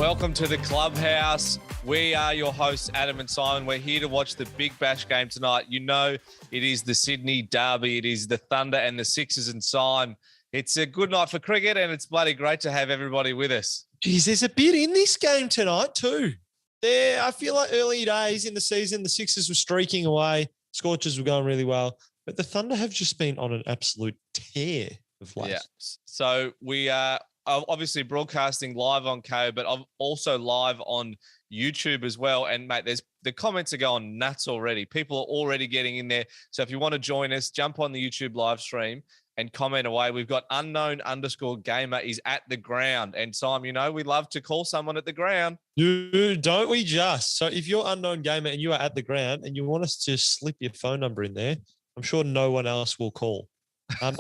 welcome to the Clubhouse. We are your hosts, Adam and Symon. We're here to watch the Big Bash game tonight. You know, it is the Sydney Derby. It is the Thunder and the Sixers and Symon. It's a good night for cricket, and it's bloody great to have everybody with us. Geez, there's a bit in this game tonight too. I feel like early days in the season, the Sixers were streaking away. Scorchers were going really well. But the Thunder have just been on an absolute tear of late. Yeah. So we are obviously broadcasting live on Kayo, but I'm also live on YouTube as well. And, mate, the comments are going nuts already. People are already getting in there. So if you want to join us, jump on the YouTube live stream and comment away. We've got unknown_gamer is at the ground. And, Simon, you know, we love to call someone at the ground. Dude, don't we just? So if you're unknown gamer and you are at the ground and you want us to slip your phone number in there, I'm sure no one else will call.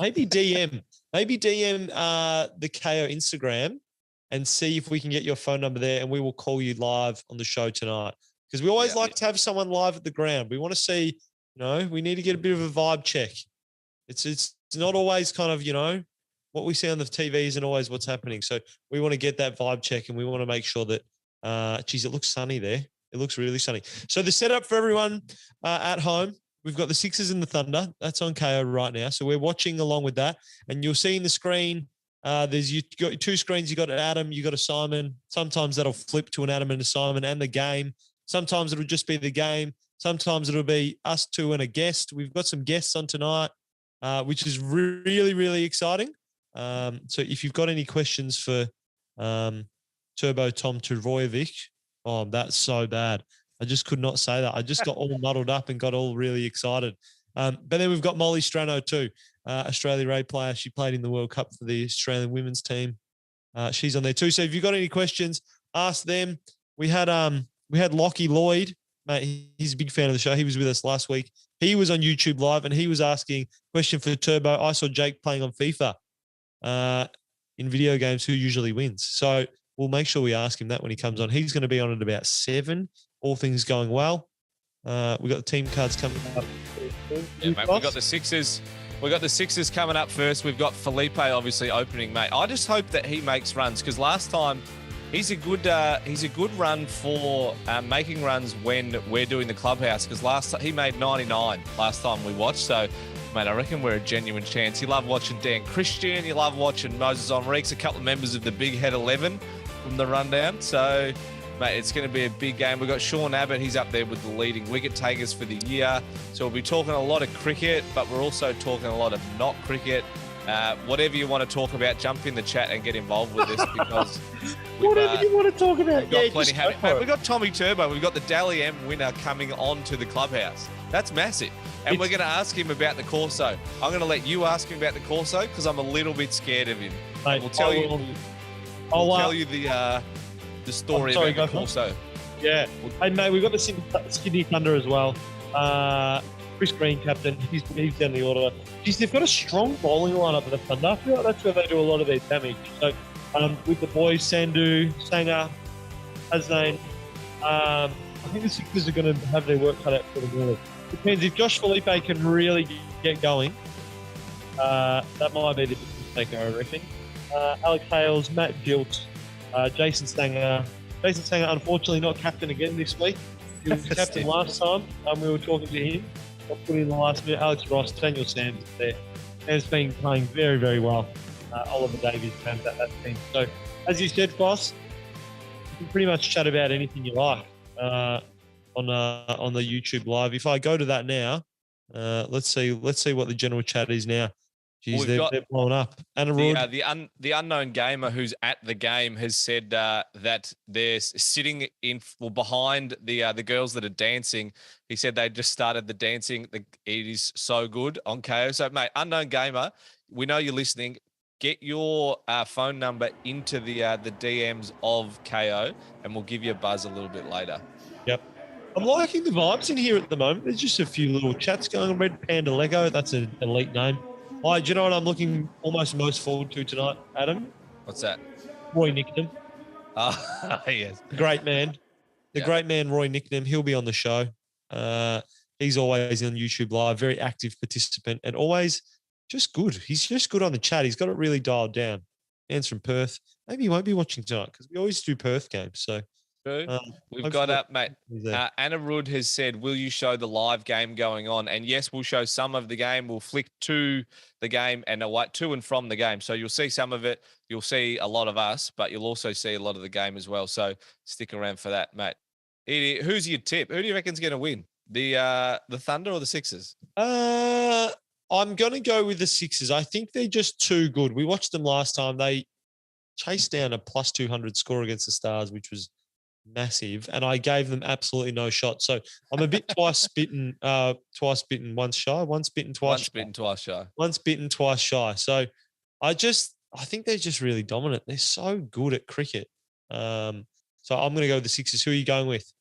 Maybe DM the Kayo Instagram and see if we can get your phone number there, and we will call you live on the show tonight. Because we always like to have someone live at the ground. We want to see, you know, we need to get a bit of a vibe check. It's not always kind of, you know, what we see on the TV isn't always what's happening. So we want to get that vibe check, and we want to make sure that, geez, it looks sunny there. It looks really sunny. So the setup for everyone at home, we've got the Sixers and the Thunder. That's on Kayo right now. So we're watching along with that. And you'll see in the screen, you've got two screens. You got an Adam, you got a Symon. Sometimes that'll flip to an Adam and a Symon and the game. Sometimes it'll just be the game. Sometimes it'll be us two and a guest. We've got some guests on tonight, which is really, really exciting. So if you've got any questions for Tom Trbojevic, oh, that's so bad. I just could not say that. I just got all muddled up and got all really excited. But then we've got Molly Strano too, Australia raid player. She played in the World Cup for the Australian women's team. She's on there too. So if you've got any questions, ask them. We had Lockie Lloyd, mate. He's a big fan of the show. He was with us last week. He was on YouTube live and he was asking a question for Turbo. I saw Jake playing on FIFA in video games. Who usually wins? So we'll make sure we ask him that when he comes on. He's going to be on at about 7. All things going well. We've got the team cards coming up. Yeah, mate, we've got the Sixers. We've got the Sixers coming up first. We've got Felipe obviously opening, mate. I just hope that he makes runs, because last time he's a good run for making runs when we're doing the Clubhouse, because last time he made 99 last time we watched. So, mate, I reckon we're a genuine chance. You love watching Dan Christian. You love watching Moses Enriquez, a couple of members of the Big Head 11 from the rundown. So, mate, it's going to be a big game. We've got Sean Abbott. He's up there with the leading wicket takers for the year. So we'll be talking a lot of cricket, but we're also talking a lot of not cricket. Whatever you want to talk about, jump in the chat and get involved with this, because whatever you want to talk about. We've got Tommy Turbo. We've got the Dally M winner coming on to the Clubhouse. That's massive. And we're going to ask him about the Corso. I'm going to let you ask him about the Corso, because I'm a little bit scared of him. Mate, we'll tell you the story about the Corso. Yeah. Hey, mate, we've got the Sydney Thunder as well. Chris Green, captain. He's down the order. Geez, they've got a strong bowling lineup for the Thunder. I feel like that's where they do a lot of their damage. So, with the boys, Sandhu, Sanger, Hasnain, I think the Sixers are going to have their work cut out for them. Really. Depends. If Josh Felipe can really get going, that might be the difference maker, I reckon. Alex Hales, Matt Gilt, Jason Stanger. Jason Stanger, unfortunately, not captain again this week. He was captain last time. We were talking to him. Got put in the last minute. Alex Ross, Daniel Sams is there. Sam's been playing very, very well. Oliver Davies found that team. So, as you said, boss, you can pretty much chat about anything you like on the YouTube live. If I go to that now, let's see what the general chat is now. Jeez, they're blowing up. The unknown gamer who's at the game has said that they're sitting behind the girls that are dancing. He said they just started the dancing. It is so good on Kayo. So, mate, unknown gamer, we know you're listening. Get your phone number into the DMs of Kayo, and we'll give you a buzz a little bit later. Yep. I'm liking the vibes in here at the moment. There's just a few little chats going on. Red Panda Lego, that's an elite name. Do you know what I'm looking almost most forward to tonight, Adam? What's that? Roy Nicknam. Yes. Great man. The great man, Roy Nicknam. He'll be on the show. He's always on YouTube Live, very active participant, and always just good. He's just good on the chat. He's got it really dialed down. Dan's from Perth. Maybe he won't be watching tonight because we always do Perth games. So True. We've got up, mate. there. Anna Rud has said, will you show the live game going on? And yes, we'll show some of the game. We'll flick to the game and away, to and from the game. So you'll see some of it. You'll see a lot of us, but you'll also see a lot of the game as well. So stick around for that, mate. Who's your tip? Who do you reckon's going to win? The Thunder or the Sixers? I'm going to go with the Sixers. I think they're just too good. We watched them last time. They chased down a plus 200 score against the Stars, which was massive, and I gave them absolutely no shot. So I'm a bit twice bitten, once shy. Once bitten, twice shy. Once bitten, twice shy. So I think they're just really dominant. They're so good at cricket. So I'm going to go with the Sixers. Who are you going with?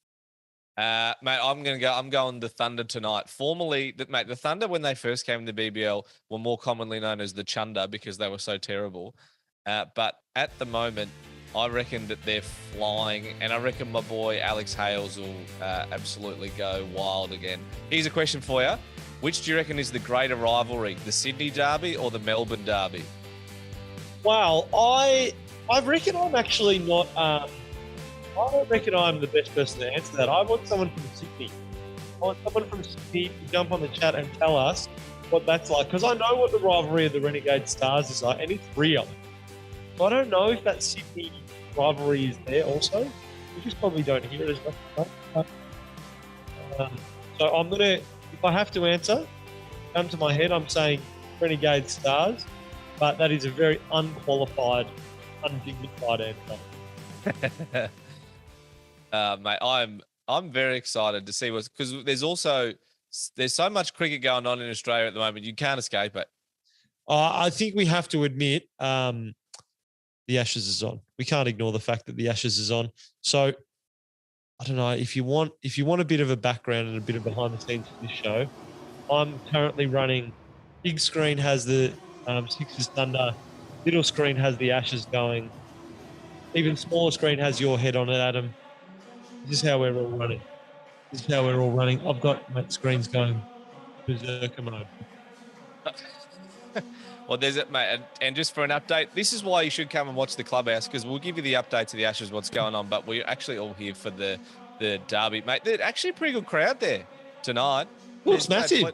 Mate, I'm going the Thunder tonight. Formerly, mate, the Thunder, when they first came to BBL, were more commonly known as the Chunder because they were so terrible. But at the moment, I reckon that they're flying, and I reckon my boy Alex Hales will absolutely go wild again. Here's a question for you. Which do you reckon is the greater rivalry, the Sydney Derby or the Melbourne Derby? Well, I reckon I'm actually not... I don't reckon I'm the best person to answer that. I want someone from Sydney. I want someone from Sydney to jump on the chat and tell us what that's like, because I know what the rivalry of the Renegade Stars is like, and it's real. So I don't know if that Sydney rivalry is there also. We just probably don't hear it as much. So I'm going to, if I have to answer, come to my head, I'm saying Renegade Stars, but that is a very unqualified, undignified answer. Mate, I'm very excited to see what's, because there's so much cricket going on in Australia at the moment. You can't escape it. I think we have to admit, the Ashes is on. We can't ignore the fact that the Ashes is on. So I don't know, if you want a bit of a background and a bit of behind the scenes for this show, I'm currently running. Big screen has the Sixers Thunder. Little screen has the Ashes going. Even smaller screen has your head on it, Adam. This is how we're all running. I've got my screens going berserker mode. Well, there's it, mate. And just for an update, this is why you should come and watch the Clubhouse, because we'll give you the updates of the Ashes, what's going on. But we're actually all here for the Derby, mate. They're actually a pretty good crowd there tonight. Looks massive.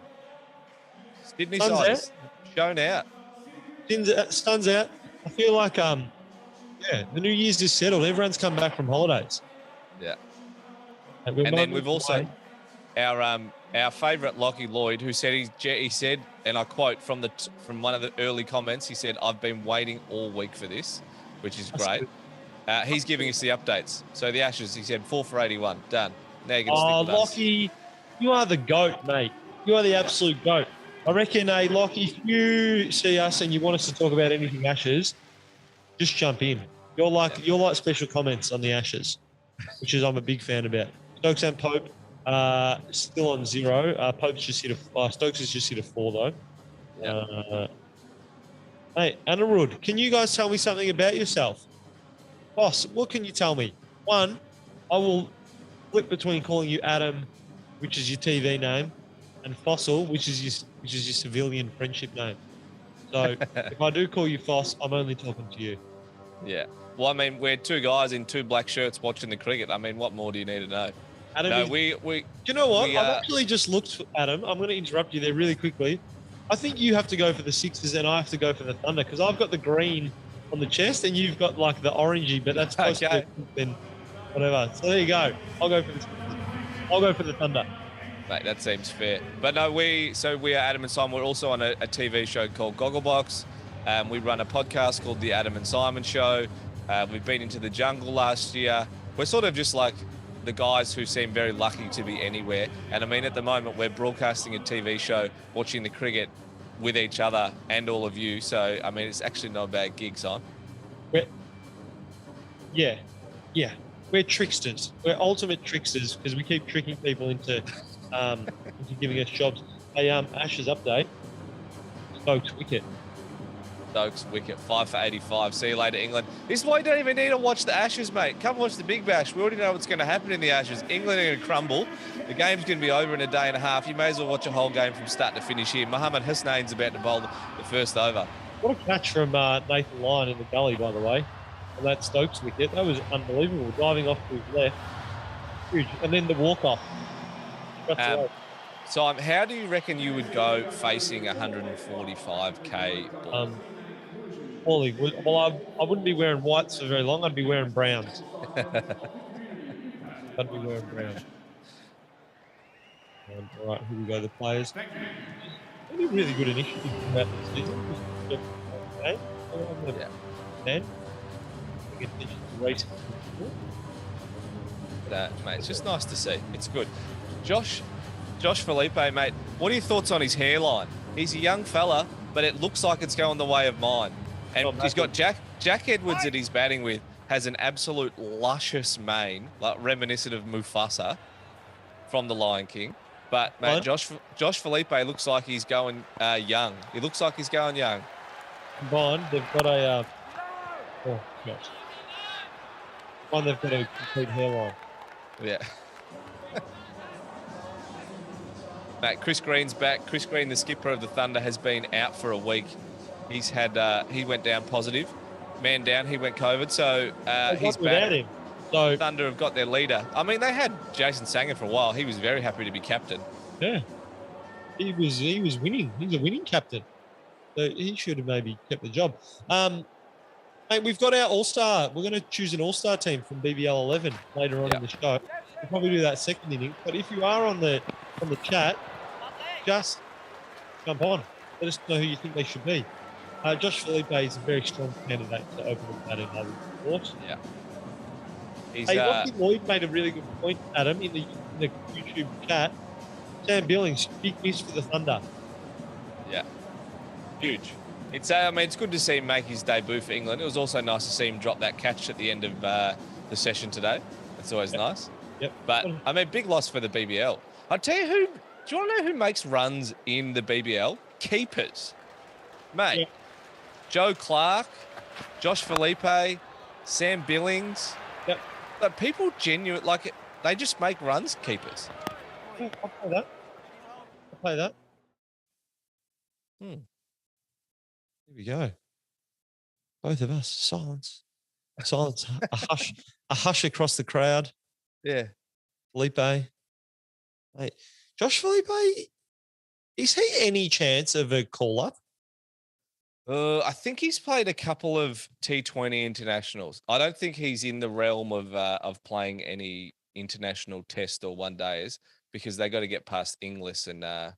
Sydney size shown out. Sun's out. I feel like the New Year's just settled. Everyone's come back from holidays. Yeah. And then we've also our favourite Lockie Lloyd, who said he said, and I quote from one of the early comments, he said, "I've been waiting all week for this," which is great. He's giving us the updates. So the Ashes, he said, 4 for 81, done. Now you can stick with us. Lockie, you are the GOAT, mate. You are the absolute GOAT. I reckon, Lockie, if you see us and you want us to talk about anything Ashes, just jump in. You're like special comments on the Ashes, which is I'm a big fan about. Stokes and Pope still on 0. Pope's just hit Stokes has just hit a 4 though. Yeah. Hey, Anna Rud, can you guys tell me something about yourself? Boss, what can you tell me? One, I will flip between calling you Adam, which is your TV name, and Fossil, which is your civilian friendship name. So if I do call you Foss, I'm only talking to you. Yeah. Well, I mean, we're two guys in 2 black shirts watching the cricket. I mean, what more do you need to know? Adam, no, do you know what? I've actually just looked, Adam. I'm going to interrupt you there really quickly. I think you have to go for the Sixers and I have to go for the Thunder, because I've got the green on the chest and you've got like the orangey, but that's supposed to be whatever. So there you go. I'll go for the Sixers. I'll go for the Thunder. Mate, that seems fair. But no, we are Adam and Simon. We're also on a TV show called Gogglebox. We run a podcast called The Adam and Simon Show. We've been into the jungle last year. We're sort of just like the guys who seem very lucky to be anywhere. And I mean, at the moment, we're broadcasting a TV show, watching the cricket with each other and all of you. So, I mean, it's actually not a bad gig, son. Yeah. We're tricksters. We're ultimate tricksters because we keep tricking people into giving us jobs. Hey, Ashes update. Stokes wicket. 5 for 85. See you later, England. This is why you don't even need to watch the Ashes, mate. Come watch the Big Bash. We already know what's going to happen in the Ashes. England are going to crumble. The game's going to be over in a day and a half. You may as well watch a whole game from start to finish here. Mohammad Hussain's about to bowl the first over. What a catch from Nathan Lyon in the gully, by the way. And that Stokes wicket. That was unbelievable. Diving off to his left. Huge. And then the walk-off. So, how do you reckon you would go facing 145k ball? Poorly. Well, I wouldn't be wearing whites for very long. I'd be wearing browns. I'd be wearing browns. All right, here we go. The players. Only really good initiative throughout the season. Mate, it's just nice to see. It's good. Josh Felipe, mate, what are your thoughts on his hairline? He's a young fella, but it looks like it's going the way of mine. And he's got Jack Edwards that he's batting with, has an absolute luscious mane, like reminiscent of Mufasa from The Lion King. But, mate, Josh Felipe looks like he's going young. He looks like he's going young. Combined, they've got a... oh, gosh. They've got a complete hairline. Yeah. Mate, Chris Green's back. Chris Green, the skipper of the Thunder, has been out for a week. He's had he went down positive. Man down, he went COVID. So he's back. Him. So Thunder have got their leader. I mean, they had Jason Sanger for a while. He was very happy to be captain. Yeah. He was winning. He's a winning captain. So he should have maybe kept the job. Mate, we've got our All-Star. We're going to choose an All-Star team from BBL 11 later on in the show. We'll probably do that second inning. But if you are on the chat, just jump on. Let us know who you think they should be. Josh Felipe is a very strong candidate to open the batting, I would of course. Yeah. Rocky Lloyd made a really good point, Adam, in the YouTube chat. Sam Billings, big miss for the Thunder. Yeah. Huge. It's it's good to see him make his debut for England. It was also nice to see him drop that catch at the end of the session today. It's always nice. Yep. But, I mean, big loss for the BBL. I'll tell you who... Do you want to know who makes runs in the BBL? Keepers. Mate. Yeah. Joe Clark, Josh Felipe, Sam Billings. Yep. But people genuinely, they just make runs, keepers. Yeah, I'll play that. Here we go. Both of us. Silence. A hush across the crowd. Yeah. Felipe. Mate, Josh Felipe, is he any chance of a call-up? I think he's played a couple of T20 internationals. I don't think he's in the realm of playing any international test or one days because they got to get past Inglis and that's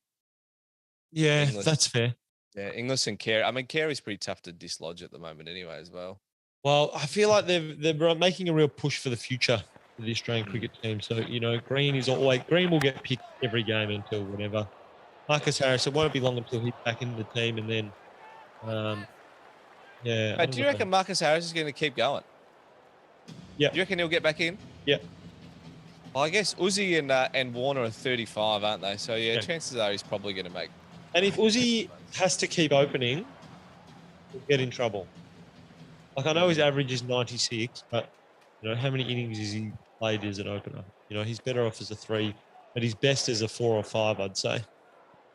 fair. Yeah, Inglis and Carey. I mean, Carey's pretty tough to dislodge at the moment anyway as well. Well, I feel like they're making a real push for the future for the Australian cricket team. So, Green will get picked every game until whenever. Marcus Harris, it won't be long until he's back in the team and then Hey, do you reckon Marcus Harris is going to keep going? Yeah. Do you reckon he'll get back in? Yeah. Well, I guess Uzi and Warner are 35, aren't they? So, chances are he's probably going to make. And if Uzi has to keep opening, he'll get in trouble. I know his average is 96, but, how many innings has he played as an opener? He's better off as a 3, but he's best as a 4 or 5, I'd say.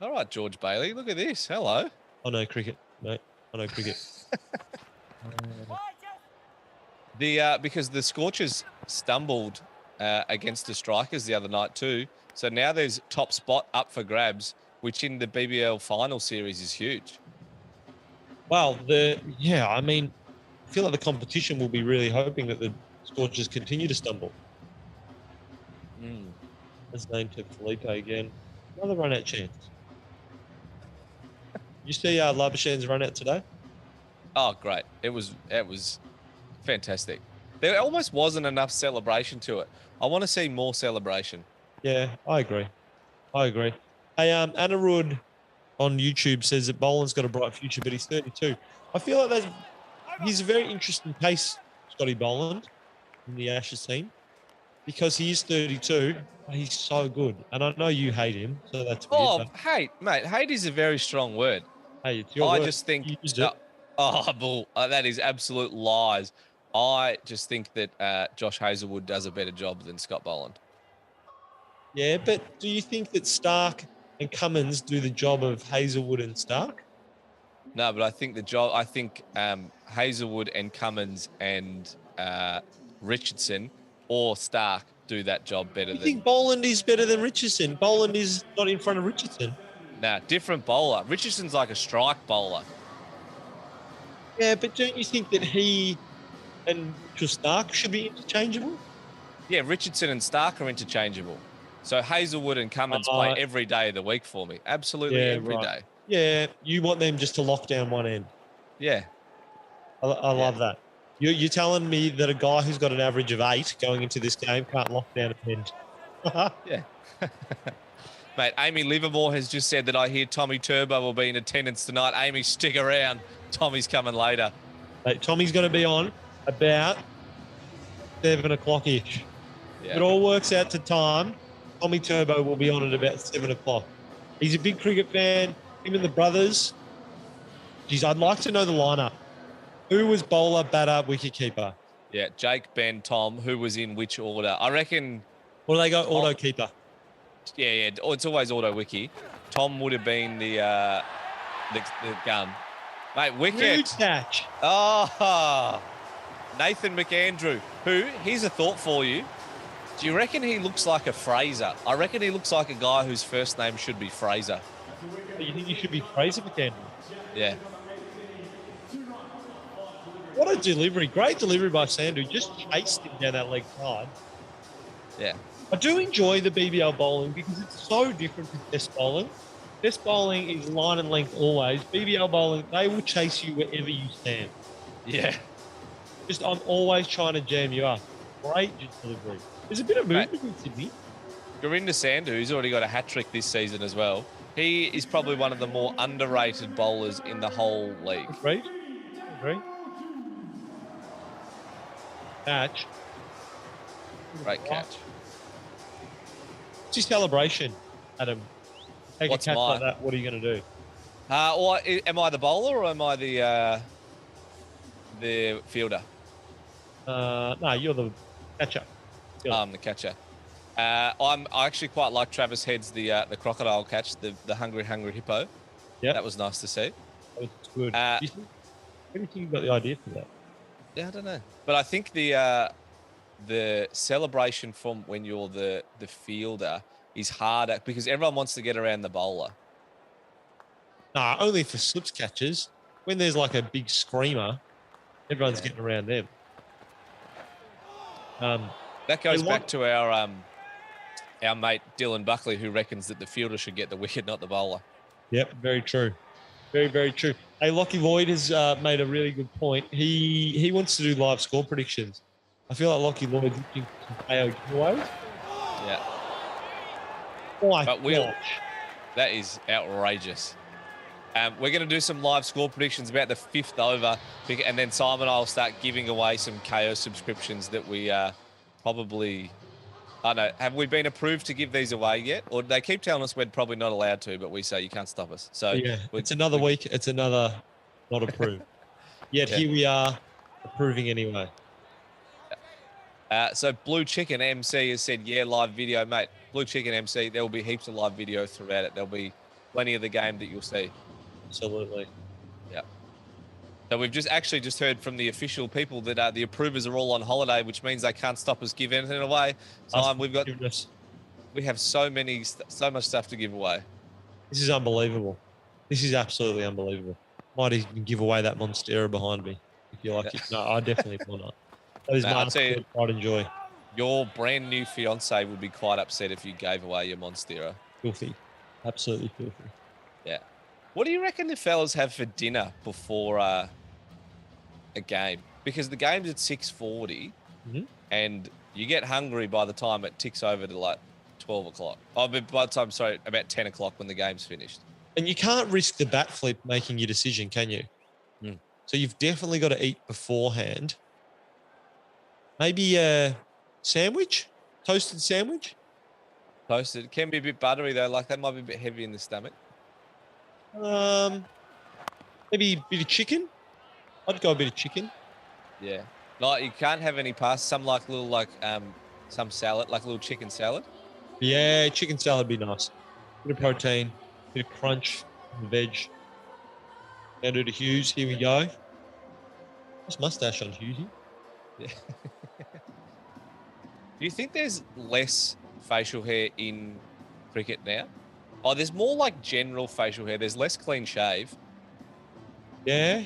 All right, George Bailey, look at this. Hello. I know cricket, mate. I know cricket. Because the Scorchers stumbled against the Strikers the other night too. So now there's top spot up for grabs, which in the BBL final series is huge. Well, I feel like the competition will be really hoping that the Scorchers continue to stumble. Let's name to Felipe again. Another run-out chance. You see Labuschagn's run-out today? Oh, great. It was fantastic. There almost wasn't enough celebration to it. I want to see more celebration. Yeah, I agree. Hey, Anirudh on YouTube says that Boland's got a bright future, but he's 32. I feel like he's a very interesting case, Scotty Boland, in the Ashes team, because he is 32, but he's so good. And I know you hate him, so that's weird. Oh, hate, mate. Hate is a very strong word. Hey, it's your word. I just think... that is absolute lies. I just think that Josh Hazlewood does a better job than Scott Boland. Yeah, but do you think that Stark and Cummins do the job of Hazlewood and Stark? No, but I think the job. I think Hazelwood and Cummins and Richardson or Stark do that job better You than. think Boland is better than Richardson? Boland is not in front of Richardson. Nah, different bowler. Richardson's like a strike bowler. Yeah, but don't you think that he and Mitchell Stark should be interchangeable? Yeah, Richardson and Stark are interchangeable. So Hazelwood and Cummins play Uh, every day of the week for me. Absolutely yeah, every right. day. Yeah, you want them just to lock down one end. Yeah. I Yeah. love that. You're telling me that a guy who's got an average of 8 going into this game can't lock down a 10? Yeah. Mate, Amy Livermore has just said that I hear Tommy Turbo will be in attendance tonight. Amy, stick around. Tommy's coming later. Mate, Tommy's going to be on about 7 o'clock-ish. Yeah. If it all works out to time, Tommy Turbo will be on at about 7 o'clock. He's a big cricket fan. Him and the brothers. Geez, I'd like to know the lineup. Who was bowler, batter, wicketkeeper? Yeah, Jake, Ben, Tom, who was in which order? I reckon. Or do they go auto keeper? Yeah. It's always auto wiki. Tom would have been the gun. Mate, wicket. Huge catch. Oh, Nathan McAndrew, who, here's a thought for you. Do you reckon he looks like a Fraser? I reckon he looks like a guy whose first name should be Fraser. You think he should be Fraser McAndrew? Yeah. What a delivery. Great delivery by Sandu. Just chased him down that leg side. Yeah. I do enjoy the BBL bowling because it's so different to test bowling. Test bowling is line and length always. BBL bowling, they will chase you wherever you stand. Yeah. Just, I'm always trying to jam you up. Great delivery. There's a bit of movement in Sydney. Gurinder Sandhu, who's already got a hat-trick this season as well. He is probably one of the more underrated bowlers in the whole league. Agreed. Catch. Great catch. What's your celebration, Adam? Take What's a catch mine? like that, what are you going to do? Or am I the bowler or am I the fielder? No, you're the catcher. I'm the catcher. I actually quite like Travis Head's the crocodile catch, the hungry hippo. Yeah, that was nice to see. That was good. What do you think about the idea for that? Yeah, I don't know, but I think the celebration from when you're the fielder is harder because everyone wants to get around the bowler. Nah, only for slips catches. When there's like a big screamer, everyone's getting around them. That goes back to our mate Dylan Buckley, who reckons that the fielder should get the wicket, not the bowler. Yep, very true. Very, very true. Hey, Lockie Lloyd has made a really good point. He wants to do live score predictions. I feel like Lockie Lloyd's looking for some Kayo giveaways. Yeah. But that is outrageous. We're going to do some live score predictions about the 5th over, and then Simon and I will start giving away some Kayo subscriptions that we probably... I don't know. Have we been approved to give these away yet? Or they keep telling us we're probably not allowed to, but we say you can't stop us. So yeah, it's another week. It's another not approved. Yet here we are approving anyway. So Blue Chicken MC has said, yeah, live video, mate. Blue Chicken MC, there will be heaps of live video throughout it. There'll be plenty of the game that you'll see. Absolutely. Yeah. So we've just heard from the official people that the approvers are all on holiday, which means they can't stop us give anything away. So we have so much stuff to give away. This is unbelievable. This is absolutely unbelievable. Might even give away that Monstera behind me if you like it. No, I definitely will not. That is my absolute pride and joy. Your brand new fiance would be quite upset if you gave away your Monstera. Filthy. Absolutely filthy. Yeah. What do you reckon the fellas have for dinner before a game? Because the game's at 6:40 and you get hungry by the time it ticks over to like 12 o'clock. Oh, but by the time, about 10 o'clock when the game's finished. And you can't risk the bat flip making your decision, can you? So you've definitely got to eat beforehand. Maybe a sandwich? Toasted sandwich? Toasted. It can be a bit buttery though. Like that might be a bit heavy in the stomach. Maybe a bit of chicken. I'd go a bit of chicken. Yeah. Like you can't have any pasta. Some some salad, like a little chicken salad. Yeah, chicken salad would be nice. Bit of protein, bit of crunch, veg. Now do the Hughes. Here we go. Nice mustache on Hughesy. Yeah. Do you think there's less facial hair in cricket now? Oh, there's more like general facial hair. There's less clean shave. Yeah.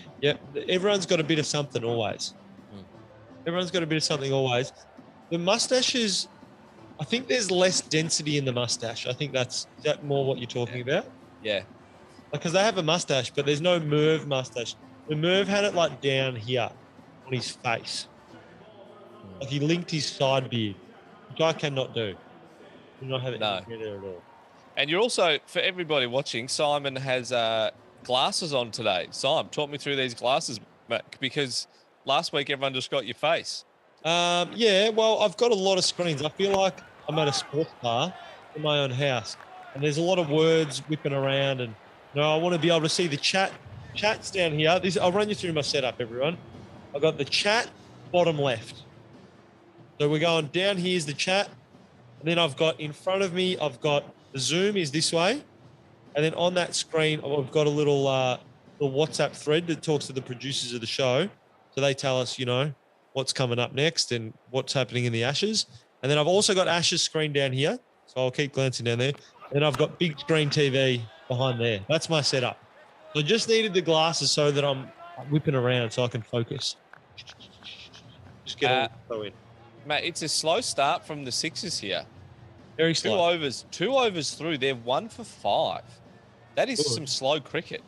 Everyone's got a bit of something always. Everyone's got a bit of something always. The mustaches, I think there's less density in the mustache. I think is that more what you're talking about? Yeah. Because they have a mustache, but there's no Merv mustache. The Merv had it like down here on his face. Like he linked his side beard, which I cannot do. Do not have it there at all. And you're also, for everybody watching, Simon has glasses on today. Simon, talk me through these glasses, mate, because last week everyone just got your face. Yeah, well, I've got a lot of screens. I feel like I'm at a sports bar in my own house, and there's a lot of words whipping around, and I want to be able to see the chat. Chat's down here. I'll run you through my setup, everyone. I've got the chat bottom left. So we're going down. Here's the chat, and then I've got in front of me, I've got the Zoom is this way, and then on that screen, I've got a little WhatsApp thread that talks to the producers of the show, so they tell us, what's coming up next and what's happening in the Ashes. And then I've also got Ashes screen down here, so I'll keep glancing down there. And I've got big screen TV behind there. That's my setup. So I just needed the glasses so that I'm whipping around so I can focus. Just get all in. Mate, it's a slow start from the Sixers here. Very slow. 2 overs through. They're 1 for 5. That is some slow cricket.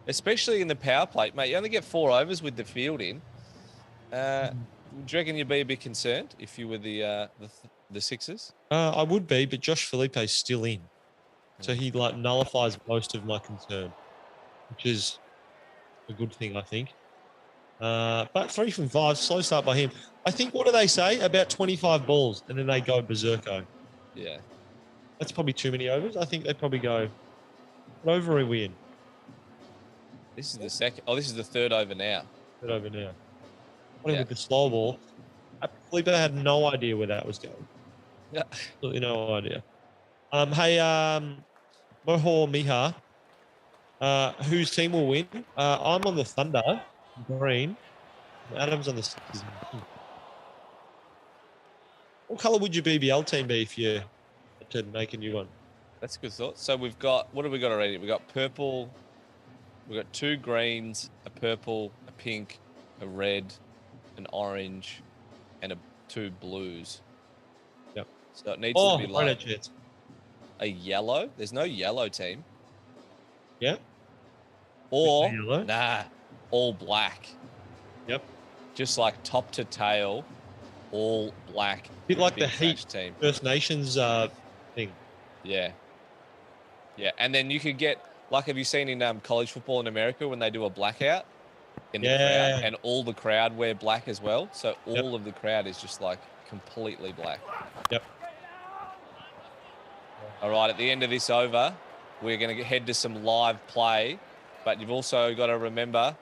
Especially in the power play, mate. You only get 4 overs with the field in. Do you reckon you'd be a bit concerned if you were the Sixers? I would be, but Josh Philippe's still in. So he nullifies most of my concern, which is a good thing, I think. But 3 from 5, slow start by him. I think, what do they say? About 25 balls, and then they go berserko. Yeah. That's probably too many overs. I think they probably go, what over are we in? This is the second. Oh, this is the 3rd over now. 3rd over now. With the slow ball. Felipe had no idea where that was going. Yeah. Absolutely no idea. Hey, Moho Miha, whose team will win? I'm on the Thunder, green. Adam's on the Sixers. What colour would your BBL team be if you had to make a new one? That's a good thought. So we've got, what have we got already? We've got purple. We've got 2 greens, a purple, a pink, a red, an orange, and 2 blues. Yep. So it needs to be like chance. A yellow. There's no yellow team. Yeah. Or yellow? Nah, all black. Yep. Just like top to tail, all black. A bit like the Heat team. First Nations thing. Yeah. Yeah, and then you could get, like, have you seen in college football in America when they do a blackout in the crowd, and all the crowd wear black as well? So all of the crowd is just like completely black. Yep. All right, at the end of this over, we're going to head to some live play, but you've also got to remember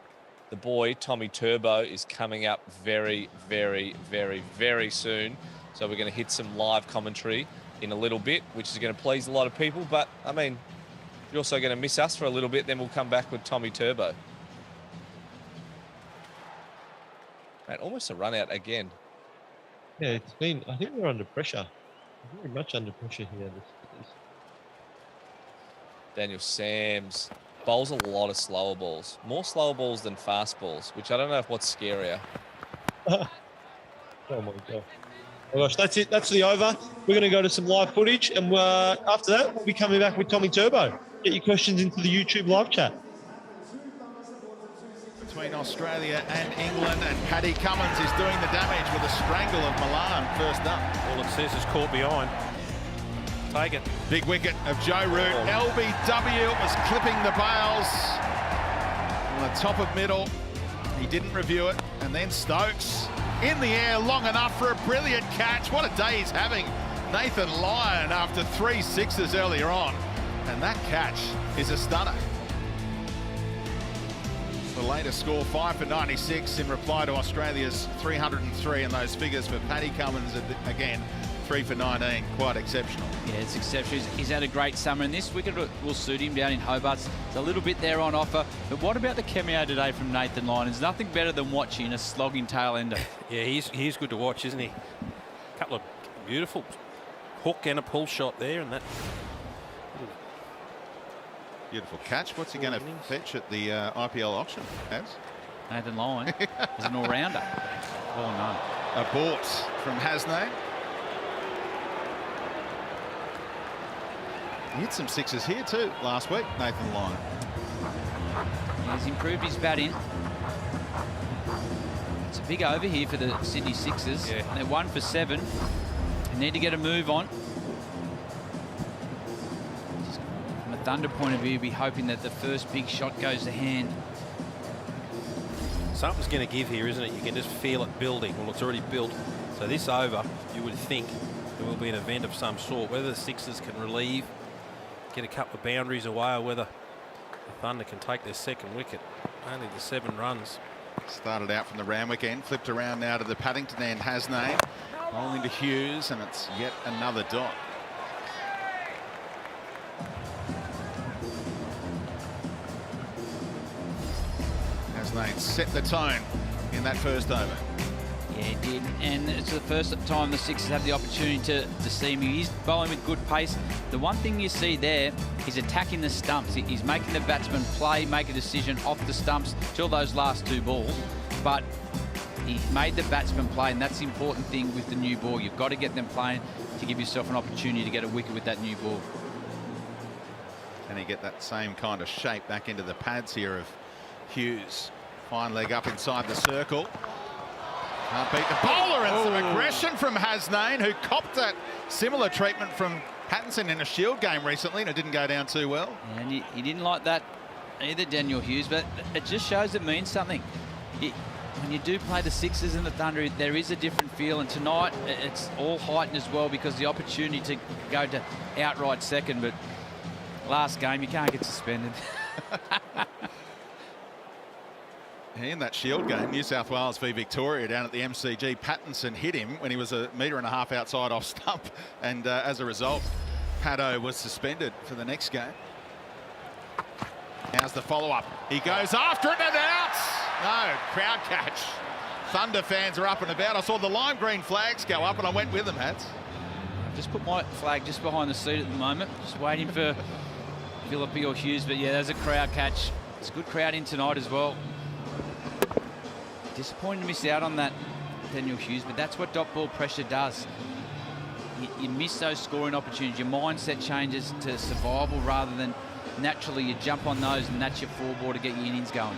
the boy, Tommy Turbo, is coming up very, very, very, very soon. So we're going to hit some live commentary in a little bit, which is going to please a lot of people. But, I mean, you're also going to miss us for a little bit, then we'll come back with Tommy Turbo. Mate, almost a run out again. Yeah, it's been, I think we're under pressure. Very much under pressure here. Daniel Sams bowls a lot of slower balls. More slower balls than fast balls, which I don't know if what's scarier. Oh, my God. Oh, gosh, that's it. That's the over. We're going to go to some live footage, and after that, we'll be coming back with Tommy Turbo. Get your questions into the YouTube live chat. Between Australia and England, and Paddy Cummins is doing the damage with a strangle of Milan first up. All it says is caught behind. Take it. Big wicket of Joe Root. LBW was clipping the bails on the top of middle. He didn't review it. And then Stokes in the air long enough for a brilliant catch. What a day he's having. Nathan Lyon after 3 sixes earlier on. And that catch is a stunner. The latest score, 5 for 96 in reply to Australia's 303, and those figures for Paddy Cummins again, 3 for 19, quite exceptional. Yeah, it's exceptional. He's had a great summer, and this wicket will suit him down in Hobart. It's a little bit there on offer. But what about the cameo today from Nathan Lyon? There's nothing better than watching a slogging tail ender. Yeah, he's good to watch, isn't he? A couple of beautiful hook and a pull shot there, and that. Beautiful catch. What's he going to fetch at the IPL auction, Az? Nathan Lyon is an all-rounder. Oh, no. A bought from Hasnane. He hit some sixes here too last week, Nathan Lyon. He's improved his batting. It's a big over here for the Sydney Sixers. Yeah. They're 1 for 7. They need to get a move on. From a Thunder point of view, be hoping that the first big shot goes to hand. Something's going to give here, isn't it? You can just feel it building. Well, it's already built. So this over, you would think there will be an event of some sort. Whether the Sixers can relieve, get a couple of boundaries away, or whether the Thunder can take their second wicket. Only the 7 runs. Started out from the Randwick end, flipped around now to the Paddington end. Hasnane rolling to Hughes, and it's yet another dot. Hasnane set the tone in that first over. Yeah, he did. And it's the first time the Sixers have the opportunity to see him. He's bowling with good pace. The one thing you see there, he's attacking the stumps. He's making the batsman play, make a decision off the stumps till those last 2 balls. But he made the batsman play, and that's the important thing with the new ball. You've got to get them playing to give yourself an opportunity to get a wicket with that new ball. Can he get that same kind of shape back into the pads here of Hughes? Fine leg up inside the circle. Can't beat the bowler, and some aggression from Hasnane, who copped that similar treatment from Pattinson in a Shield game recently, and it didn't go down too well. And he didn't like that either, Daniel Hughes, but it just shows it means something. When you do play the Sixers and the Thunder, there is a different feel, and tonight it's all heightened as well because the opportunity to go to outright second, but last game you can't get suspended. In that Shield game, New South Wales v Victoria down at the MCG, Pattinson hit him when he was 1.5 metres outside off stump, and as a result, Paddo was suspended for the next game. How's the follow-up? He goes after it and out! No, crowd catch. Thunder fans are up and about. I saw the lime green flags go up and I went with them, Hats. I've just put my flag just behind the seat at the moment, just waiting for Philippi or Hughes, but yeah, there's a crowd catch. It's a good crowd in tonight as well. Disappointed to miss out on that, Daniel Hughes, but that's what dot ball pressure does. You miss those scoring opportunities. Your mindset changes to survival rather than naturally you jump on those, and that's your 4 ball to get your innings going.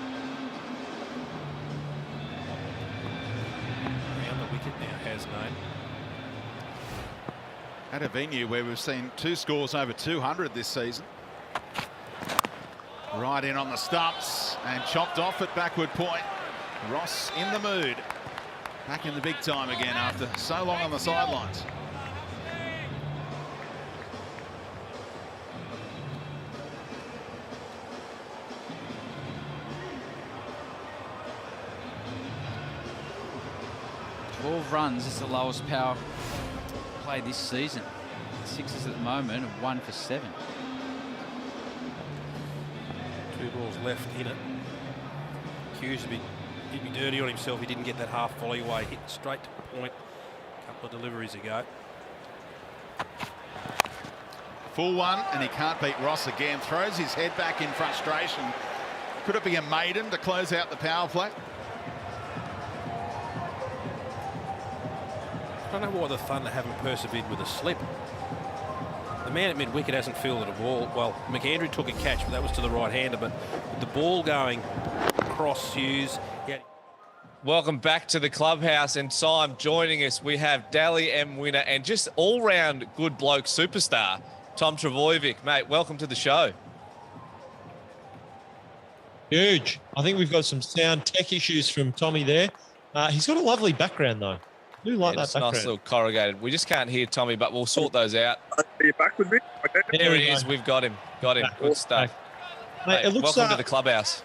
Around the wicket now, Hasnane. At a venue where we've seen 2 scores over 200 this season. Right in on the stumps and chopped off at backward point. Ross in the mood. Back in the big time again after so long on the sidelines. Runs is the lowest power play this season. The Sixers at the moment are 1 for 7. 2 balls left in it. Hughes he'd be dirty on himself. He didn't get that half volley away. Hit straight to the point a couple of deliveries ago. Full one, and he can't beat Ross again. Throws his head back in frustration. Could it be a maiden to close out the power play? I don't know why the Thunder haven't persevered with a slip. The man at mid-wicket hasn't fielded a ball. Well, McAndrew took a catch, but that was to the right-hander. But with the ball going across Hughes... Welcome back to the clubhouse, and Simon joining us. We have Dally M winner and just all-round good bloke superstar, Tom Trbojevic. Mate, welcome to the show. Huge. I think we've got some sound tech issues from Tommy there. He's got a lovely background, though. I do like that background. Nice little corrugated. We just can't hear Tommy, but we'll sort those out. Are you back with me? Okay. There he is. We've got him. Got him. Good stuff. Mate, it looks, welcome to the clubhouse.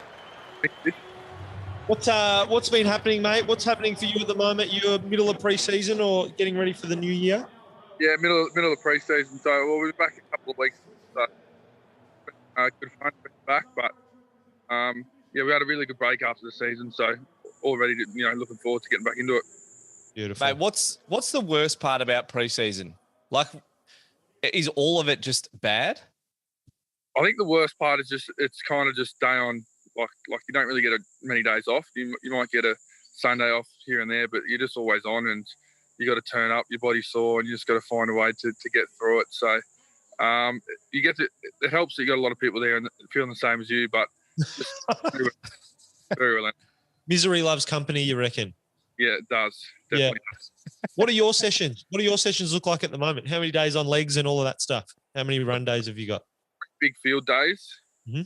What's been happening, mate? What's happening for you at the moment? You're middle of pre-season or getting ready for the new year? Yeah, middle of the pre-season. So we'll be back in a couple of weeks. So good fun to be back, but yeah, we had a really good break after the season. So already, looking forward to getting back into it. Beautiful. Mate, what's the worst part about preseason? Like, is all of it just bad? I think the worst part is it's kind of just day on, like you don't really get many days off. You might get a Sunday off here and there, but you're just always on, and you got to turn up. Your body's sore, and you just got to find a way to get through it. So you get to. It helps that you got a lot of people there and feeling the same as you, but very, very relentless. Misery loves company, you reckon? Yeah, it does. Definitely does. What are your sessions? What do your sessions look like at the moment? How many days on legs and all of that stuff? How many run days have you got? Big field days, Mhm.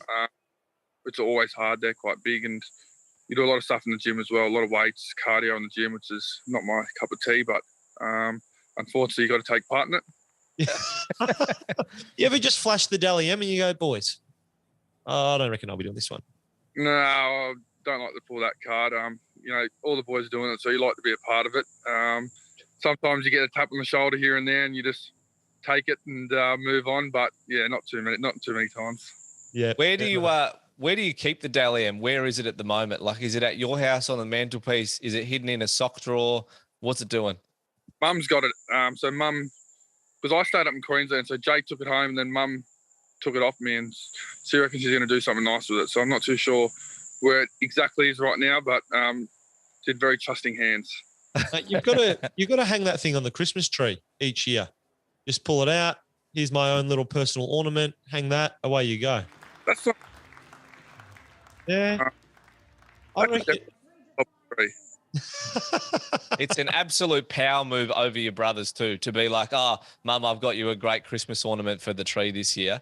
which are always hard. They're quite big, and you do a lot of stuff in the gym as well. A lot of weights, cardio in the gym, which is not my cup of tea, but unfortunately, you got to take part in it. You ever just flash the Dally M and you go, boys, I don't reckon I'll be doing this one. No, I don't like to pull that card. All the boys are doing it, so you like to be a part of it. Sometimes you get a tap on the shoulder here and there, and you just take it and move on. But yeah, not too many times. Yeah. Where do you keep the Dally M? Where is it at the moment? Like, is it at your house on the mantelpiece? Is it hidden in a sock drawer? What's it doing? Mum's got it. So Mum, because I stayed up in Queensland, so Jake took it home, and then Mum took it off me, and she reckons she's going to do something nice with it. So I'm not too sure where it exactly is right now, but it's in very trusting hands. You've got to hang that thing on the Christmas tree each year. Just pull it out. Here's my own little personal ornament. Hang that. Away you go. That's not. Yeah. I reckon. It's an absolute power move over your brothers too, to be like, oh, Mum, I've got you a great Christmas ornament for the tree this year.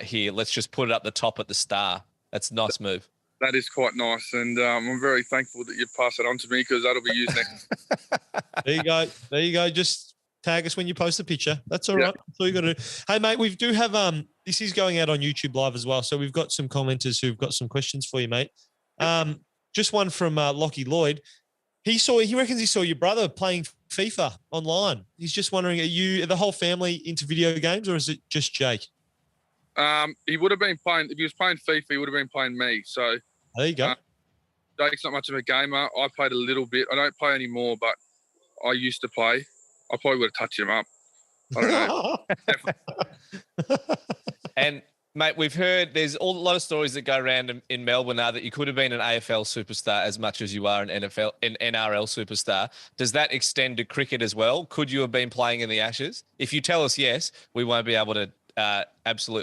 Here, let's just put it up the top at the star. That's a nice move. That is quite nice, and I'm very thankful that you've passed it on to me, because that'll be used next. There you go. Just tag us when you post the picture. That's all right. That's all you got to do. Hey, mate, we do have this is going out on YouTube Live as well, so we've got some commenters who've got some questions for you, mate. Just one from Lockie Lloyd. He reckons he saw your brother playing FIFA online. He's just wondering, are the whole family into video games, or is it just Jake? He would have been playing, if he was playing FIFA, he would have been playing me. So there you go. Jake's not much of a gamer. I played a little bit. I don't play anymore, but I used to play. I probably would have touched him up. I don't know. And mate, we've heard there's a lot of stories that go around in Melbourne now that you could have been an AFL superstar as much as you are an NRL superstar. Does that extend to cricket as well? Could you have been playing in the Ashes? If you tell us yes, we won't be able to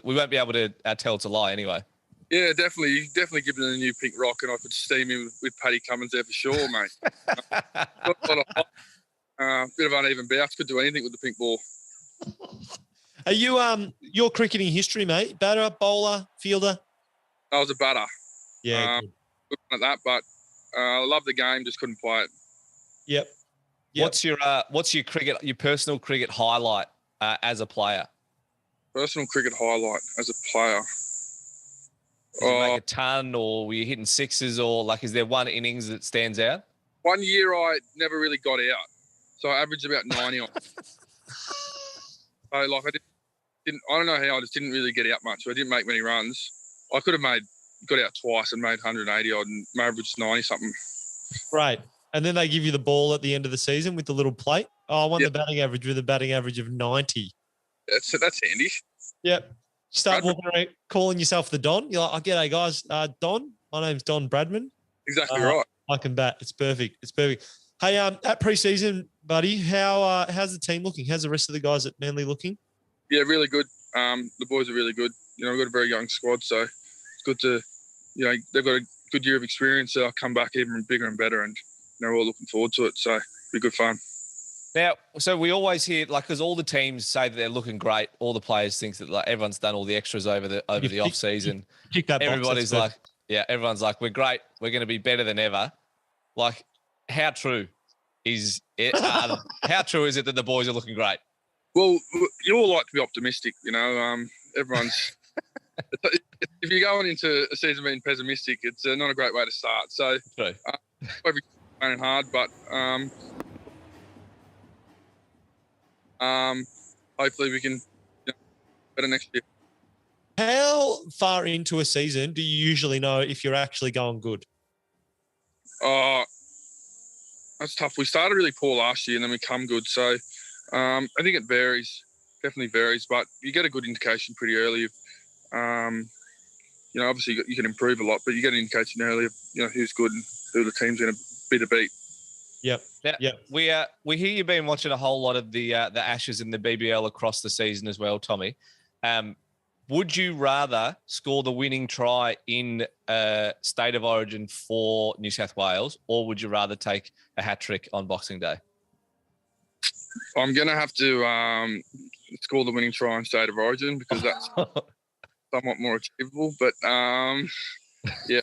we won't be able to tell it's a lie anyway. Yeah, definitely. You definitely give it a new pink rock, and I could steam him with Paddy Cummins there for sure, mate. Bit of uneven bounce. Could do anything with the pink ball. Are you your cricketing history, mate? Batter, bowler, fielder? I was a batter. Yeah, good at that, but I love the game. Just couldn't play it. Yep. What's your cricket, your personal cricket highlight as a player? Personal cricket highlight as a player. Did you make a ton, or were you hitting sixes, or like, is there one innings that stands out? One year I never really got out, so I averaged about 90 on. So like I don't know how, I just didn't really get out much. So I didn't make many runs. I could have got out twice and made 180 odd, and my average 90 something. Right. And then they give you the ball at the end of the season with the little plate. Oh, I won the batting average with a batting average of 90. That's handy. Yep. Start walking around calling yourself the Don. You're like, g'day guys, Don. My name's Don Bradman. Exactly right. I can bat. It's perfect. It's perfect. Hey, at preseason, buddy, how's the team looking? How's the rest of the guys at Manly looking? Yeah, really good. The boys are really good. We've got a very young squad, so it's good to, they've got a good year of experience. So I'll come back even bigger and better, and we're all looking forward to it. So it'll be good fun. Now, so we always hear, like, because all the teams say that they're looking great. All the players think that, like, everyone's done all the extras over the off season. Everybody's like, everyone's like, we're great. We're going to be better than ever. Like, how true is it? How true is it that the boys are looking great? Well, you all like to be optimistic, Everyone's. If you're going into a season being pessimistic, it's not a great way to start. So, everybody's playing hard, but hopefully we can better next year. How far into a season do you usually know if you're actually going good? That's tough. We started really poor last year and then we come good. So I think it varies, definitely varies, but you get a good indication pretty early. Obviously you can improve a lot, but you get an indication early of, who's good and who the team's going to be to beat. Yep. Now, yep. We hear you've been watching a whole lot of the Ashes and the BBL across the season as well, Tommy. Would you rather score the winning try in State of Origin for New South Wales, or would you rather take a hat-trick on Boxing Day? I'm going to have to score the winning try in State of Origin because that's somewhat more achievable. But, yeah,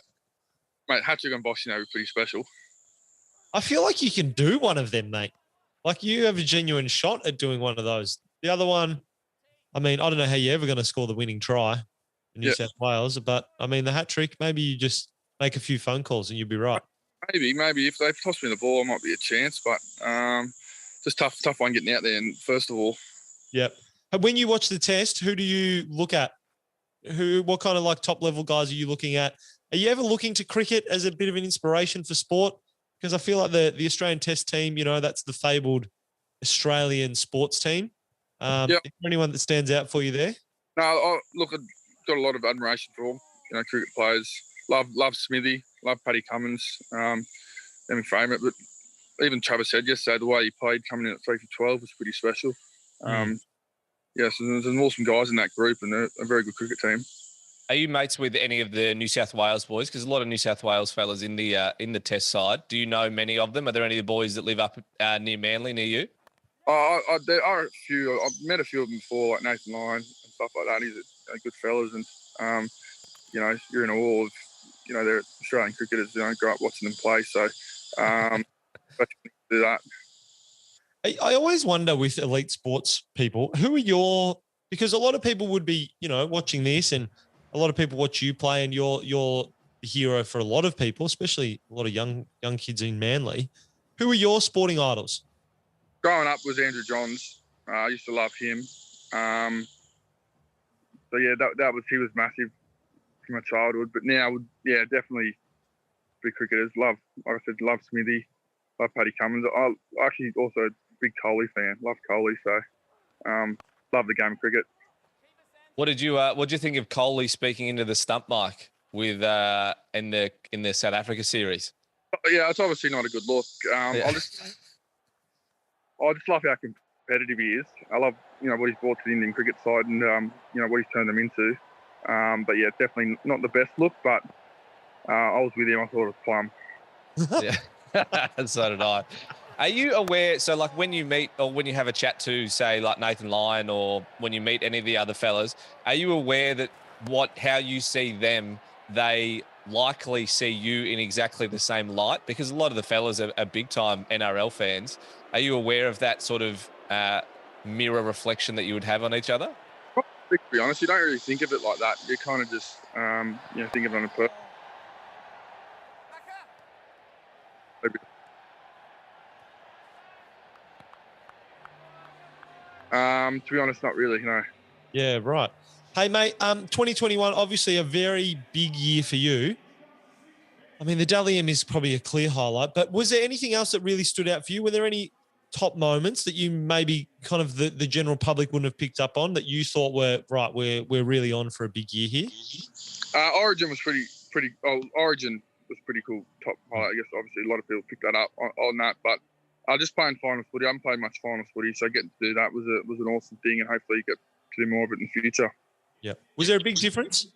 mate, hat-trick on Boxing Day would be pretty special. I feel like you can do one of them, mate. Like you have a genuine shot at doing one of those. The other one, I mean, I don't know how you're ever going to score the winning try in New South Wales, but I mean, the hat trick, maybe you just make a few phone calls and you'll be right. Maybe if they toss me the ball, I might be a chance, but just tough one getting out there. And first of all, yep. When you watch the test, who do you look at? What kind of like top level guys are you looking at? Are you ever looking to cricket as a bit of an inspiration for sport? Because I feel like the Australian Test team, that's the fabled Australian sports team. Is there anyone that stands out for you there? No, I've got a lot of admiration for all, cricket players. Love Smithy, love Paddy Cummins. Let me frame it, but even Travis said yesterday, the way he played coming in at 3 for 12 was pretty special. So there's some awesome guys in that group, and they're a very good cricket team. Are you mates with any of the New South Wales boys? Because a lot of New South Wales fellas in the Test side. Do you know many of them? Are there any of the boys that live up near Manly, near you? There are a few. I've met a few of them before, like Nathan Lyon and stuff like that. He's a good fellas, and you're in awe of, they're Australian cricketers. Grow up watching them play, so do that. I always wonder with elite sports people, who are because a lot of people would be, watching this, and a lot of people watch you play, and you're the hero for a lot of people, especially a lot of young kids in Manly. Who are your sporting idols? Growing up was Andrew Johns. I used to love him. So yeah, he was massive from my childhood. But now, definitely big cricketers. Like I said, love Smithy, love Paddy Cummins. I actually also a big Kohli fan. Love Kohli, so love the game of cricket. What did you think of Kohli speaking into the stump mic with in the South Africa series? Yeah, it's obviously not a good look. I just love how competitive he is. I love, what he's brought to the Indian cricket side and, what he's turned them into. But yeah, definitely not the best look, but I was with him. I thought it was plum. Yeah, so did I. Are you aware, so like when you meet or when you have a chat to, say, like Nathan Lyon, or when you meet any of the other fellas, are you aware that how you see them, they likely see you in exactly the same light? Because a lot of the fellas are big-time NRL fans. Are you aware of that sort of mirror reflection that you would have on each other? To be honest, you don't really think of it like that. You kind of just, think of it on a person. To be honest, not really, no. Yeah, right. Hey, mate, 2021, obviously a very big year for you. I mean, the Dally M is probably a clear highlight, but was there anything else that really stood out for you? Were there any top moments that you maybe kind of the general public wouldn't have picked up on that you thought we're really on for a big year here? Origin was pretty. Origin was pretty cool. Top highlight, I guess. Obviously, a lot of people picked that up on that, but just playing finals footy. I haven't played much finals footy, so getting to do that was an awesome thing, and hopefully get to do more of it in the future. Yeah. Was there a big difference?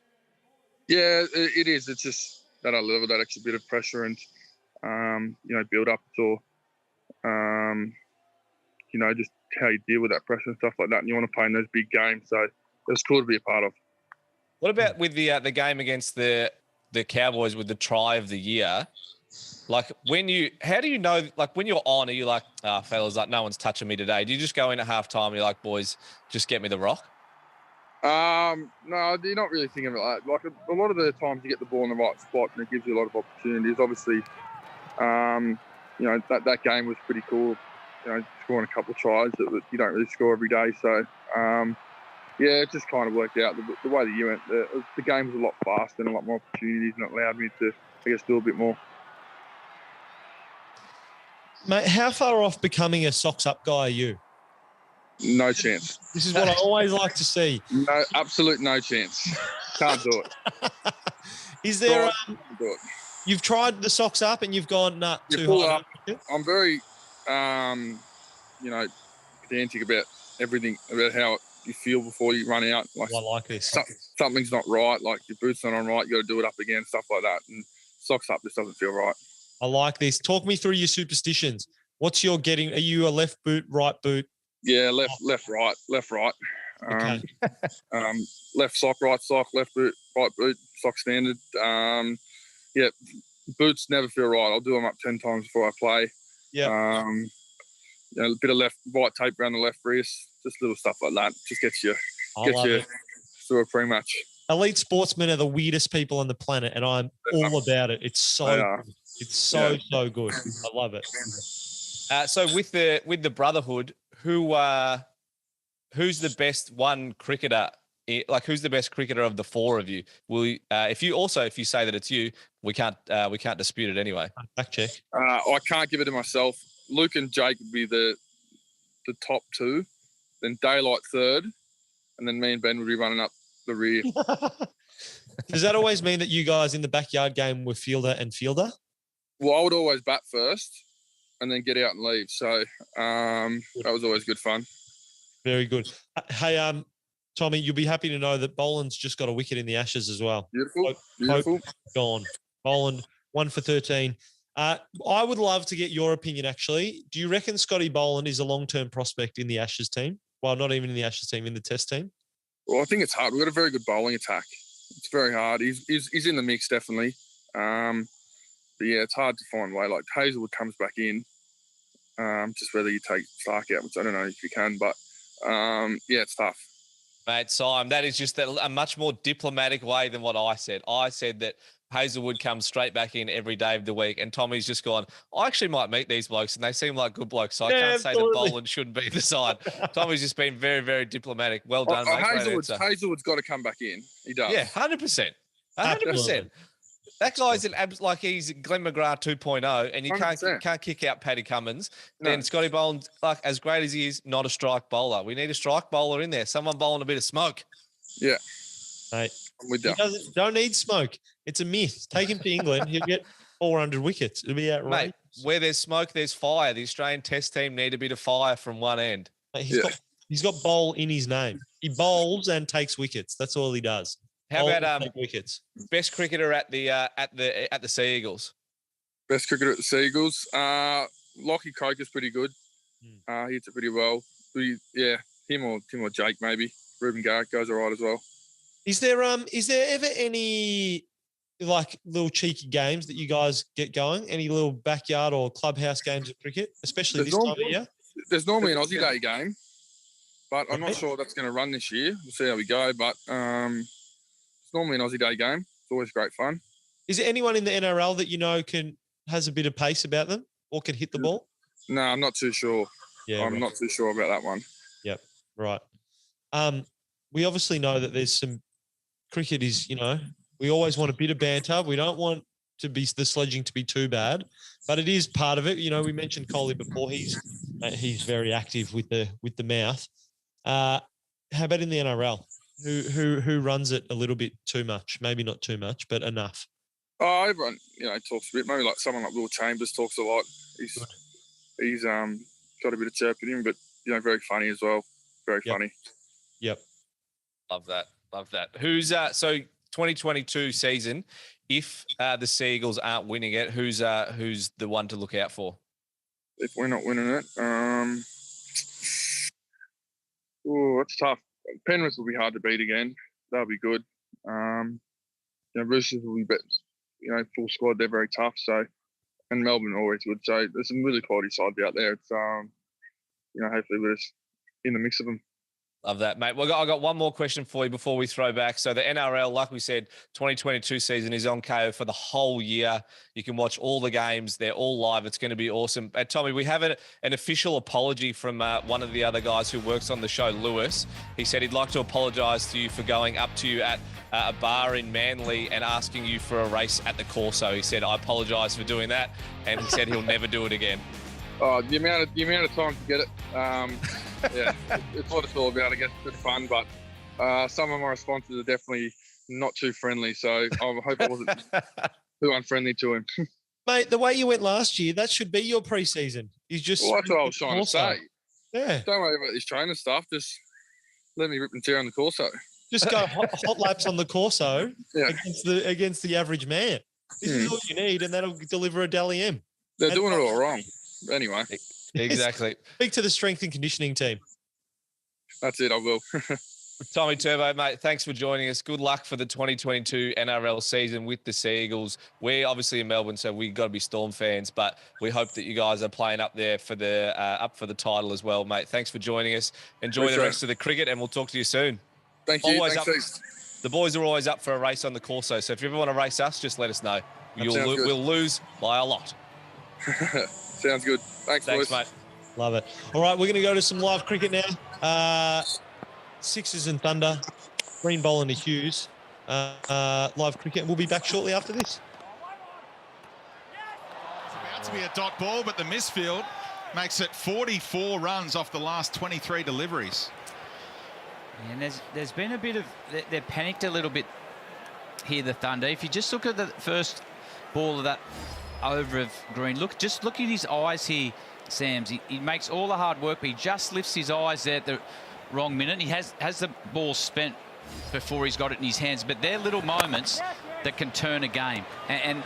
Yeah, it is. It's just that level, that extra bit of pressure, and build up to, just how you deal with that pressure and stuff like that. And you want to play in those big games, so it was cool to be a part of. What about with the game against the Cowboys with the try of the year? Like how do you know, like when you're on, are you like, fellas, like no one's touching me today? Do you just go in at halftime and you're like, boys, just get me the rock? No, you're not really thinking of it like a lot of the times you get the ball in the right spot and it gives you a lot of opportunities. Obviously, that game was pretty cool. scoring a couple of tries that you don't really score every day. So, it just kind of worked out the way that you went. The game was a lot faster and a lot more opportunities, and it allowed me to, I guess, do a bit more. Mate, how far off becoming a socks up guy are you? No chance. This is what I always like to see. No, absolute no chance. Can't do it. Is there? Can't do it. You've tried the socks up and you've gone too pull hard. up. I'm very, pedantic about everything, about how you feel before you run out. Like, I like this. Something's not right. Like your boots not on right. You got to do it up again. Stuff like that. And socks up just doesn't feel right. I like this. Talk me through your superstitions. What's your getting? Are you a left boot, right boot? Yeah, left, right. Okay. Left sock, right sock, left boot, right boot, sock standard. Boots never feel right. I'll do them up 10 times before I play. Yeah. A bit of white tape around the left wrist, just little stuff like that. Just gets you through a pre-match. Elite sportsmen are the weirdest people on the planet, and I'm all about it. It's so good. It's so good. I love it. So with the brotherhood, who's the best one cricketer? Like, who's the best cricketer of the four of you? Will you, if you say that it's you, we can't dispute it anyway. Fact check. I can't give it to myself. Luke and Jake would be the top two, then Daylight third, and then me and Ben would be running up the rear. Does that always mean that you guys in the backyard game were fielder and fielder? Well, I would always bat first and then get out and leave. So that was always good fun. Very good. Hey, Tommy, you'll be happy to know that Boland's just got a wicket in the Ashes as well. Beautiful. Gone. Boland, 1 for 13. I would love to get your opinion, actually. Do you reckon Scotty Boland is a long-term prospect in the Ashes team? Well, not even in the Ashes team, in the Test team? Well, I think it's hard. We've got a very good bowling attack. It's very hard. He's in the mix, definitely. But yeah, it's hard to find a way. Like Hazelwood comes back in, just whether you take Stark out, which I don't know if you can, but it's tough. Mate, Simon, that is just a much more diplomatic way than what I said. I said that Hazelwood comes straight back in every day of the week, and Tommy's just gone, I actually might meet these blokes, and they seem like good blokes, so I can't say that Boland shouldn't be the side. Tommy's just been very, very diplomatic. Well done, mate. Hazelwood's got to come back in. He does. Yeah, 100%. 100%. That guy's like he's Glenn McGrath 2.0, and you can't kick out Paddy Cummins. No. Then Scotty Boland, like as great as he is, not a strike bowler. We need a strike bowler in there. Someone bowling a bit of smoke. Yeah, mate. I'm with you. Don't need smoke. It's a myth. Take him to England, he'll get 400 wickets. It'll be outrageous. Mate, where there's smoke, there's fire. The Australian Test team need a bit of fire from one end. Mate, he's got bowl in his name. He bowls and takes wickets. That's all he does. How about wickets? Best cricketer at the Sea Eagles? Best cricketer at the Sea Eagles. Lockie Croker's pretty good. He hits it pretty well. Him or Jake maybe. Ruben Garrick goes all right as well. Is there ever any like little cheeky games that you guys get going? Any little backyard or clubhouse games of cricket, especially this time of year? There's normally an Aussie Day game, but I'm not sure that's going to run this year. We'll see how we go, but it's normally an Aussie Day game. It's always great fun. Is there anyone in the NRL that you know has a bit of pace about them or can hit the ball? No, I'm not too sure. Yeah, I'm not too sure about that one. Yep, right. We obviously know that there's some cricket is, we always want a bit of banter. We don't want the sledging to be too bad, but it is part of it. We mentioned Coley before. He's very active with the mouth. How about in the NRL? Who runs it a little bit too much? Maybe not too much, but enough. Oh, everyone, talks a bit. Maybe like someone like Will Chambers talks a lot. He's got a bit of chirp in him, but very funny as well. Very funny. Yep. Love that. Who's so 2022 season? If the Sea Eagles aren't winning it, who's the one to look out for? If we're not winning it, it's tough. Penrith will be hard to beat again. That'll be good. Roosters will be full squad. They're very tough. So, and Melbourne always would. So there's some really quality sides out there. It's hopefully we're just in the mix of them. Love that, mate. Well, I got one more question for you before we throw back. So the NRL, like we said, 2022 season is on Kayo for the whole year. You can watch all the games. They're all live. It's going to be awesome. Tommy, we have an official apology from one of the other guys who works on the show, Lewis. He said he'd like to apologise to you for going up to you at a bar in Manly and asking you for a race at the Corso. He said, I apologise for doing that. And he said he'll never do it again. Oh, the amount of time to get it. Yeah, it's what it's all about. I guess it's fun, but some of my responses are definitely not too friendly. So I hope I wasn't too unfriendly to him. Mate, the way you went last year, that should be your preseason. He's just. Well, that's what I was trying to say. Yeah. Don't worry about this training stuff. Just let me rip and tear on the Corso. Just go hot laps on the Corso yeah. against the average man. This is all you need, and that'll deliver a Dally M. They're doing it all wrong. Anyway. Exactly. Speak to the strength and conditioning team. That's it, I will. Tommy Turbo, mate, thanks for joining us. Good luck for the 2022 NRL season with the Seagulls. We're obviously in Melbourne, so we've got to be Storm fans, but we hope that you guys are playing up there for the up for the title as well, mate. Thanks for joining us. Enjoy the rest of the cricket, and we'll talk to you soon. Thank you. The boys are always up for a race on the Corso, so if you ever want to race us, just let us know. We'll lose by a lot. Sounds good. Thanks boys. Mate. Love it. All right, we're going to go to some live cricket now. Sixers and Thunder, Green Bowler and Hughes. Live cricket. We'll be back shortly after this. It's about to be a dot ball, but the misfield makes it 44 runs off the last 23 deliveries. And there's been a bit of... They're panicked a little bit here, the Thunder. If you just look at the first ball of that over of Green, look at his eyes here, Sams. He makes all the hard work, but he just lifts his eyes there at the wrong minute. He has the ball spent before he's got it in his hands, but they're little moments that can turn a game. And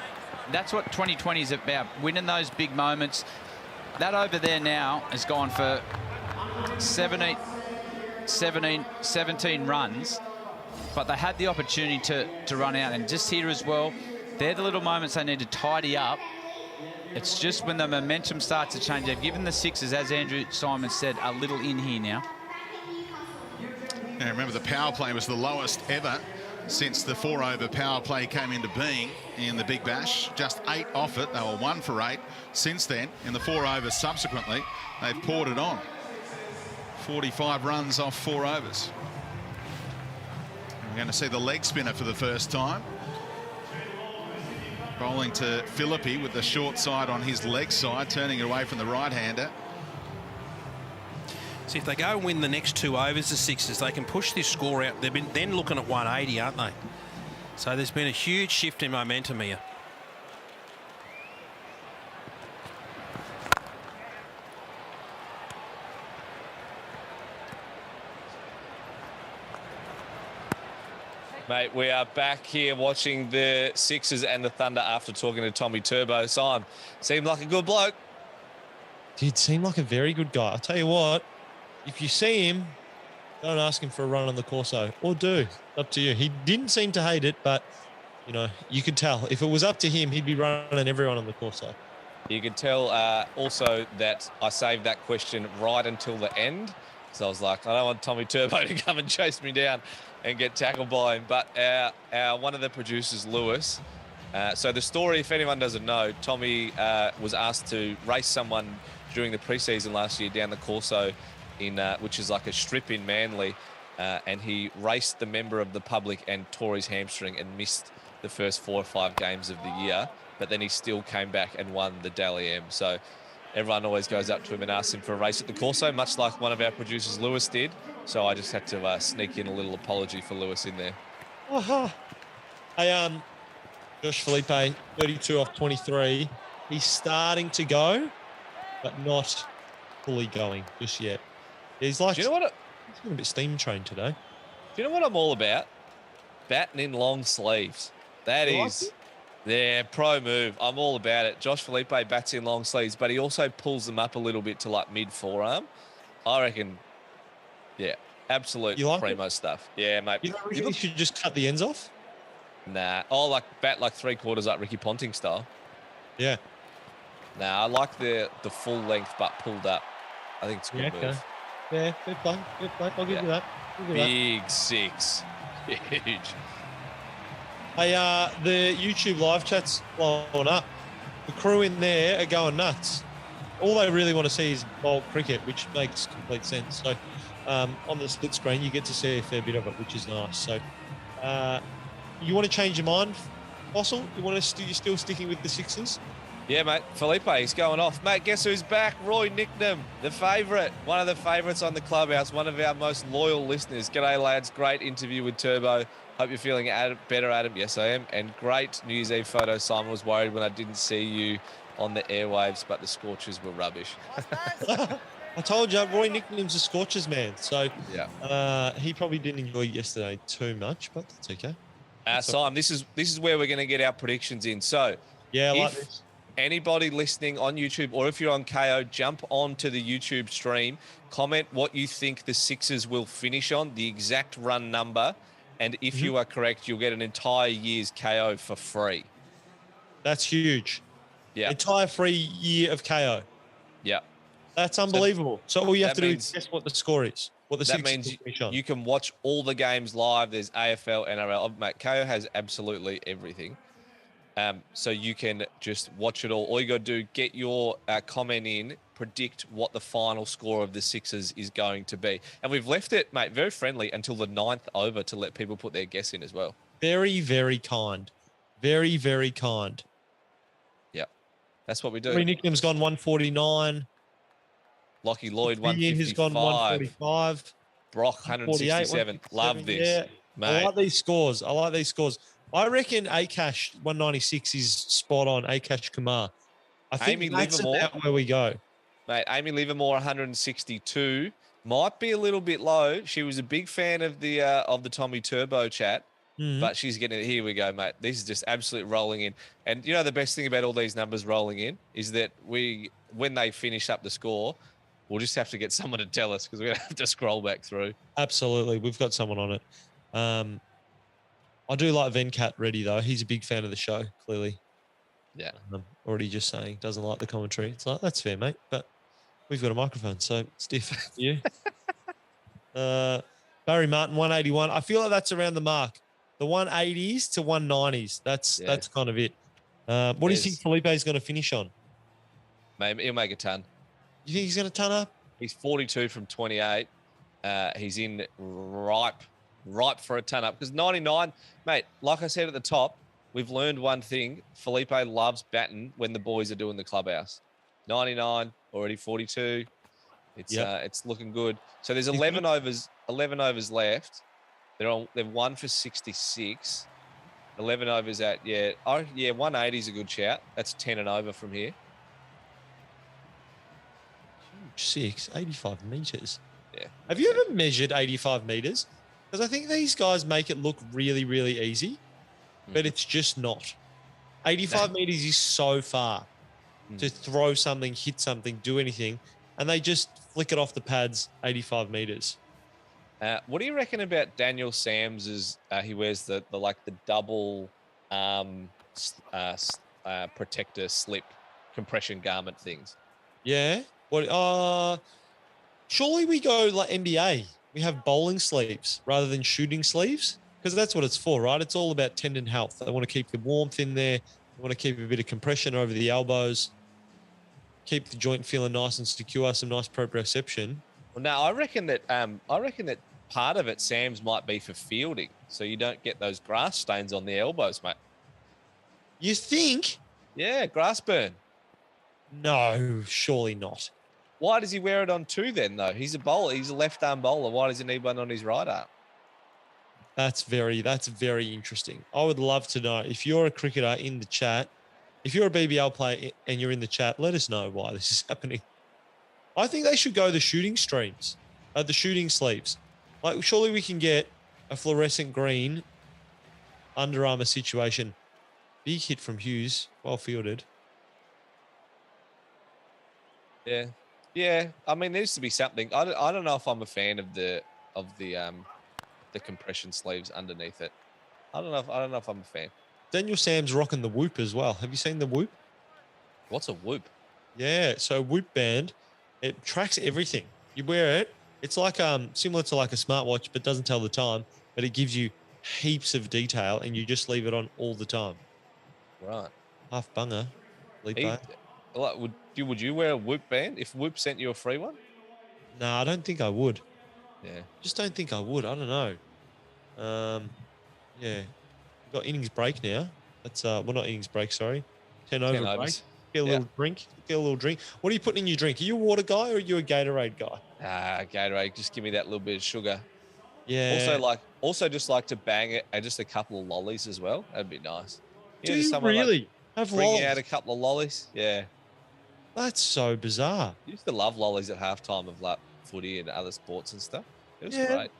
that's what 2020 is about, winning those big moments. That over there now has gone for 17 runs, but they had the opportunity to run out. And just here as well, they're the little moments they need to tidy up. It's just when the momentum starts to change. They've given the Sixers, as Andrew Symon said, a little in here now. Yeah, remember the power play was the lowest ever since the 4-over power play came into being in the Big Bash. Just 8 off it. They were 1 for 8 since then. In the 4-over subsequently, they've poured it on. 45 runs off 4 overs. And we're going to see the leg spinner for the first time. Bowling to Philippi with the short side on his leg side, turning it away from the right-hander. See, if they go and win the next 2 overs, the Sixers, they can push this score out. They've been then looking at 180, aren't they? So there's been a huge shift in momentum here. Mate, we are back here watching the Sixers and the Thunder after talking to Tommy Turbo. Simon, seemed like a good bloke. Did seem like a very good guy. I'll tell you what, if you see him, don't ask him for a run on the Corso, or do. Up to you. He didn't seem to hate it, but, you know, you could tell. If it was up to him, he'd be running everyone on the Corso. You could tell also that I saved that question right until the end. So I was like, I don't want Tommy Turbo to come and chase me down and get tackled by him. But our one of the producers, Lewis. So the story, if anyone doesn't know, Tommy was asked to race someone during the preseason last year down the Corso, which is like a strip in Manly, and he raced the member of the public and tore his hamstring and missed the first 4 or 5 games of the year. But then he still came back and won the Dally M. So everyone always goes up to him and asks him for a race at the Corso, much like one of our producers, Lewis, did. So I just had to sneak in a little apology for Lewis in there. Hey, Josh Felipe, 32 off 23. He's starting to go, but not fully going just yet. He's like, do you know what? He's been a bit steam trained today. Do you know what I'm all about? Batting in long sleeves. That is, yeah, pro move. I'm all about it. Josh Felipe bats in long sleeves, but he also pulls them up a little bit to like mid forearm. I reckon, yeah, absolute primo stuff. Yeah, mate. You don't really should just cut the ends off? Nah. Oh, like bat like 3/4 like Ricky Ponting style. Yeah. Nah, I like the full length but pulled up. I think it's a good move. Yeah, good play. Good play. I'll give you that. Big 6. Huge. Hey, the YouTube live chat's blowing up. The crew in there are going nuts. All they really want to see is bowl cricket, which makes complete sense. So on the split screen, you get to see a fair bit of it, which is nice. So you want to change your mind, Fossil? You're still sticking with the Sixers? Yeah, mate. Felipe, he's going off. Mate, guess who's back? Roy Nicknam, the favourite. One of the favourites on the Clubhouse, one of our most loyal listeners. G'day, lads. Great interview with Turbo. Hope you're feeling better, Adam. Yes, I am. And great New Year's Eve photo. Simon was worried when I didn't see you on the airwaves, but the Scorchers were rubbish. I told you, Roy Nicknam's a Scorchers man. So yeah, he probably didn't enjoy yesterday too much, but that's okay. Simon, this is where we're going to get our predictions in. So yeah, I like this. Anybody listening on YouTube, or if you're on Kayo, jump onto the YouTube stream, comment what you think the Sixers will finish on, the exact run number, and if you are correct, you'll get an entire year's KO for free. That's huge. Yeah. Entire free year of KO. Yeah. That's unbelievable. So all you have to do means, is guess what the score is. What the that Sixers means will finish on. You can watch all the games live. There's AFL, NRL. Mate, KO has absolutely everything. So you can just watch it all. All you got to do, get your comment in, predict what the final score of the Sixers is going to be. And we've left it, mate, very friendly until the 9th over to let people put their guess in as well. Very, very kind. Very, very kind. Yeah, that's what we do. Roy Nicknam's gone 149. Lockie Lloyd, Ian has gone 145. Brock, 167. Love this. Yeah. Mate. I like these scores. I reckon Akash 196 is spot on. Akash Kumar. I think Amy that's Livermore, about where we go. Mate, Amy Livermore 162 might be a little bit low. She was a big fan of the Tommy Turbo chat, but she's getting it. Here we go, mate. This is just absolute rolling in. And you know the best thing about all these numbers rolling in is that when they finish up the score, we'll just have to get someone to tell us because we're gonna have to scroll back through. Absolutely, we've got someone on it. I do like Venkat Reddy, though. He's a big fan of the show, clearly. Yeah. Already just saying, doesn't like the commentary. It's like, that's fair, mate. But we've got a microphone, so it's different for you. Barry Martin, 181. I feel like that's around the mark. The 180s to 190s. That's kind of it. What do you think Felipe's going to finish on? Mate, he'll make a ton. You think he's going to ton up? He's 42 from 28. He's in ripe for a ton up because 99, mate, like I said at the top, we've learned one thing. Felipe loves batting when the boys are doing the Clubhouse. 99, already 42. It's looking good. So there's 11 overs left. They're 1 for 66. 11 overs at 180 is a good shout. That's 10 and over from here. 85 meters. Yeah. Have you ever measured 85 meters? Because I think these guys make it look really, really easy, but it's just not. 85 meters is so far to throw something, hit something, do anything, and they just flick it off the pads 85 meters. What do you reckon about Daniel Sams's? He wears the double protector slip compression garment things. Yeah. What? Surely we go like NBA. We have bowling sleeves rather than shooting sleeves because that's what it's for, right? It's all about tendon health. They want to keep the warmth in there. They want to keep a bit of compression over the elbows, keep the joint feeling nice and secure, some nice proprioception. Well, no, I reckon that part of it, Sam's, might be for fielding, so you don't get those grass stains on the elbows, mate. You think? Yeah, grass burn. No, surely not. Why does he wear it on two then, though? He's a bowler. He's a left-arm bowler. Why does he need one on his right arm? That's very interesting. I would love to know if you're a cricketer in the chat, if you're a BBL player and you're in the chat, let us know why this is happening. I think they should go the shooting streams, the shooting sleeves. Like, surely we can get a fluorescent green Under Armour situation. Big hit from Hughes, well fielded. Yeah. Yeah, I mean, there needs to be something. I don't know if I'm a fan of the compression sleeves underneath it. I don't know if I'm a fan. Daniel Sam's rocking the Whoop as well. Have you seen the Whoop? What's a Whoop? Yeah, so Whoop band, it tracks everything. You wear it, It's like similar to like a smartwatch, but doesn't tell the time, but it gives you heaps of detail, and you just leave it on all the time. Right. Half bunger, He, Felipe. like, would you wear a Whoop band if Whoop sent you a free one? No, I don't think I would. Yeah. Just don't think I would. I don't know. Yeah, we've got innings break now. That's well, not innings break. Sorry, 10 over 10 break. overs. Get a Yeah. little drink. Get a little drink. What are you putting in your drink? Are you a water guy or are you a Gatorade guy? Gatorade, just give me that little bit of sugar. Yeah. Also just like to bang it and just a couple of lollies as well. That'd be nice. Do just you someone like really have bringing lollies? out a couple of lollies. Yeah. That's so bizarre. Used to love lollies at halftime of like footy and other sports and stuff. It was Yeah. great.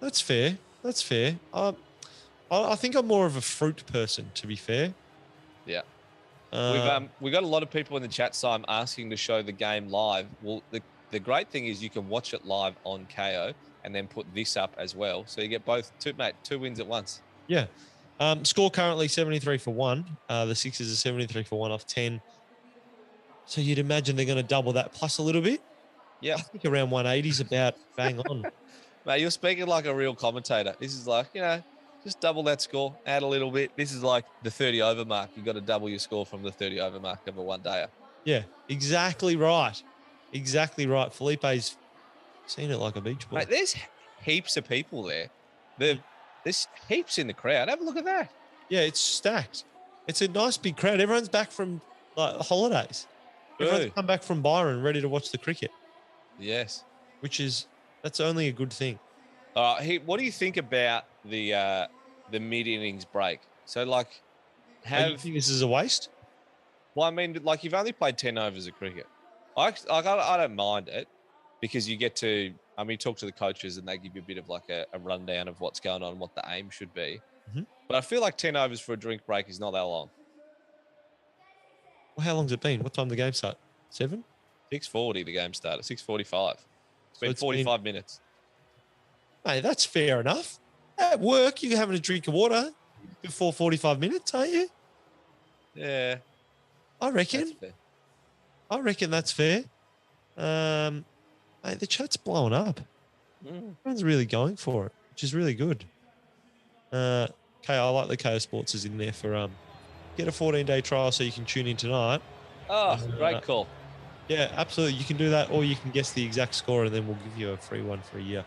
That's fair. That's fair. I think I'm more of a fruit person, to be fair. Yeah. We've got a lot of people in the chat, Simon, asking to show the game live. Well, the great thing is you can watch it live on Kayo and then put this up as well. So you get two wins at once. Yeah. Score currently 73 for 1. The Sixers are 73 for 1 off 10. So you'd imagine they're going to double that plus a little bit. Yeah. I think around 180 is about bang on. Mate, you're speaking like a real commentator. This is like, just double that score, add a little bit. This is like the 30 over mark. You got to double your score from the 30 over mark of a one-dayer. Yeah, exactly right. Exactly right. Felipe's seen it like a beach ball. Mate, there's heaps of people there. There's heaps in the crowd. Have a look at that. Yeah, it's stacked. It's a nice big crowd. Everyone's back from like holidays. Everyone's come back from Byron ready to watch the cricket. Yes. That's only a good thing. What do you think about the mid-innings break? So, like, Do you think this is a waste? Well, I mean, like, you've only played 10 overs of cricket. I don't mind it because you get to, talk to the coaches and they give you a bit of like a rundown of what's going on and what the aim should be. Mm-hmm. But I feel like 10 overs for a drink break is not that long. Well, how long's it been? What time did the game start? 7? 6:40 the game started. 6:45. It's been 45 minutes. Hey, that's fair enough. At work, you're having a drink of water before 45 minutes, aren't you? Yeah. I reckon. That's fair. I reckon that's fair. Mate, the chat's blowing up. Everyone's really going for it, which is really good. I like the Kayo Sports is in there for get a 14-day trial so you can tune in tonight. Oh, great call. Yeah, absolutely. You can do that, or you can guess the exact score, and then we'll give you a free one for a year.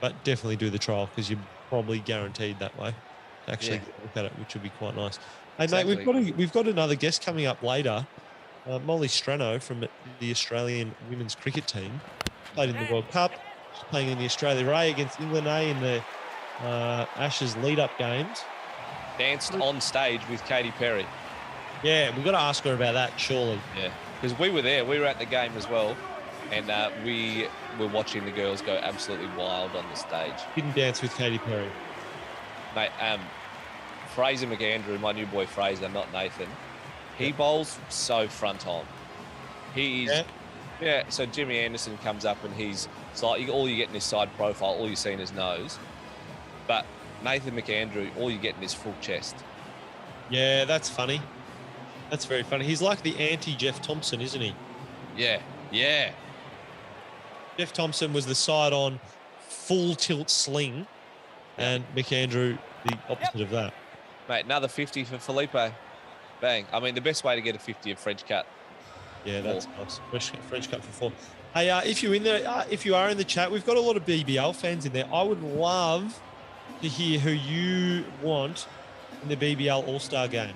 But definitely do the trial because you're probably guaranteed that way to actually get a look at it, which would be quite nice. Hey, Exactly. mate, we've got another guest coming up later. Molly Strano from the Australian women's cricket team. Played in the World Cup. She's playing in the Australia A against England A in the Ashes lead-up games. Danced on stage with Katy Perry. Yeah, we've got to ask her about that, surely. Yeah, because we were there. We were at the game as well. And we were watching the girls go absolutely wild on the stage. Didn't dance with Katy Perry. Mate, Fraser McAndrew, my new boy Fraser, not Nathan, he bowls so front on. He's so Jimmy Anderson comes up and he's like, all you get in his side profile, all you're seeing is nose. But Nathan McAndrew, all you get in is full chest. Yeah, that's funny. That's very funny. He's like the anti-Jeff Thompson, isn't he? Yeah, yeah. Jeff Thompson was the side-on full tilt sling, and McAndrew the opposite of that. Mate, another 50 for Felipe. Bang. I mean, the best way to get a 50 of French cut. Yeah, that's nice. French cut for 4. Hey, if you're in there, if you are in the chat, we've got a lot of BBL fans in there. I would love to hear who you want in the BBL All-Star game.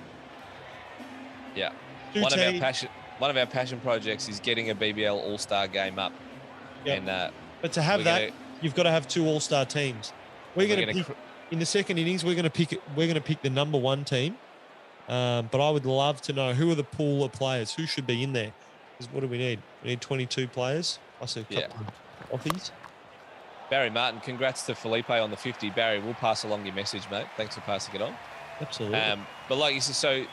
Yeah. One of our passion projects is getting a BBL All-Star game up. Yeah. And, but to have that, you've got to have 2 All-Star teams. We're going to pick in the second innings. We're going to pick the number 1 team. But I would love to know who are the pool of players who should be in there. Because what do we need? We need 22 players plus a couple of Offies. Barry Martin, congrats to Felipe on the 50. Barry, we'll pass along your message, mate. Thanks for passing it on. Absolutely. But like you said, so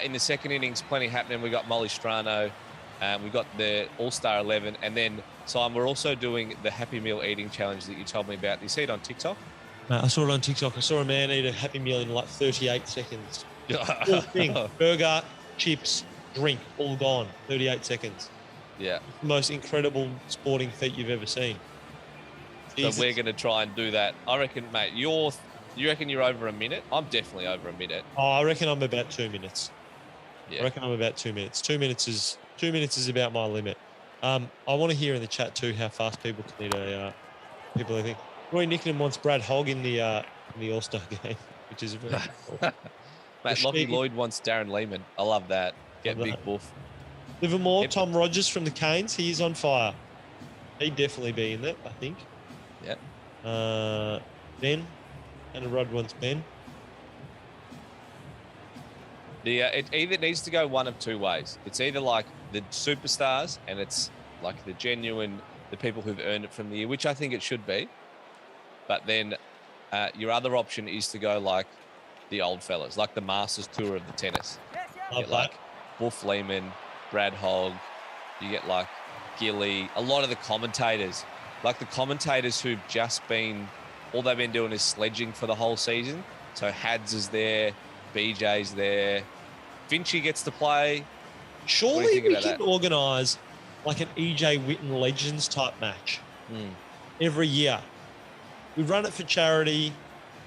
in the second innings, plenty happening. We got Molly Strano. We got the All-Star 11. And then, Simon, we're also doing the Happy Meal eating challenge that you told me about. Do you see it on TikTok? I saw it on TikTok. I saw a man eat a Happy Meal in like 38 seconds. Full thing. Burger, chips, drink, all gone. 38 seconds. Yeah. The most incredible sporting feat you've ever seen. Jesus. So we're going to try and do that. I reckon, mate, you reckon you're over a minute? I'm definitely over a minute. Oh, I reckon I'm about 2 minutes. Yeah. I reckon I'm about 2 minutes. 2 minutes is about my limit. I want to hear in the chat too how fast people can eat a people. I think Roy Nickham wants Brad Hogg in the All-Star game, which is very cool. Mate, Lockie Lloyd wants Darren Lehman. I love that. Get Love big that. boof. Livermore, Tom Rogers from the Canes. He is on fire. He'd definitely be in that, I think. Yeah. Ben. And Rod wants Ben. It either needs to go one of two ways. It's either like the superstars and it's like the people who've earned it from the year, which I think it should be. But then your other option is to go like the old fellas, like the Masters Tour of the tennis. You get like Wolf Lehman, Brad Hogg. You get like Gilly. A lot of the commentators, like the commentators who've just been, all they've been doing is sledging for the whole season. So Hads is there, BJ's there. Vinci gets to play. Surely we can organise like an EJ Witten Legends type match every year. We run it for charity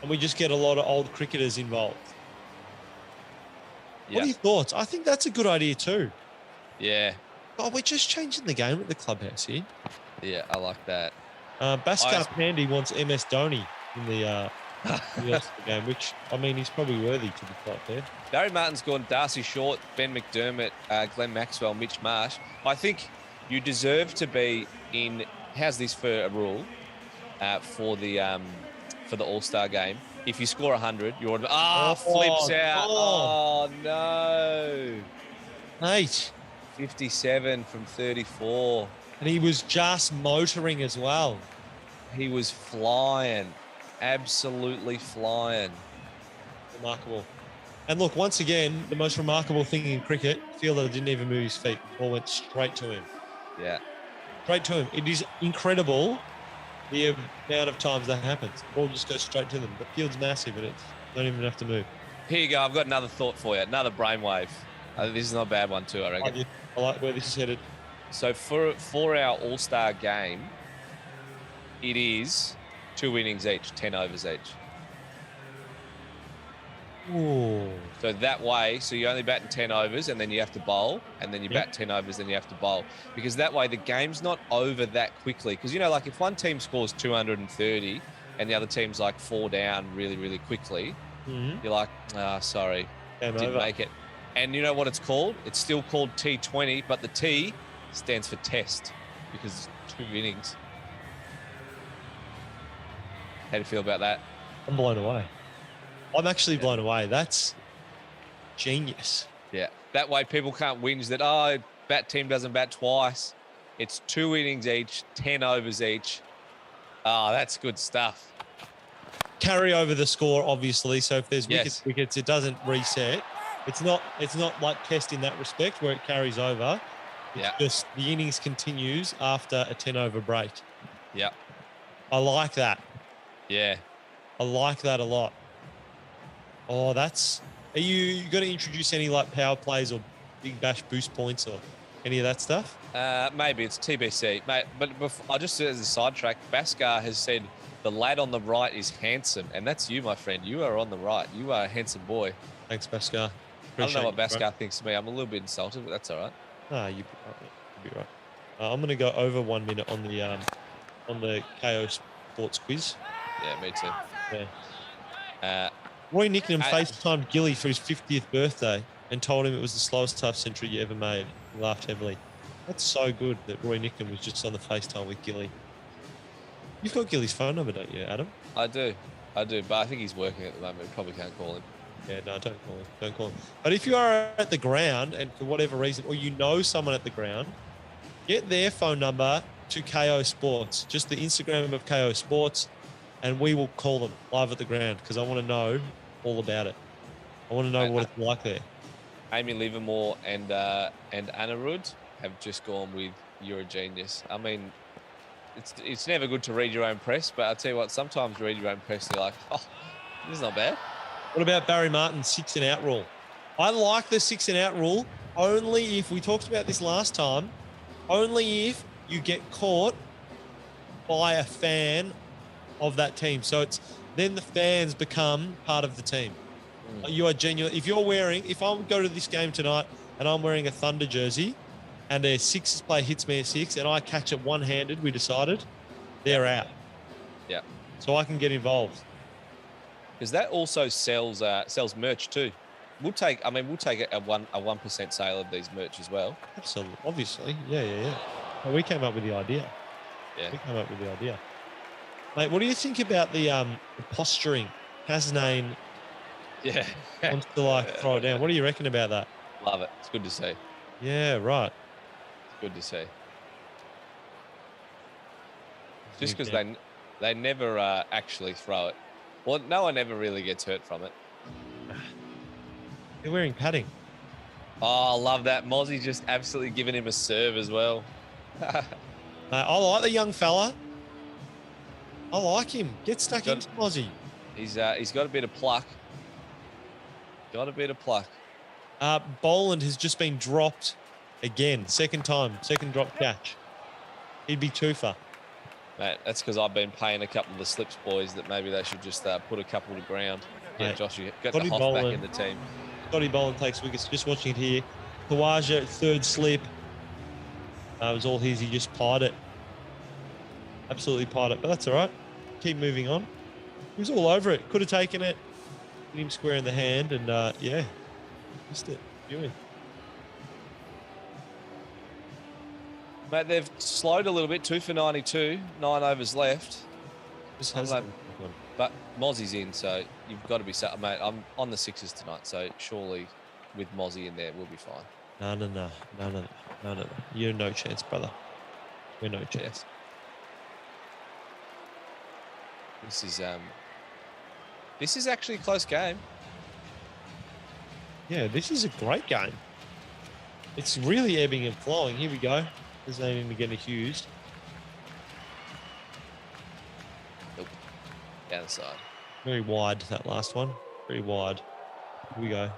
and we just get a lot of old cricketers involved. Yeah. What are your thoughts? I think that's a good idea too. Yeah. Oh, we're just changing the game at the clubhouse here. Yeah, I like that. Bhaskar Pandey wants MS Dhoni in the game, which, I mean, he's probably worthy to be quite fair. Barry Martin's gone Darcy Short, Ben McDermott, Glenn Maxwell, Mitch Marsh. I think you deserve to be in, how's this for a rule, for the All-Star game? If you score 100, you're flips out. Oh, no. Mate. 57 from 34. And he was just motoring as well. He was flying. Absolutely flying. Remarkable. And look, once again, the most remarkable thing in cricket, fielder didn't even move his feet. Ball went straight to him. Yeah. Straight to him. It is incredible the amount of times that happens. Ball just goes straight to them. The field's massive and it's don't even have to move. Here you go. I've got another thought for you. Another brainwave. This is not a bad one too, I reckon. I like where this is headed. So for our All-Star game, it is 2 innings each, 10 overs each. Ooh. So that way, so you only bat in 10 overs and then you have to bowl, and then you bat 10 overs, then you have to bowl. Because that way the game's not over that quickly. Because, you know, like if one team scores 230 and the other team's like 4 down really, really quickly, you're like, sorry, didn't make it. And you know what it's called? It's still called T20, but the T stands for test because it's 2 innings. How do you feel about that? I'm blown away. I'm actually blown away. That's genius. Yeah. That way people can't whinge that, bat team doesn't bat twice. It's 2 innings each, 10 overs each. That's good stuff. Carry over the score, obviously. So if there's wickets, it doesn't reset. It's not like test in that respect where it carries over. It's just the innings continues after a 10 over break. Yeah. I like that. Yeah. I like that a lot. Oh, are you going to introduce any like power plays or big bash boost points or any of that stuff? Maybe it's TBC, mate. But before, just as a sidetrack, Bhaskar has said the lad on the right is handsome, and that's you, my friend. You are on the right. You are a handsome boy. Thanks, Bhaskar. I don't know what Bhaskar thinks of me. I'm a little bit insulted, but that's all right. You'd be right. I'm going to go over 1 minute on the Kayo Sports quiz. Yeah, me too. Yeah. Roy Nickham FaceTimed Gilly for his 50th birthday and told him it was the slowest half century you ever made. He laughed heavily. That's so good that Roy Nickham was just on the FaceTime with Gilly. You've got Gilly's phone number, don't you, Adam? I do, but I think he's working at the moment. We probably can't call him. Yeah, no, don't call him. But if you are at the ground and for whatever reason, or you know someone at the ground, get their phone number to KO Sports, just the Instagram of KO Sports, and we will call them live at the ground because I want to know all about it. I want to know what it's like there. Amy Livermore and Anirudh have just gone with "You're a genius." I mean, it's never good to read your own press, but I'll tell you what, sometimes read your own press, you're like, this is not bad. What about Barry Martin's 6 and out rule? I like the 6 and out rule only if, we talked about this last time, only if you get caught by a fan of that team. So it's then the fans become part of the team. You are genuine. If I go to this game tonight and I'm wearing a Thunder jersey and a Sixers player hits me at 6 and I catch it one-handed, we decided, they're out. Yeah. So I can get involved. Because that also sells merch too. We'll take a 1% sale of these merch as well. Absolutely. Obviously. Yeah. Well, we came up with the idea. Yeah. We came up with the idea. Mate, what do you think about the posturing? Hasnain wants to throw it down. What do you reckon about that? Love it. It's good to see. Yeah, right. It's good to see. Just because they never actually throw it. Well, no one ever really gets hurt from it. They're wearing padding. Oh, I love that. Mozzie just absolutely giving him a serve as well. I like the young fella. I like him. Get stuck into Mozzie. He's got a bit of pluck. Boland has just been dropped again. Second drop catch. He'd be twofer. Mate, that's because I've been paying a couple of the slips boys that maybe they should just put a couple to ground. Yeah, Josh, you got the Hoff back in the team. Scotty Boland takes wickets. Just watching it here. Kawaja, third slip. It was all his. He just pied it. Absolutely pied it. But that's all right. Keep moving on. He was all over it. Could have taken it. Hit him square in the hand. And, missed it. Viewing. Mate, they've slowed a little bit. 2 for 92. 9 overs left. But Mozzie's in, so you've got to be... Mate, I'm on the Sixers tonight, so surely with Mozzie in there, we'll be fine. No. You're no chance, brother. We're no chance. This is actually a close game. Yeah, this is a great game. It's really ebbing and flowing. Here we go. There's no need to get accused. Nope. Down the side. Very wide, that last one. Very wide. Here we go.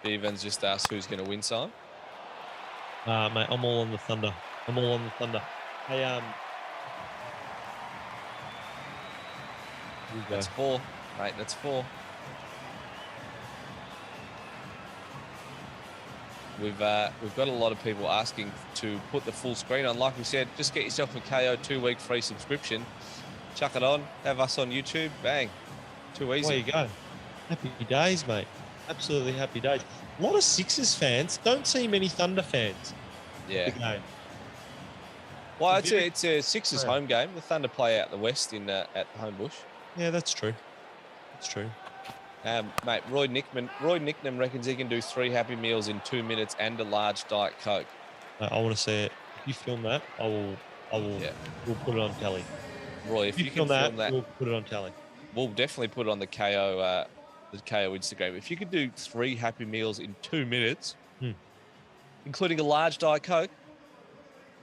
Evans just asked who's going to win some. Mate, I'm all on the Thunder. Hey, that's 4. Mate, that's 4. We've got a lot of people asking to put the full screen on. Like we said, just get yourself a Kayo 2-week free subscription. Chuck it on. Have us on YouTube. Bang. Too easy. There you go. Happy days, mate. Absolutely happy days. A lot of Sixers fans. Don't see many Thunder fans. Yeah. Well, it's a Sixers home game. The Thunder play out the west at Homebush. Yeah, that's true. That's true. Mate, Roy Nicknam reckons he can do 3 Happy Meals in 2 minutes and a large Diet Coke. I want to see it. If you film that, I will. Yeah. We'll put it on telly. Roy, if you can film that, we'll put it on telly. We'll definitely put it on the Kayo Instagram. If you could do 3 Happy Meals in 2 minutes, including a large Diet Coke,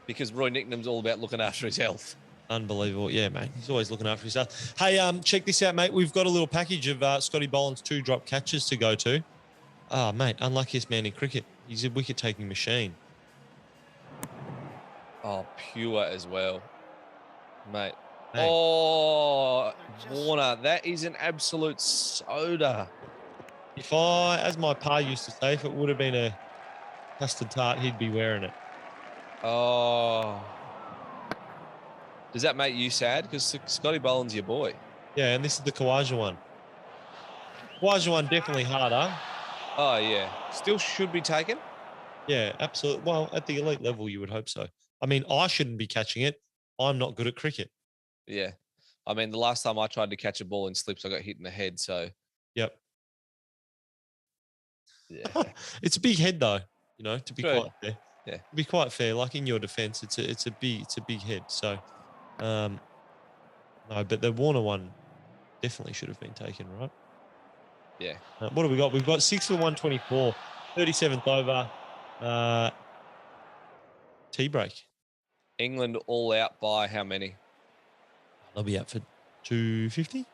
because Roy Nicknam's all about looking after his health. Unbelievable. Yeah, mate. He's always looking after himself. Hey, check this out, mate. We've got a little package of Scotty Boland's 2 drop catches to go to. Mate, unluckiest man in cricket. He's a wicket-taking machine. Oh, pure as well. Mate. Oh, Warner, that is an absolute soda. If as my pa used to say, if it would have been a custard tart, he'd be wearing it. Oh. Does that make you sad? Because Scotty Boland's your boy. Yeah, and this is the Kawaja one. Kawaja one definitely harder. Oh, yeah. Still should be taken? Yeah, absolutely. Well, at the elite level, you would hope so. I mean, I shouldn't be catching it. I'm not good at cricket. Yeah. I mean, the last time I tried to catch a ball in slips, I got hit in the head, so. Yep. Yeah. It's a big head, though, to be quite fair. Yeah. To be quite fair, like in your defense, it's a big head. So, no, but the Warner one definitely should have been taken, right? Yeah. What have we got? We've got 6 for 124, 37th over, tea break. England all out by how many? They'll be out for 250.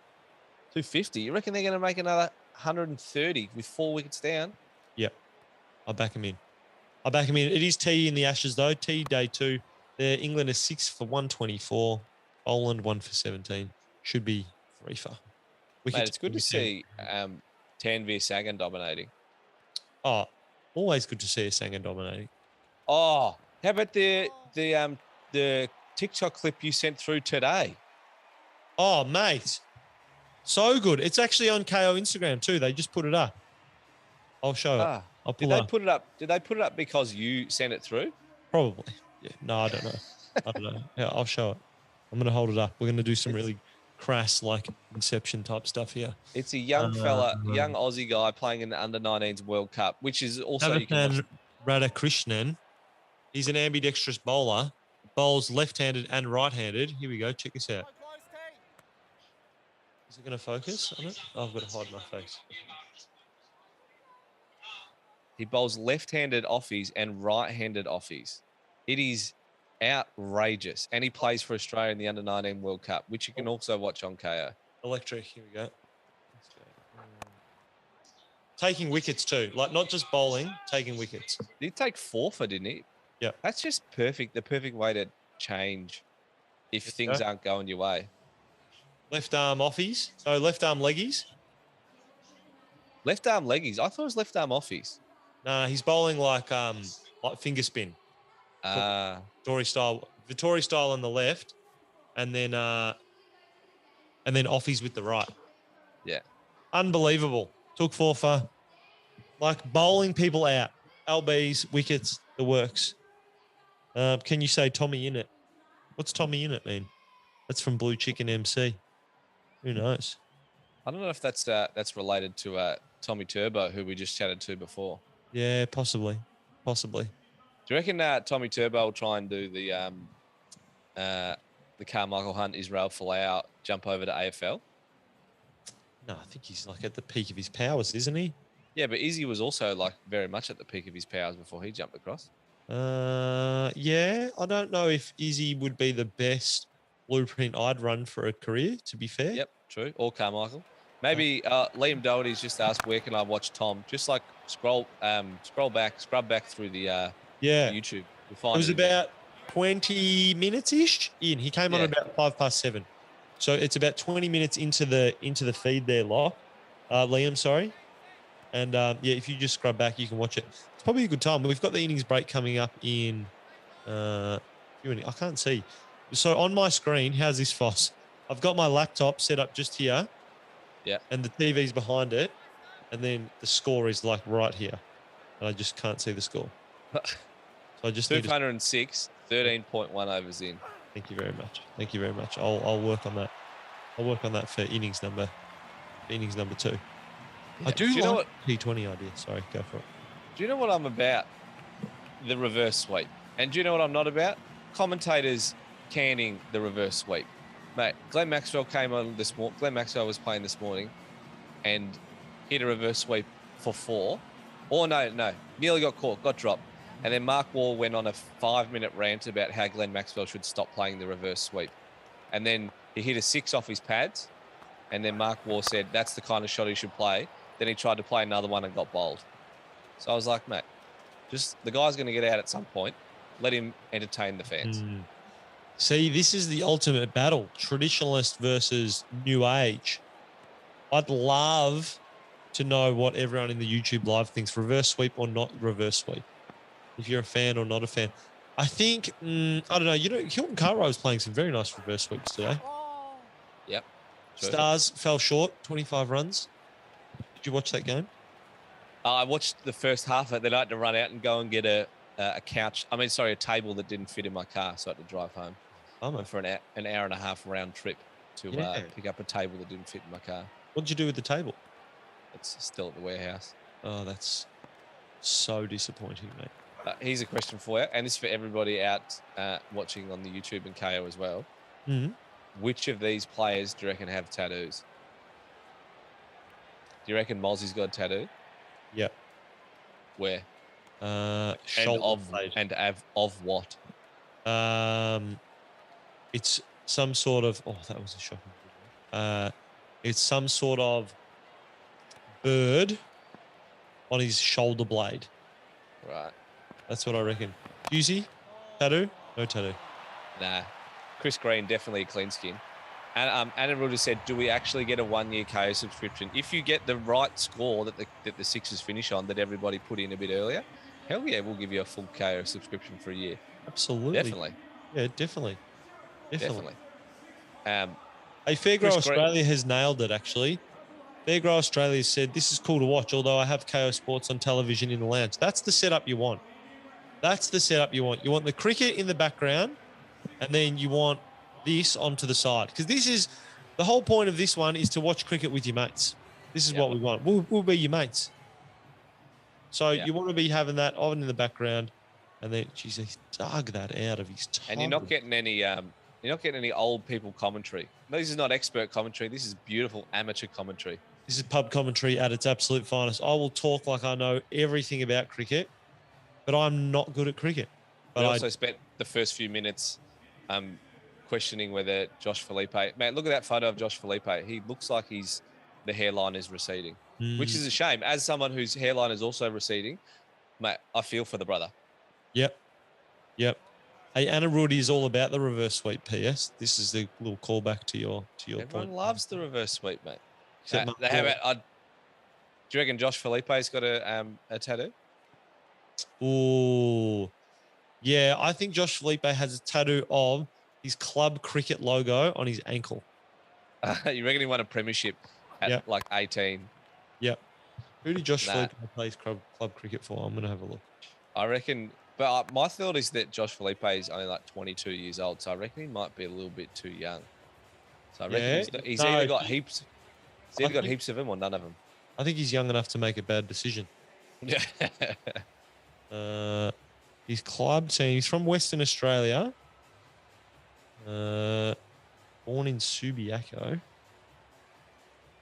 250. You reckon they're going to make another 130 with 4 wickets down? Yep. I'll back him in. It is T in the Ashes, though. T day 2. England is 6 for 124. Poland 1 for 17. Should be 3 for. Mate, it's good to see Tanveer Sagan dominating. Oh, always good to see a Sagan dominating. Oh, how about the TikTok clip you sent through today? Oh, mate. So good. It's actually on Kayo Instagram too. They just put it up. I'll show it. I'll pull Did they up. put it up? Did they put it up because you sent it through? Probably. Yeah. No, I don't know. Yeah, I'll show it. I'm going to hold it up. We're going to do some really crass, like Inception type stuff here. It's a young fella, young Aussie guy playing in the under-19s World Cup, which is also you can watch. Radhakrishnan. He's an ambidextrous bowler. Bowls left-handed and right-handed. Here we go. Check this out. Is it going to focus on it? Oh, I've got to hide my face. He bowls left-handed offies and right-handed offies. It is outrageous. And he plays for Australia in the under-19 World Cup, which you can also watch on KO. Electric. Here we go. Let's go. Taking wickets too. Like, not just bowling, taking wickets. Did he take 4 for, didn't he? Yeah. That's just perfect. The perfect way to change if things aren't going your way. Left arm offies. So left arm leggies. Left arm leggies. I thought it was left arm offies. Nah, he's bowling like finger spin. Vittori style on the left, and then offies with the right. Yeah. Unbelievable. Took 4 for, like, bowling people out. LBs, wickets, the works. Can you say Tommy in it? What's Tommy in it mean? That's from Blue Chicken MC. Who knows? I don't know if that's related to Tommy Turbo, who we just chatted to before. Yeah, possibly. Do you reckon Tommy Turbo will try and do the Carmichael Hunt, Israel Folau jump over to AFL? No, I think he's like at the peak of his powers, isn't he? Yeah, but Izzy was also like very much at the peak of his powers before he jumped across. Yeah, I don't know if Izzy would be the best blueprint I'd run for a career, to be fair. Yep, true. Or Carmichael. Maybe Liam Doherty's just asked, where can I watch Tom? Just like scrub back through the YouTube. You'll find it was about 20 minutes-ish in. He came on about 7:05. So it's about 20 minutes into the feed there, Liam, sorry. And if you just scrub back, you can watch it. It's probably a good time. We've got the innings break coming up in I can't see. So on my screen, how's this, Foss? I've got my laptop set up just here. Yeah. And the TV's behind it. And then the score is like right here. And I just can't see the score. So I just 206, 13.1 overs in. Thank you very much. I'll work on that. I'll work on that for innings number 2. Yeah. I do you know like what T20 idea. Sorry, go for it. Do you know what I'm about? The reverse sweep. And do you know what I'm not about? Commentators canning the reverse sweep. Mate, Glenn Maxwell came on this morning. Glenn Maxwell was playing this morning and hit a reverse sweep for 4. Or no, nearly got caught, got dropped. And then Mark Waugh went on a 5-minute rant about how Glenn Maxwell should stop playing the reverse sweep. And then he hit a 6 off his pads. And then Mark Waugh said, that's the kind of shot he should play. Then he tried to play another one and got bowled. So I was like, mate, just the guy's going to get out at some point. Let him entertain the fans. See, this is the ultimate battle. Traditionalist versus new age. I'd love to know what everyone in the YouTube live thinks. Reverse sweep or not reverse sweep. If you're a fan or not a fan. I think, I don't know. Hilton Cartwright was playing some very nice reverse sweeps today. Yep. Stars fell short, 25 runs. Did you watch that game? I watched the first half of it. Then I had to run out and go and get a table that didn't fit in my car. So I had to drive home for an hour and a half round trip to pick up a table that didn't fit in my car. What did you do with the table? It's still at the warehouse. Oh, that's so disappointing, mate. Here's a question for you, and this is for everybody out watching on the YouTube and KO as well. Mm-hmm. Which of these players do you reckon have tattoos? Do you reckon Mozzie's got a tattoo? Yep. Where? And of what? It's some sort of. Oh, that was a shocking. It's some sort of bird on his shoulder blade. Right. That's what I reckon. Husey, tattoo? No tattoo. Nah. Chris Green, definitely a clean skin. And Anna Ruder said, do we actually get a 1-year KO subscription? If you get the right score that the Sixers finish on that everybody put in a bit earlier, hell yeah, we'll give you a full KO subscription for a year. Absolutely. Definitely. Yeah, definitely. Definitely. Hey, Fairgrow Australia has nailed it, actually. Fairgrow Australia said, this is cool to watch, although I have KO Sports on television in the lounge. That's the setup you want. That's the setup you want. You want the cricket in the background, and then you want this onto the side. Because this is the whole point of this one is to watch cricket with your mates. This is what we want. We'll be your mates. So you want to be having that on in the background, and then geez, he dug that out of his tongue. And you're not getting any old people commentary. This is not expert commentary. This is beautiful amateur commentary. This is pub commentary at its absolute finest. I will talk like I know everything about cricket, but I'm not good at cricket. But we also spent the first few minutes questioning whether Josh Felipe... Man, look at that photo of Josh Felipe. He looks like the hairline is receding, which is a shame. As someone whose hairline is also receding, mate, I feel for the brother. Yep. Hey, Anna Rudy is all about the reverse sweep, PS. This is the little callback to your point. Everyone loves the reverse sweep, mate. Do you reckon Josh Felipe's got a tattoo? Oh, yeah. I think Josh Felipe has a tattoo of his club cricket logo on his ankle. You reckon he won a premiership at like 18? Yep. Who did Josh Felipe play club cricket for? I'm going to have a look. I reckon, but my thought is that Josh Felipe is only like 22 years old, so I reckon he might be a little bit too young. So I reckon he's either got heaps... He's either got heaps of them or none of them. I think he's young enough to make a bad decision. Yeah. His club team, he's from Western Australia. Born in Subiaco.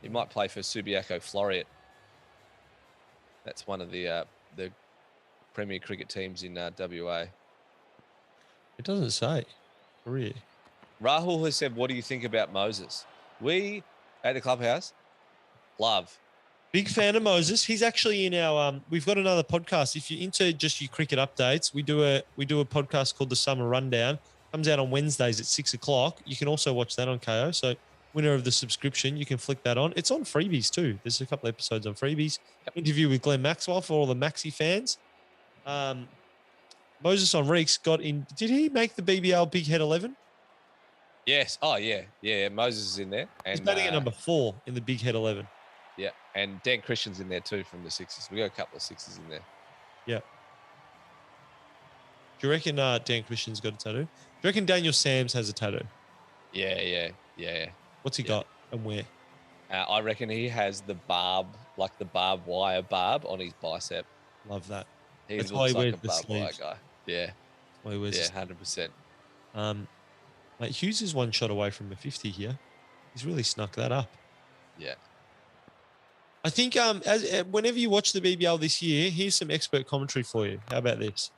He might play for Subiaco Floriat. That's one of the Premier Cricket teams in WA. It doesn't say. Career. Rahul has said, what do you think about Moses? We, at the Clubhouse, love. Big fan of Moses. He's actually in our, we've got another podcast. If you're into just your cricket updates, we do a podcast called The Summer Rundown. Comes out on Wednesdays at 6:00. You can also watch that on Kayo. So winner of the subscription, you can flick that on. It's on freebies too. There's a couple episodes on freebies. Interview with Glenn Maxwell for all the Maxi fans. Moses on Reeks got in. Did he make the BBL Big Head 11? Yes. Oh, yeah. Yeah, Moses is in there. And, he's batting at number 4 in the Big Head 11. Yeah, and Dan Christian's in there too from the Sixers. We got a couple of Sixers in there. Yeah. Do you reckon Dan Christian's got a tattoo? Do you reckon Daniel Sams has a tattoo? Yeah. What's he got and where? I reckon he has the barbed wire barb on his bicep. Love that. He That's looks why he like wears a barbed the wire sleeves. guy. Yeah. Why he wears 100%. Mate, Hughes is one shot away from a 50 here. He's really snuck that up. Yeah. I think whenever you watch the BBL this year, here's some expert commentary for you. How about this?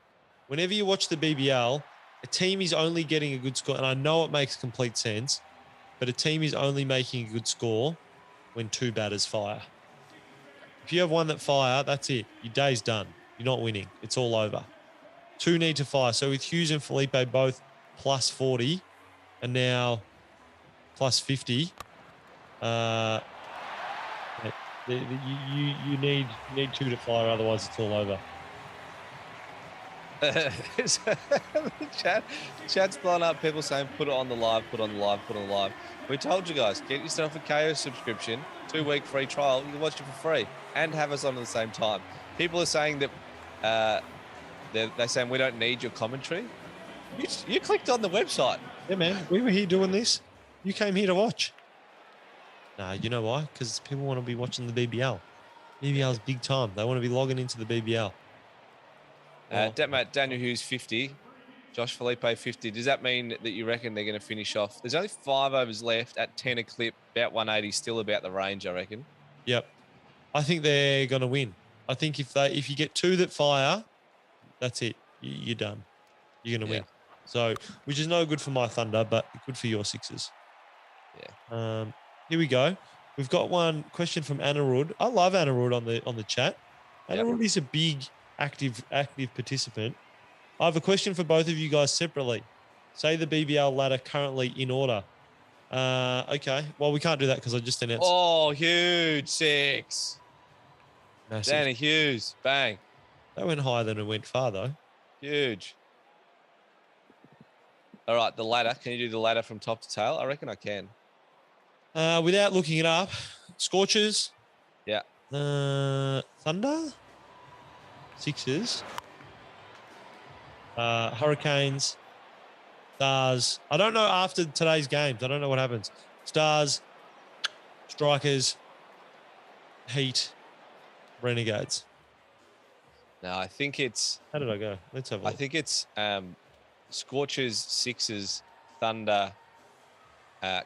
Whenever you watch the BBL, a team is only getting a good score, and I know it makes complete sense, but a team is only making a good score when 2 batters fire. If you have one that fire, that's it. Your day's done. You're not winning. It's all over. 2 need to fire. So with Hughes and Felipe both plus 40 and now plus 50, you need 2 to fire, otherwise it's all over. Chat's blown up. People saying, put it on the live, put it on the live, put it on the live. We told you guys, get yourself a KO subscription, 2-week free trial. You can watch it for free and have us on at the same time. People are saying that they're saying we don't need your commentary. You clicked on the website. Yeah, man. We were here doing this. You came here to watch. Nah, you know why? Because people want to be watching the BBL. BBL's big time. They want to be logging into the BBL. Daniel Hughes 50, Josh Felipe 50. Does that mean that you reckon they're going to finish off? There's only 5 overs left at 10 a clip, about 180, still about the range, I reckon. Yep. I think they're going to win. I think if you get 2 that fire, that's it. You're done. You're going to win. So, which is no good for my Thunder, but good for your Sixers. Yeah. Here we go. We've got one question from Anarud. I love Anarud on the chat. Yep. Anarud is a big active participant. I have a question for both of you guys separately. Say the BBL ladder currently in order. Okay. Well, we can't do that because I just announced. Oh, huge 6. Massive. Danny Hughes. Bang. That went higher than it went far, though. Huge. All right, the ladder. Can you do the ladder from top to tail? I reckon I can. Without looking it up, Scorchers. Yeah. Thunder. Sixers. Hurricanes. Stars. I don't know after today's games. I don't know what happens. Stars. Strikers. Heat. Renegades. No, I think it's... How did I go? Let's have a look. I think it's Scorchers, Sixers, Thunder,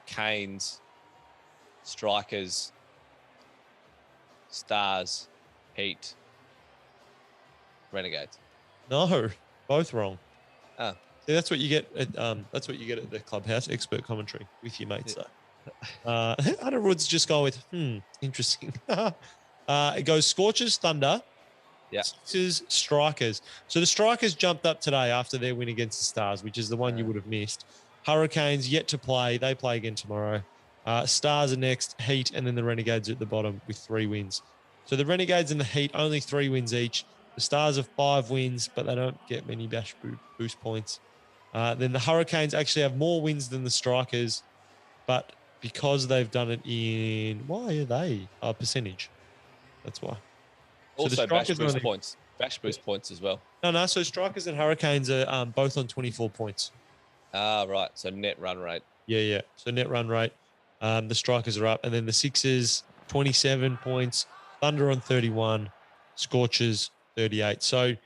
Canes, Strikers, Stars, Heat, Renegades. No, both wrong. Oh. See, that's what you get at the Clubhouse expert commentary with your mates, though. Underwood's just go with interesting. It goes Scorchers, Thunder, Sixers, Strikers. So the Strikers jumped up today after their win against the Stars, which is the one you would have missed. Hurricanes yet to play. They play again tomorrow. Stars are next, Heat, and then the Renegades at the bottom with 3 wins. So the Renegades and the Heat only 3 wins each. The Stars have 5 wins, but they don't get many bash boost points. Then the Hurricanes actually have more wins than the Strikers, but because they've done it in, why are they a percentage? That's why. Also, so bash boost points. Bash boost points as well. No. So Strikers and Hurricanes are both on 24 points. Ah, right. So net run rate. Yeah. So net run rate. The Strikers are up, and then the Sixers 27 points. Thunder on 31. Scorchers 38. So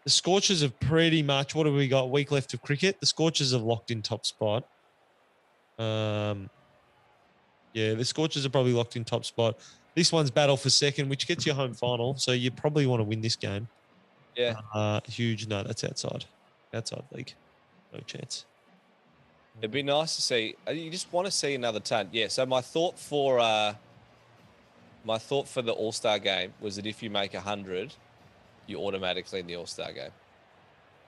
the Scorchers have pretty much, what have we got? Week left of cricket. The Scorchers have locked in top spot. The Scorchers are probably locked in top spot. This one's battle for second, which gets you home final. So you probably want to win this game. Yeah. Huge. No, that's outside. Outside league. No chance. It'd be nice to see. You just want to see another ton. Yeah. So my thought for the All-Star game was that if you make 100, you're automatically in the All-Star game.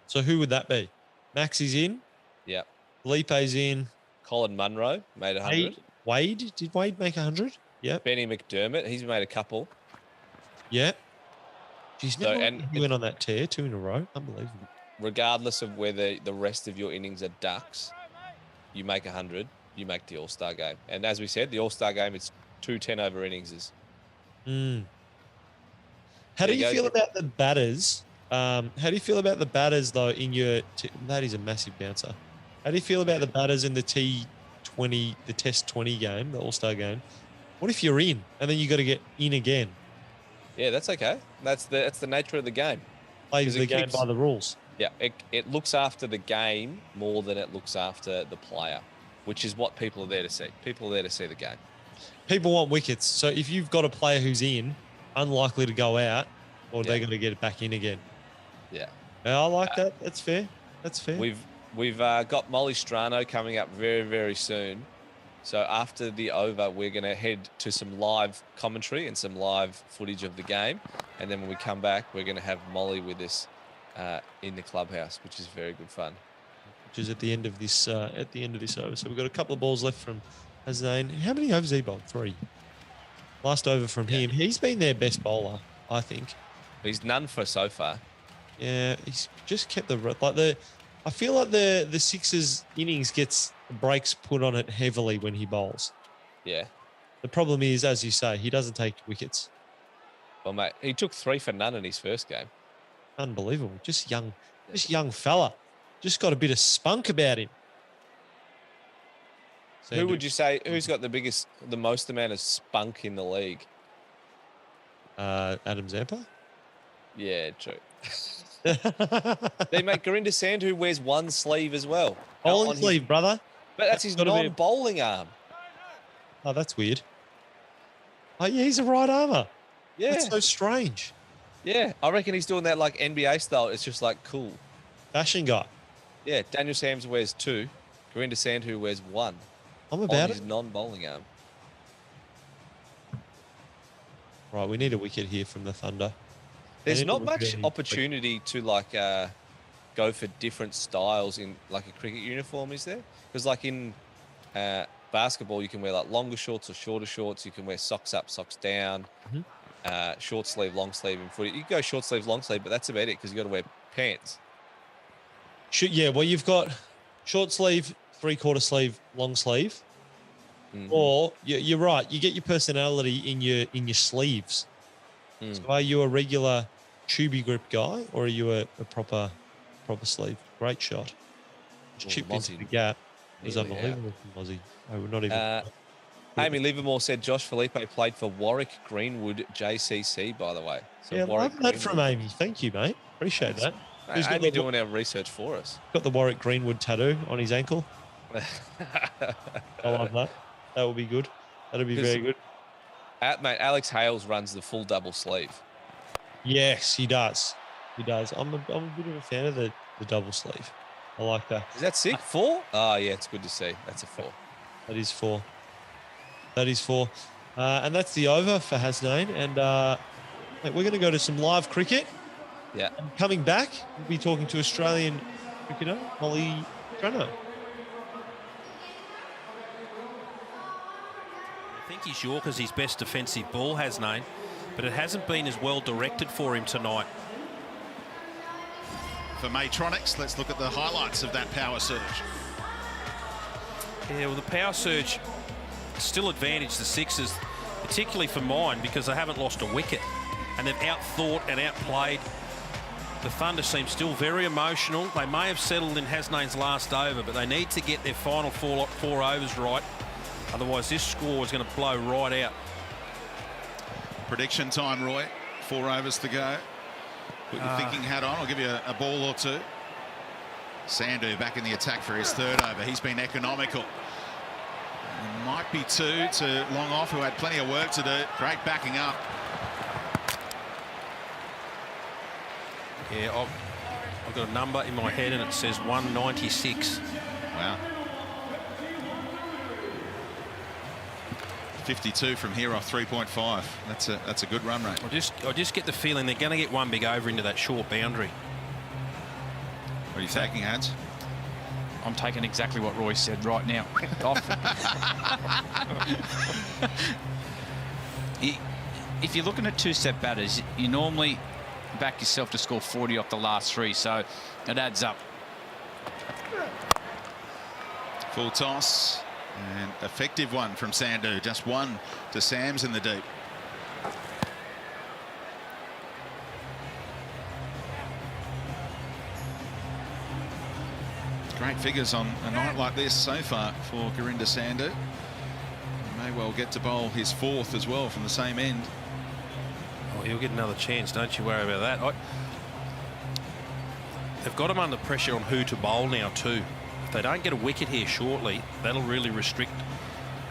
So who would that be? Max is in. Yeah. Felipe's in. Colin Munro made 100. Wade? Did Wade make 100? Yeah. Benny McDermott, he's made a couple. Yeah. Geez, he went on that tear 2 in a row. Unbelievable. Regardless of whether the rest of your innings are ducks, you make 100, you make the All-Star game. And as we said, the All-Star game, it's 2 10-over inningses. How do you feel about the batters? How do you feel about the batters, though, in your... that is a massive bouncer. How do you feel about the batters in the T20, the Test 20 game, the All-Star game? What if you're in and then you got to get in again? Yeah, that's okay. That's the nature of the game. Plays the game by the rules. Yeah, it looks after the game more than it looks after the player, which is what people are there to see. People are there to see the game. People want wickets. So if you've got a player who's in, unlikely to go out, or they're going to get it back in again. Yeah. I like that. That's fair. That's fair. We've got Molly Strano coming up very, very soon. So after the over, we're going to head to some live commentary and some live footage of the game. And then when we come back, we're going to have Molly with us in the clubhouse, which is very good fun. Which is at the end of this over. So we've got a couple of balls left from Hasnain. How many overs he bowled? 3. Last over from him. He's been their best bowler, I think. He's none for so far. Yeah, he's just kept I feel like the Sixers innings gets breaks put on it heavily when he bowls. Yeah. The problem is, as you say, he doesn't take wickets. Well, mate, he took 3 for none in his first game. Unbelievable. Just young fella. Just got a bit of spunk about him. Who would you say, who's got the most amount of spunk in the league? Adam Zampa? Yeah, true. They make Gurinder Sandhu wears one sleeve as well. Bowling sleeve, brother. But that's his non-bowling arm. Oh, that's weird. Oh, yeah, he's a right armour. Yeah. That's so strange. Yeah, I reckon he's doing that like NBA style. It's just like cool. Fashion guy. Yeah, Daniel Sams wears 2. Gurinder Sandhu wears 1. I'm about on his non-bowling arm. Right, we need a wicket here from the Thunder. There's They need a not wicket much here. opportunity to like go for different styles in like a cricket uniform, is there? Because like in basketball, you can wear like longer shorts or shorter shorts. You can wear socks up, socks down, short sleeve, long sleeve in footy. You can go short sleeve, long sleeve, but that's about it because you got to wear pants. Yeah, well, you've got short sleeve, 3/4 sleeve, long sleeve. Or you're right. You get your personality in your sleeves. So are you a regular tubey grip guy, or are you a proper sleeve? Great shot. Just chipped into the gap. It was unbelievable from Aussie. Oh, we're not even. Amy Livermore said Josh Felipe played for Warwick Greenwood JCC, by the way. So Yeah, Warwick love that from Amy. Thank you, mate. Appreciate that. Who's Amy doing our research for us? Got the Warwick Greenwood tattoo on his ankle. I love that. That will be good. That'll be very good. Mate, Alex Hales runs the full double sleeve. Yes, he does. He does. I'm a bit of a fan of the double sleeve. I like that. Is that sick? 4? Oh, yeah, it's good to see. That's a 4. That is 4. That is 4. And that's the over for Hasnain. And mate, we're going to go to some live cricket. Yeah. And coming back, we'll be talking to Australian cricketer Molly Strano. I think his Yorker's his best defensive ball, Hasnain, but it hasn't been as well directed for him tonight. For Matronics, let's look at the highlights of that power surge. Yeah, well, the power surge still advantaged the Sixers, particularly for mine, because they haven't lost a wicket. And they've outthought and outplayed. The Thunder seem still very emotional. They may have settled in Hasnain's last over, but they need to get their final four overs right. Otherwise, this score is going to blow right out. Prediction time, Roy. 4 overs to go. Put your thinking hat on. I'll give you a ball or two. Sandhu back in the attack for his 3rd over. He's been economical. It might be 2 to Long Off, who had plenty of work to do. Great backing up. Yeah, I've got a number in my head and it says 196. Wow. 52 from here off 3.5. That's a good run rate. I just get the feeling they're going to get one big over into that short boundary. What are you taking, Hans? I'm taking exactly what Roy said right now. Off. If you're looking at 2-step batters, you normally back yourself to score 40 off the last 3, so it adds up. Full toss. And effective one from Sandhu. Just one to Sams in the deep. Great figures on a night like this so far for Gurinder Sandhu. He may well get to bowl his 4th as well from the same end. Oh, he'll get another chance, don't you worry about that. They've got him under pressure on who to bowl now too. If they don't get a wicket here shortly, that'll really restrict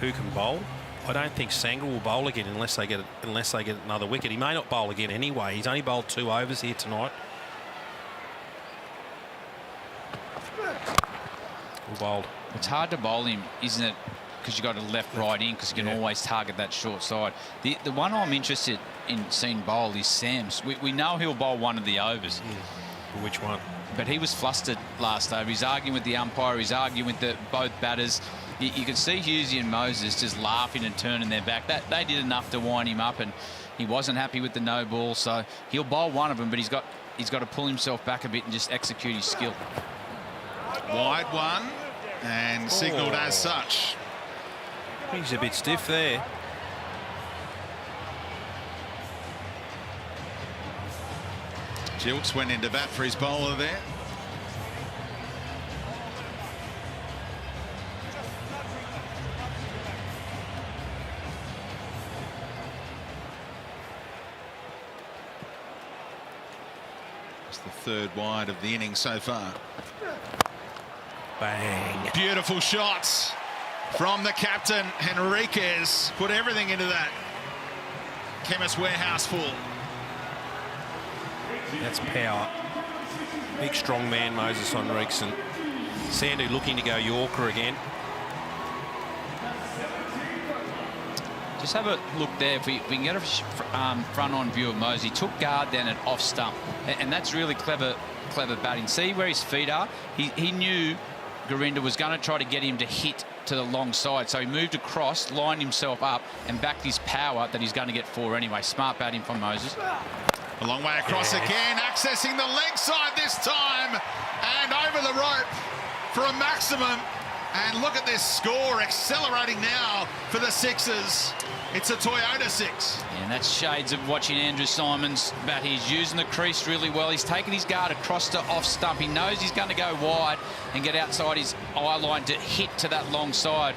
who can bowl. I don't think Sangha will bowl again unless they get another wicket. He may not bowl again anyway. He's only bowled 2 overs here tonight. Bowled. It's hard to bowl him, isn't it? Because you've got to left right in, because you can always target that short side. The one I'm interested in seeing bowl is Sams. We know he'll bowl one of the overs. Which one? But he was flustered last over. He's arguing with the umpire. He's arguing with both batters. You could see Hughesy and Moses just laughing and turning their back. They did enough to wind him up, and he wasn't happy with the no ball. So he'll bowl one of them, but he's got to pull himself back a bit and just execute his skill. Wide one, and signalled as such. He's a bit stiff there. Gilts went into bat for his bowler there. It's the 3rd wide of the inning so far. Bang. Beautiful shots from the captain, Henriquez. Put everything into that Chemist Warehouse full. That's power. Big strong man, Moses Henriquez. Sandhu looking to go Yorker again. Just have a look there. If we can get a front-on view of Mose, he took guard then at off stump, and that's really clever batting. See where his feet are? He knew Gurinder was going to try to get him to hit to the long side, so he moved across, lined himself up, and backed his power that he's going to get 4 anyway. Smart batting from Moses. A long way across again, accessing the leg side this time, and over the rope for a maximum. And look at this score, accelerating now for the Sixers. It's a Toyota 6. And that's shades of watching Andrew Symon's bat. He's using the crease really well. He's taken his guard across to off stump. He knows he's going to go wide and get outside his eye line to hit to that long side.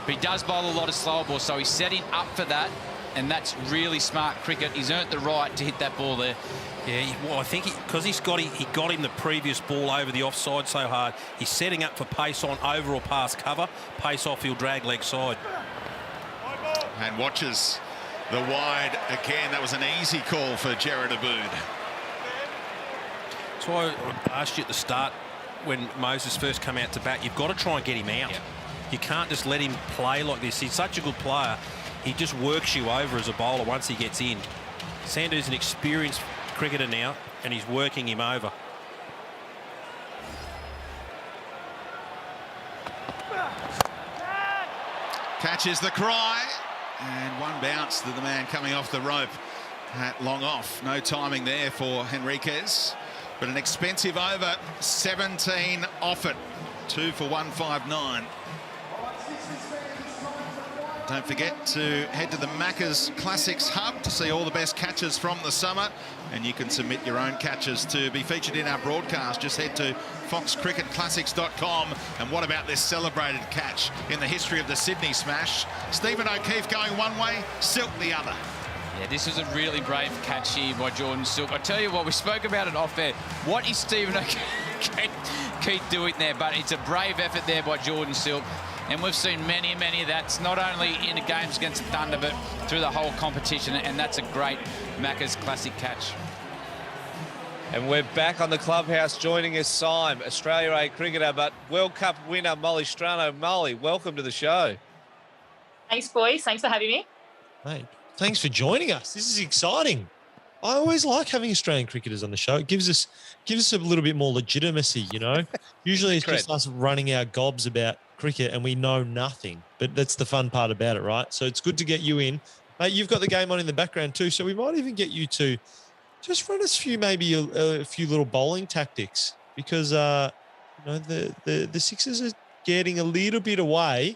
But he does bowl a lot of slow balls, so he's setting up for that. And that's really smart cricket. He's earned the right to hit that ball there. Yeah, well, I think because he got him the previous ball over the offside so hard, he's setting up for pace on over or past cover. Pace off, he'll drag leg side. And watches the wide again. That was an easy call for Jared Abood. That's why I asked you at the start, when Moses first come out to bat, you've got to try and get him out. Yeah. You can't just let him play like this. He's such a good player. He just works you over as a bowler once he gets in. Sandhu's an experienced cricketer now, and he's working him over. Catches the cry, and one bounce to the man coming off the rope at long off. No timing there for Henriquez, but an expensive over. 17 off it. 2 for 159. Don't forget to head to the Macca's Classics Hub to see all the best catches from the summer, and you can submit your own catches to be featured in our broadcast. Just head to foxcricketclassics.com. And what about this celebrated catch in the history of the Sydney Smash? Stephen O'Keefe going one way, Silk the other. Yeah, this was a really brave catch here by Jordan Silk. I tell you what, we spoke about it off air. What is Stephen O'Keefe doing there? But it's a brave effort there by Jordan Silk. And we've seen many of that, not only in the games against the Thunder, but through the whole competition. And that's a great Macca's Classic catch. And we're back on the Clubhouse. Joining us, Syme, Australia A cricketer, but World Cup winner Molly Strano. Molly, welcome to the show. Thanks, boys. Thanks for having me. Mate, thanks for joining us. This is exciting. I always like having Australian cricketers on the show. It gives us a little bit more legitimacy, you know. Usually it's just us running our gobs about cricket and we know nothing, but that's the fun part about it, right? So it's good to get you in. Mate, you've got the game on in the background too, so we might even get you to just run us through maybe a few little bowling tactics, because you know, the Sixers are getting a little bit away.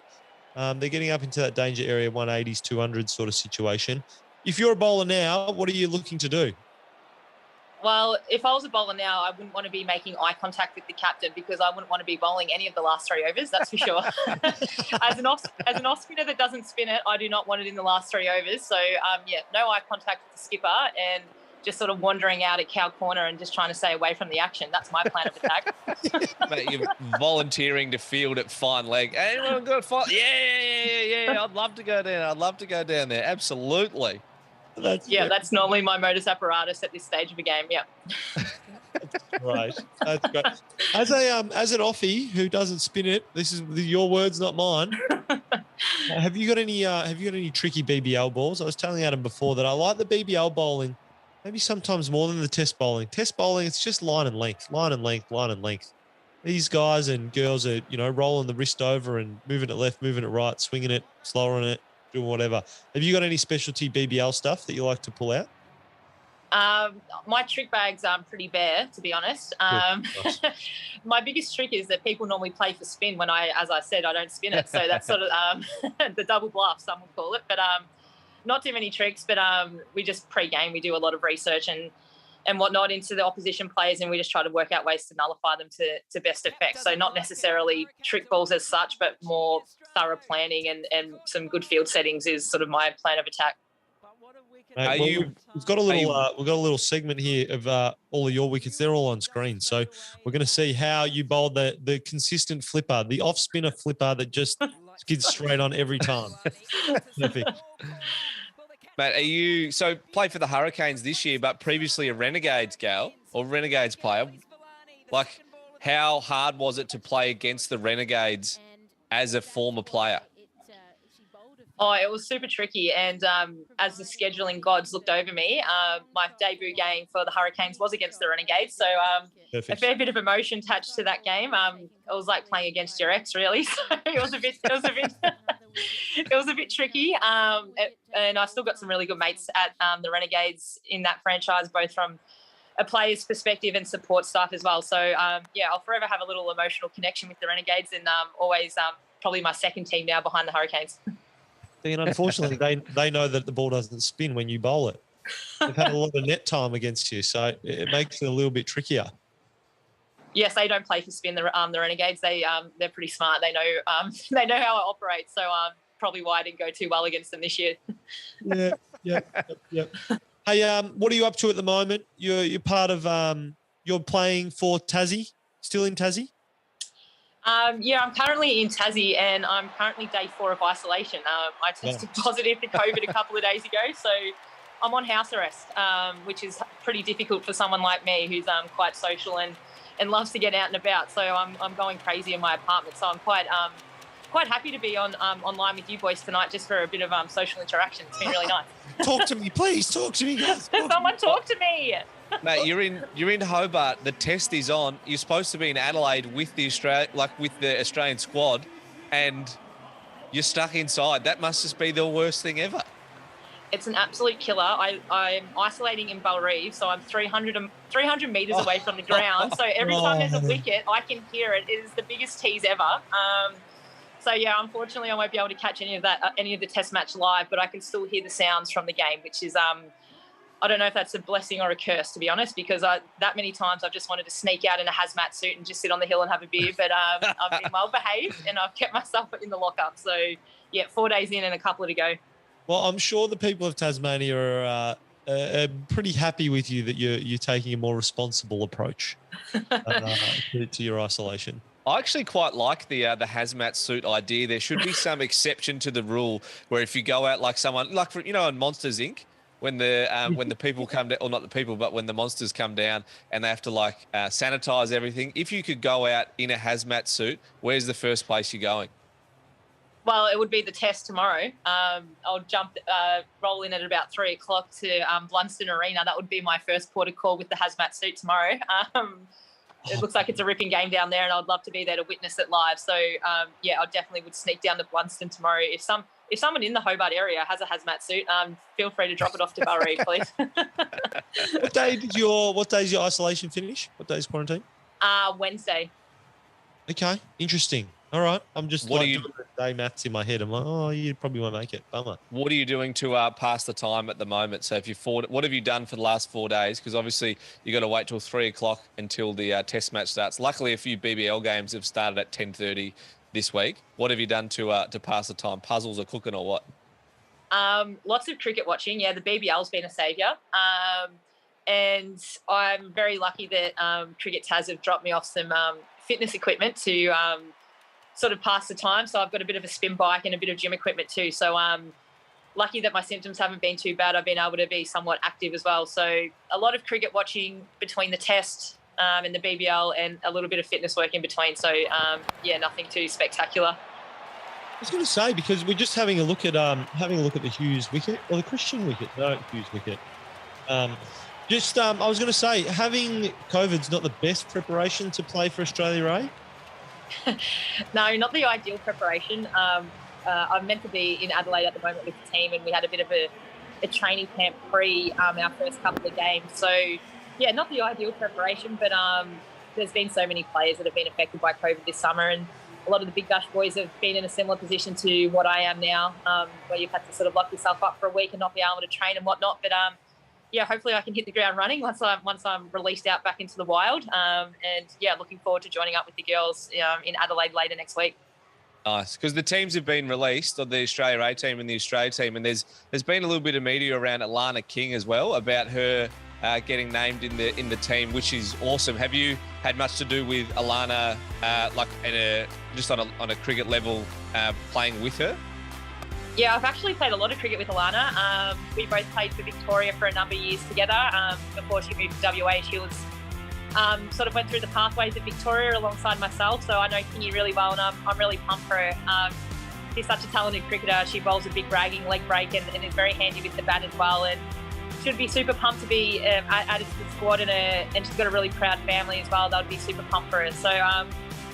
They're getting up into that danger area, 180s, 200s sort of situation. If you're a bowler now, what are you looking to do? Well, if I was a bowler now, I wouldn't want to be making eye contact with the captain, because I wouldn't want to be bowling any of the last 3 overs, that's for sure. As an off spinner that doesn't spin it, I do not want it in the last 3 overs. So, yeah, no eye contact with the skipper and just sort of wandering out at cow corner and just trying to stay away from the action. That's my plan of attack. Mate, you're volunteering to field at fine leg. Anyone got a fine? Yeah. I'd love to go down there. Absolutely. That's normally my modus apparatus at this stage of a game. Yeah. Right. That's great. As an offie who doesn't spin it, this is your words, not mine. Have you got any tricky BBL balls? I was telling Adam before that I like the BBL bowling, maybe sometimes more than the test bowling. Test bowling, it's just line and length. These guys and girls are, you know, rolling the wrist over and moving it left, moving it right, swinging it, slower on it, doing whatever. Have you got any specialty BBL stuff that you like to pull out? My trick bag's pretty bare, to be honest. Nice. My biggest trick is that people normally play for spin when as I said, I don't spin it. So that's sort of the double bluff, some would call it. But not too many tricks, but we just pre-game, we do a lot of research and whatnot into the opposition players, and we just try to work out ways to nullify them to best effect. So not necessarily trick balls as such, but more thorough planning and some good field settings is sort of my plan of attack. Mate, we've got a little segment here of all of your wickets. They're all on screen, so we're going to see how you bowl the consistent flipper, the off spinner flipper that just skids straight on every time. Perfect. Mate, played for the Hurricanes this year, but previously a Renegades gal or Renegades player. Like, how hard was it to play against the Renegades as a former player? Oh, it was super tricky. And as the scheduling gods looked over me, my debut game for the Hurricanes was against the Renegades. So a fair bit of emotion attached to that game. It was like playing against your ex, really. So it was a bit tricky. And I still got some really good mates at the Renegades in that franchise, both from a player's perspective and support staff as well. So I'll forever have a little emotional connection with the Renegades, and always probably my second team now behind the Hurricanes. And unfortunately, they know that the ball doesn't spin when you bowl it. They've had a lot of net time against you, so it makes it a little bit trickier. Yes, they don't play for spin. The Renegades, they're pretty smart. They know how it operates. So probably why I didn't go too well against them this year. Yeah. Hey, what are you up to at the moment? You're part of you're playing for Tassie. Still in Tassie? I'm currently in Tassie, and I'm currently day 4 of isolation. I tested positive for COVID a couple of days ago, so I'm on house arrest, which is pretty difficult for someone like me who's quite social and loves to get out and about. So I'm going crazy in my apartment. So I'm quite happy to be online with you boys tonight, just for a bit of social interaction. It's been really nice. Talk to me, please. Talk to me, guys. Someone talk to me. Mate, you're in Hobart. The test is on. You're supposed to be in Adelaide with the Australian squad, and you're stuck inside. That must just be the worst thing ever. It's an absolute killer. I'm isolating in Rivalry, so I'm 300 metres away from the ground. So every time there's a wicket, I can hear it. It is the biggest tease ever. So unfortunately, I won't be able to catch any of the test match live, but I can still hear the sounds from the game, which is I don't know if that's a blessing or a curse, to be honest, because that many times I've just wanted to sneak out in a hazmat suit and just sit on the hill and have a beer. But I've been well behaved, and I've kept myself in the lockup. So 4 days in and a couple to go. Well, I'm sure the people of Tasmania are pretty happy with you that you're taking a more responsible approach to your isolation. I actually quite like the hazmat suit idea. There should be some exception to the rule where if you go out like someone, like on Monsters Inc., when the people come down, or not the people, but when the monsters come down and they have to sanitize everything. If you could go out in a hazmat suit, where's the first place you're going? Well, it would be the test tomorrow. I'll roll in at about 3:00 to Blunston Arena. That would be my first port of call with the hazmat suit tomorrow. It looks like it's a ripping game down there, and I'd love to be there to witness it live. So, I definitely would sneak down to Blunston tomorrow. If someone in the Hobart area has a hazmat suit, feel free to drop it off to Rivalry, please. What day is your isolation finish? What day is quarantine? Wednesday. Okay, interesting. All right, I'm just doing the day maths in my head. I'm like, oh, you probably won't make it. Bummer. What are you doing to pass the time at the moment? So what have you done for the last 4 days? Because obviously you got to wait till 3:00 until the test match starts. Luckily, a few BBL games have started at 10:30 this week. What have you done to pass the time? Puzzles or cooking or what? Lots of cricket watching. Yeah, the BBL's been a saviour. And I'm very lucky that Cricket Tas have dropped me off some fitness equipment to sort of pass the time. So I've got a bit of a spin bike and a bit of gym equipment too. So I'm lucky that my symptoms haven't been too bad. I've been able to be somewhat active as well. So a lot of cricket watching between the test and the BBL, and a little bit of fitness work in between. So, nothing too spectacular. I was going to say, because we're just having a look at the Hughes wicket, or the Christian wicket. No, Hughes wicket. I was going to say, having COVID's not the best preparation to play for Australia, eh? No, not the ideal preparation. I'm meant to be in Adelaide at the moment with the team, and we had a bit of a training camp pre our first couple of games. So, not the ideal preparation, but there's been so many players that have been affected by COVID this summer, and a lot of the Big Bash boys have been in a similar position to what I am now, where you've had to sort of lock yourself up for a week and not be able to train and whatnot. But hopefully I can hit the ground running once I'm released out back into the wild. Looking forward to joining up with the girls in Adelaide later next week. Nice, because the teams have been released, of the Australia A team and the Australia team, and there's been a little bit of media around Alana King as well about her getting named in the team, which is awesome. Have you had much to do with Alana, on a cricket level, playing with her? Yeah, I've actually played a lot of cricket with Alana. We both played for Victoria for a number of years together. Before she moved to WA, she was sort of went through the pathways of Victoria alongside myself. So I know Kingy really well, and I'm really pumped for her. she's such a talented cricketer. She bowls a big bragging leg break and is very handy with the bat as well. And should be super pumped to be added to the squad. And she's got a really proud family as well. That would be super pumped for her. So,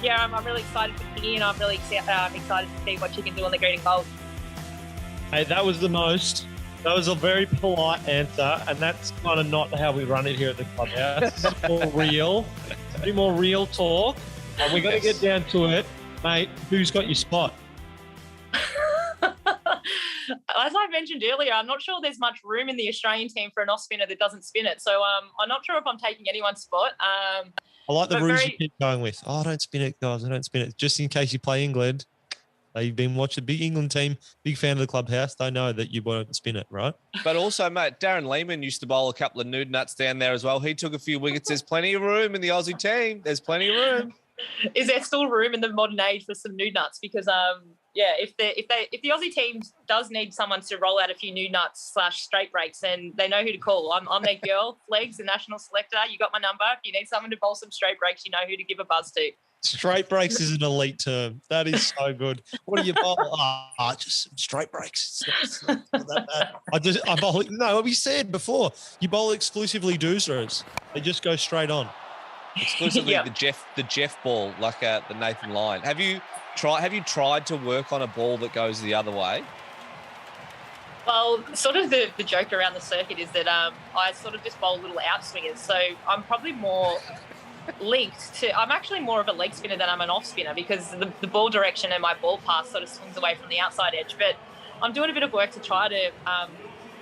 yeah, I'm really excited for Kingy, and I'm really excited to see what she can do on the green and gold. Hey, that was a very polite answer, and that's kind of not how we run it here at the clubhouse. It's more real, a bit more real talk. And we're going to get down to it, mate. Who's got your spot? As I mentioned earlier, I'm not sure there's much room in the Australian team for an off spinner that doesn't spin it. So I'm not sure if I'm taking anyone's spot. I like the rules you keep going with. Oh, don't spin it, guys. I don't spin it. Just in case you play England. They've been watching big England team, big fan of the clubhouse. They know that you won't spin it, right? But also, mate, Darren Lehman used to bowl a couple of nude nuts down there as well. He took a few wickets. There's plenty of room in the Aussie team. There's plenty of room. Is there still room in the modern age for some nude nuts? Because yeah, if the Aussie team does need someone to roll out a few nude nuts / straight breaks, then they know who to call. I'm their girl, Flegs, the national selector. You got my number. If you need someone to bowl some straight breaks, you know who to give a buzz to. Straight breaks is an elite term. That is so good. What do you bowl? Just some straight breaks. It's not that bad. I bowl. No, we said before, you bowl exclusively doosers. They just go straight on. Exclusively Yep. the Jeff ball, like the Nathan Lyon. Have you tried to work on a ball that goes the other way? Well, sort of the joke around the circuit is that I sort of just bowl little outswingers. So I'm probably more linked to, I'm actually more of a leg spinner than I'm an off spinner, because the ball direction and my ball path sort of swings away from the outside edge. But I'm doing a bit of work to try to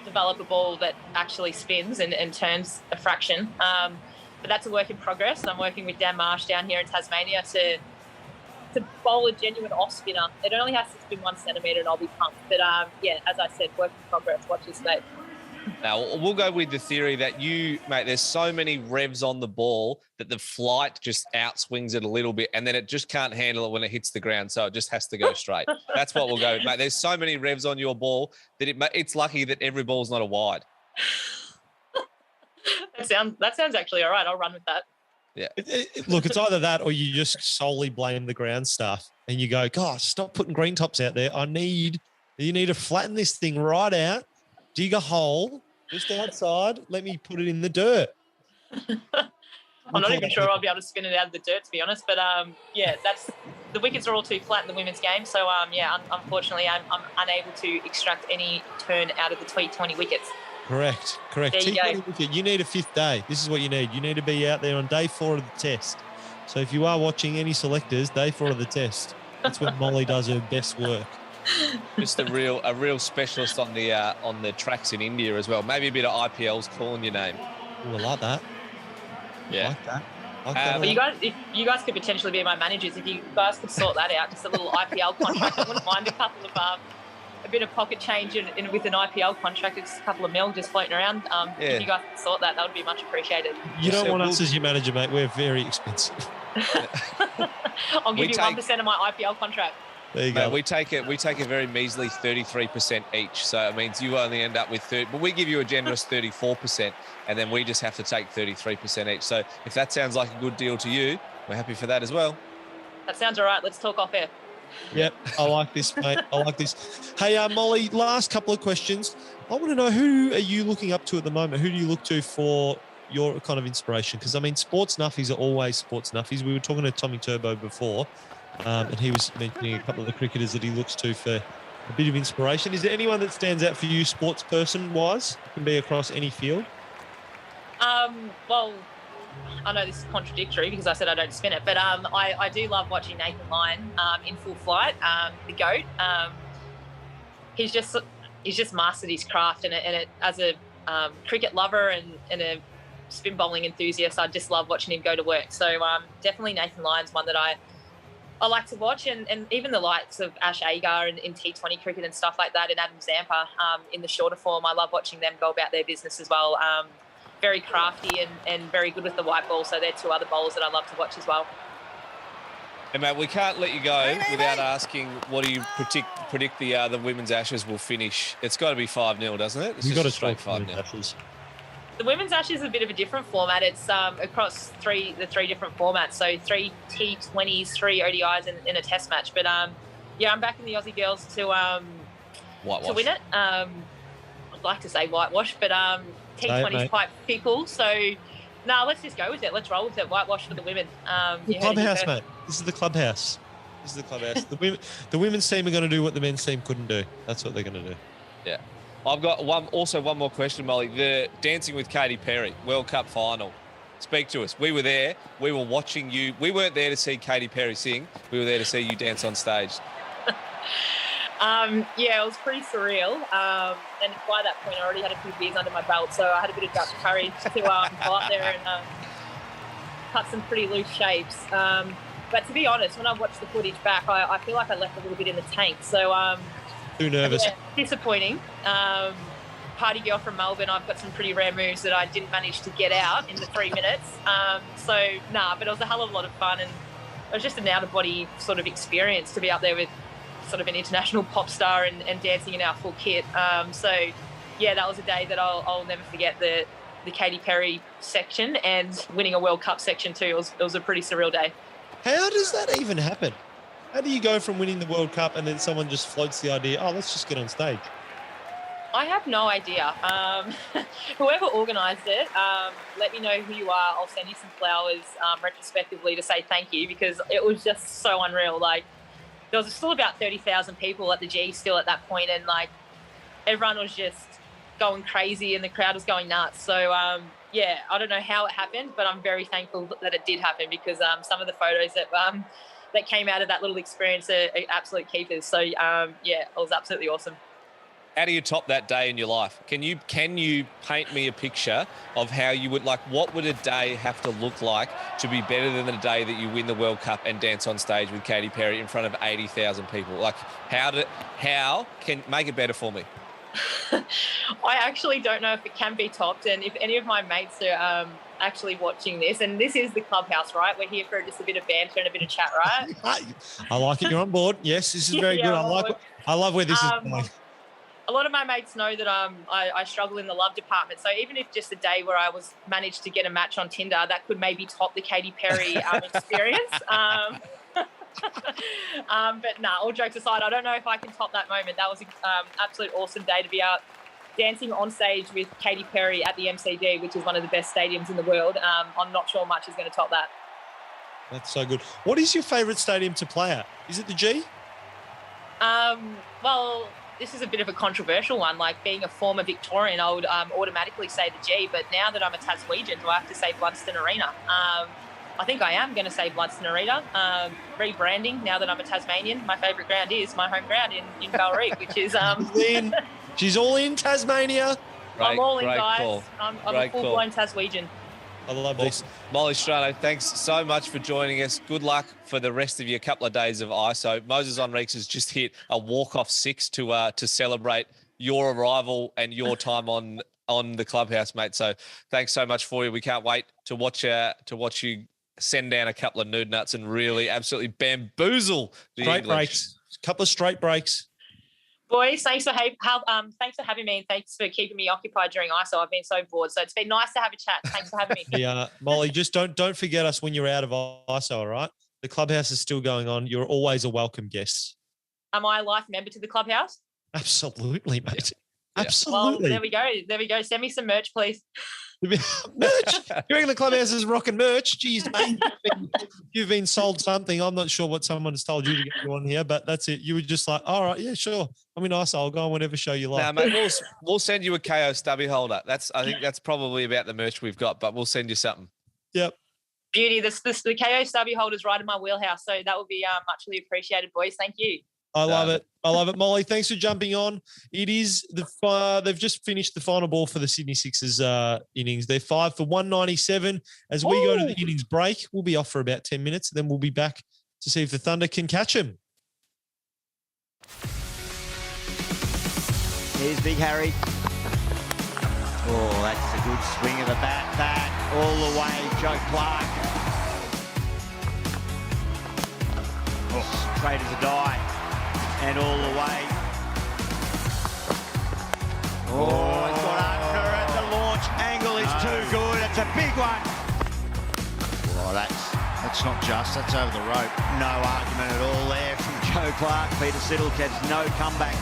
develop a ball that actually spins and turns a fraction. But that's a work in progress. I'm working with Dan Marsh down here in Tasmania to bowl a genuine off spinner. It only has to spin 1 centimetre and I'll be pumped. But yeah, as I said, work in progress. Watch this space. Now, we'll go with the theory that mate, there's so many revs on the ball that the flight just outswings it a little bit, and then it just can't handle it when it hits the ground, so it just has to go straight. That's what we'll go with, mate. There's so many revs on your ball that it's lucky that every ball's not a wide. That sounds actually all right. I'll run with that. Yeah. Look, it's either that or you just solely blame the ground stuff and you go, gosh, stop putting green tops out there. You need to flatten this thing right out, dig a hole just outside. Let me put it in the dirt. I'm not even sure I'll be able to spin it out of the dirt, to be honest. But yeah, the wickets are all too flat in the women's game. So yeah, unfortunately, I'm unable to extract any turn out of the T20 wickets. Correct. T20 wicket. You need a 5th day. This is what you need. You need to be out there on day 4 of the test. So if you are watching any selectors, day 4 of the test, that's when Molly does her best work. Just a real specialist on the tracks in India as well. Maybe a bit of IPL's calling your name. Ooh, I like that. Yeah. I like that. But you guys could potentially be my managers if you guys could sort that out. Just a little IPL contract. I wouldn't mind a bit of pocket change with an IPL contract. It's a couple of mil just floating around. If you guys could sort that would be much appreciated. You don't want us as your manager, mate. We're very expensive. I'll give you 1% of my IPL contract. There you go. We take a very measly 33% each. So it means you only end up with 30, but we give you a generous 34%, and then we just have to take 33% each. So if that sounds like a good deal to you, we're happy for that as well. That sounds all right. Let's talk off air. Yep, I like this, mate. I like this. Hey, Molly, last couple of questions. I want to know, who are you looking up to at the moment? Who do you look to for your kind of inspiration? Because, I mean, sports nuffies are always sports nuffies. We were talking to Tommy Turbo before, and he was mentioning a couple of the cricketers that he looks to for a bit of inspiration. Is there anyone that stands out for you sports person-wise? It can be across any field. Well, I know this is contradictory because I said I don't spin it, but I do love watching Nathan Lyon in full flight, the GOAT. He's just mastered his craft, and it as a cricket lover and a spin bowling enthusiast, I just love watching him go to work. So definitely Nathan Lyon's one that I like to watch, and even the likes of Ash Agar in T20 cricket and stuff like that, and Adam Zampa in the shorter form. I love watching them go about their business as well. Very crafty and very good with the white ball. So they're 2 other bowlers that I love to watch as well. And mate, we can't let you go without asking, what do you predict the women's Ashes will finish? It's got to be 5-0, doesn't it? You've got to straight straight 5-0. The women's Ashes is a bit of a different format. It's across the three different formats. So 3 T20s, 3 ODIs, and a test match. But Yeah, I'm backing the Aussie girls to win it. I'd like to say whitewash, but T20 is quite fickle. So, no, let's just go with it. Let's roll with it. Whitewash for the women. The Clubhouse, mate. This is the Clubhouse. The women's team are going to do what the men's team couldn't do. That's what they're going to do. Yeah. I've got one more question, Molly. The Dancing with Katy Perry World Cup final. Speak to us. We were there. We were watching you. We weren't there to see Katy Perry sing. We were there to see you dance on stage. Yeah, it was pretty surreal. And by that point, I already had a few beers under my belt, so I had a bit of Dutch courage to go out there and cut some pretty loose shapes. But to be honest, when I watched the footage back, I feel like I left a little bit in the tank. So too nervous. Yeah, disappointing. Party girl from Melbourne, I've got some pretty rare moves that I didn't manage to get out in the 3 minutes. But it was a hell of a lot of fun, and it was just an out-of-body sort of experience to be out there with sort of an international pop star and dancing in our full kit. Yeah, that was a day that I'll never forget, the Katy Perry section and winning a World Cup section too. It was a pretty surreal day. How does that even happen? How do you go from winning the World Cup and then someone just floats the idea, oh, let's just get on stage? I have no idea. Whoever organised it, let me know who you are. I'll send you some flowers retrospectively to say thank you, because it was just so unreal. Like, there was still about 30,000 people at the G still at that point, and like everyone was just going crazy and the crowd was going nuts. So yeah, I don't know how it happened, but I'm very thankful that it did happen, because some of the photos that came out of that little experience are absolute keepers. So yeah, it was absolutely awesome. How do you top that day in your life? Can you paint me a picture of how you would, like, what would a day have to look like to be better than the day that you win the World Cup and dance on stage with Katy Perry in front of 80,000 people? Like, how can make it better for me? I actually don't know if it can be topped, and if any of my mates are actually watching this, and this is the Clubhouse, right? We're here for just a bit of banter and a bit of chat, right? I like it. You're on board. Yes, this is very good. I love where this is going. A lot of my mates know that I struggle in the love department. So even if just a day where I managed to get a match on Tinder, that could maybe top the Katy Perry experience. But nah, all jokes aside, I don't know if I can top that moment. That was an absolute awesome day to be out dancing on stage with Katy Perry at the MCG, which is one of the best stadiums in the world. I'm not sure much is going to top that. That's so good. What is your favourite stadium to play at? Is it the G? Well, this is a bit of a controversial one. Like, being a former Victorian, I would automatically say the G, but now that I'm a Taswegian, do I have to say Blundstone Arena? I think I am going to say Blundstone Arena. Rebranding, now that I'm a Tasmanian, my favourite ground is my home ground in Valry, which is... She's all in Tasmania. I'm all in, guys. Call. I'm a full-blown Taswegian. I love this. Molly Strano, thanks so much for joining us. Good luck for the rest of your couple of days of ISO. Moses Enriques has just hit a walk-off 6 to celebrate your arrival and your time on the Clubhouse, mate. So thanks so much for you. We can't wait to watch you send down a couple of nude nuts and really absolutely bamboozle the straight English. Breaks. Couple of straight breaks. Boys, thanks for having me, and thanks for keeping me occupied during ISO. I've been so bored, so it's been nice to have a chat. Thanks for having me. Yeah, Molly, just don't forget us when you're out of ISO, all right? The Clubhouse is still going on. You're always a welcome guest. Am I a life member to the Clubhouse? Absolutely, mate. Yeah. Absolutely. Well, there we go. Send me some merch, please. Merch? You reckon the Clubhouse is rocking merch? Jeez, mate, you've been sold something. I'm not sure what someone has told you to get you on here, but that's it. You were just like, all right, yeah, sure. I mean, I'll go on whatever show you like. Nah, mate, we'll send you a Kayo stubby holder. I think that's probably about the merch we've got, but we'll send you something. Yep. Beauty. The Kayo stubby holder's right in my wheelhouse, so that would be muchly appreciated, boys. Thank you. I love it. I love it. Molly, thanks for jumping on. It is they've just finished the final ball for the Sydney Sixers innings. They're 5 for 197. As we go to the innings break, we'll be off for about 10 minutes. Then we'll be back to see if the Thunder can catch him. Here's Big Harry. Oh, that's a good swing of the bat. That all the way, Joe Clark. Oh, straight as a die. And all the way. Oh, it's got under it. The launch angle is too good. It's a big one. Oh, that's not just. That's over the rope. No argument at all there from Joe Clark, Peter Siddle gets no comeback.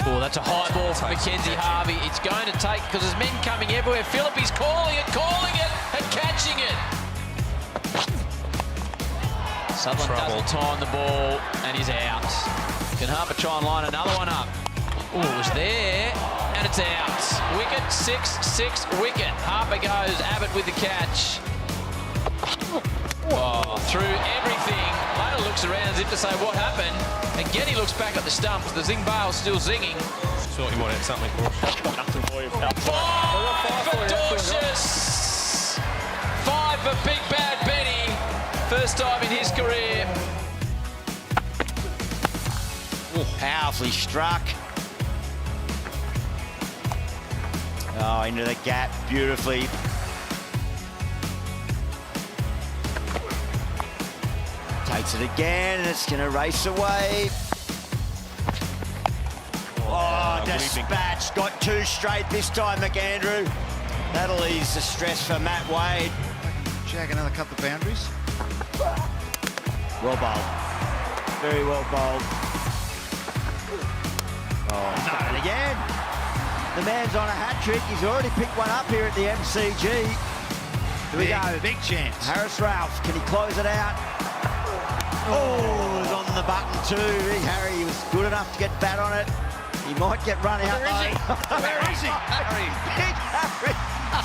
Oh, that's a high ball for Mackenzie Harvey. It's going to take, because there's men coming everywhere. Philippi's calling it, and catching it. Sutherland doesn't time the ball, and he's out. Can Harper try and line another one up? Oh, it was there, and it's out. Wicket, 6-6 wicket. Harper goes, Abbott with the catch. Oh, through everything. Later looks around as if to say, what happened? Again, he looks back at the stumps. The zing bail's still zinging. Thought you might have something for us. Nothing for you, pal. 5 for Dorcius. 5 for Big Bad Benny. First time in his career. Powerfully struck. Oh, into the gap beautifully. Takes it again, and it's going to race away. Oh, dispatched. Got 2 straight this time, McAndrew. That'll ease the stress for Matt Wade. Jag another couple of boundaries. Well bowled. Very well bowled. Oh, he's done it again. The man's on a hat-trick. He's already picked one up here at the MCG. Here we go. Big chance. Harris Ralph, can he close it out? Oh, it was on the button too. Big Harry was good enough to get bat on it. He might get run out. Where is he? Harry. Big Harry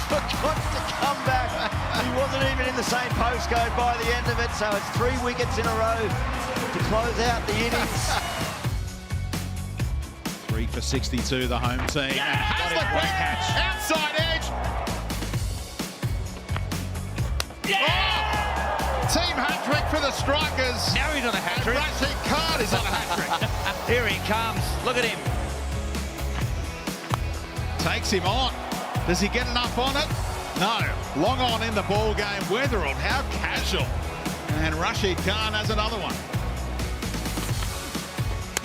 forgot to come back. He wasn't even in the same postcode by the end of it, so it's 3 wickets in a row to close out the innings. 3 for 62, the home team. Yeah, Has the catch. Outside edge. Yeah! Oh! Team hat-trick for the strikers. Now he's on a hat-trick. Rashid Khan is on a hat-trick. Here he comes. Look at him. Takes him on. Does he get enough on it? No. Long on in the ball game. Weatherald, how casual. And Rashid Khan has another one.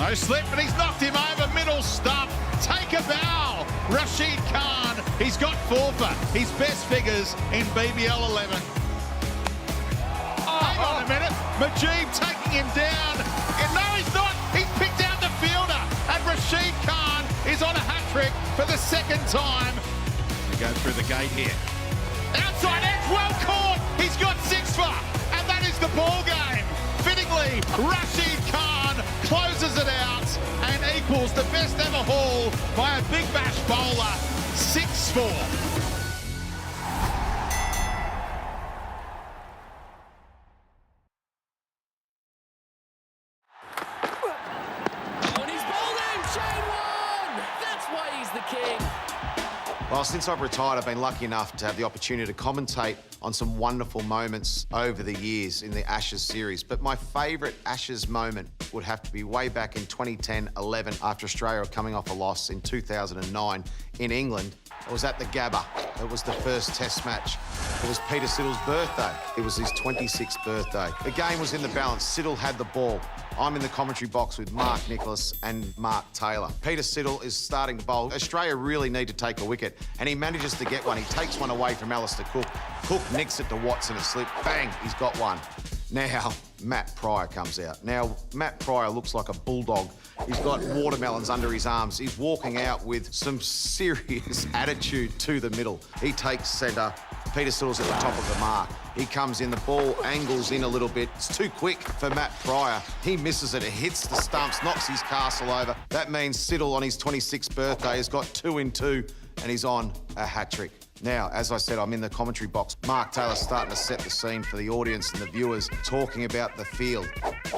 No slip, but he's knocked him over. Middle stump. Take a bow. Rashid Khan, he's got 4 for his best figures in BBL 11. Hang on a minute. Majib taking him down. And no, he's not. He's picked out the fielder. And Rashid Khan is on a hat-trick for the 2nd time. We go through the gate here. Outside edge, well caught. He's got 6 for. And that is the ball game. Fittingly, Rashid Khan closes it out and equals the best ever haul by a Big Bash bowler. 6-4. Well, since I've retired, I've been lucky enough to have the opportunity to commentate on some wonderful moments over the years in the Ashes series. But my favourite Ashes moment would have to be way back in 2010-11 after Australia were coming off a loss in 2009 in England. It was at the Gabba. It was the first Test match. It was Peter Siddle's birthday. It was his 26th birthday. The game was in the balance. Siddle had the ball. I'm in the commentary box with Mark Nicholas and Mark Taylor. Peter Siddle is starting to bowl. Australia really need to take a wicket, and he manages to get one. He takes one away from Alistair Cook. Cook nicks it to Watson, a slip. Bang, he's got one. Now, Matt Pryor comes out. Now, Matt Pryor looks like a bulldog. He's got watermelons under his arms. He's walking out with some serious attitude to the middle. He takes centre. Peter Siddle's at the top of the mark. He comes in, the ball angles in a little bit. It's too quick for Matt Pryor. He misses it, it hits the stumps, knocks his castle over. That means Siddle on his 26th birthday has got 2 in 2 and he's on a hat-trick. Now, as I said, I'm in the commentary box. Mark Taylor's starting to set the scene for the audience and the viewers, talking about the field.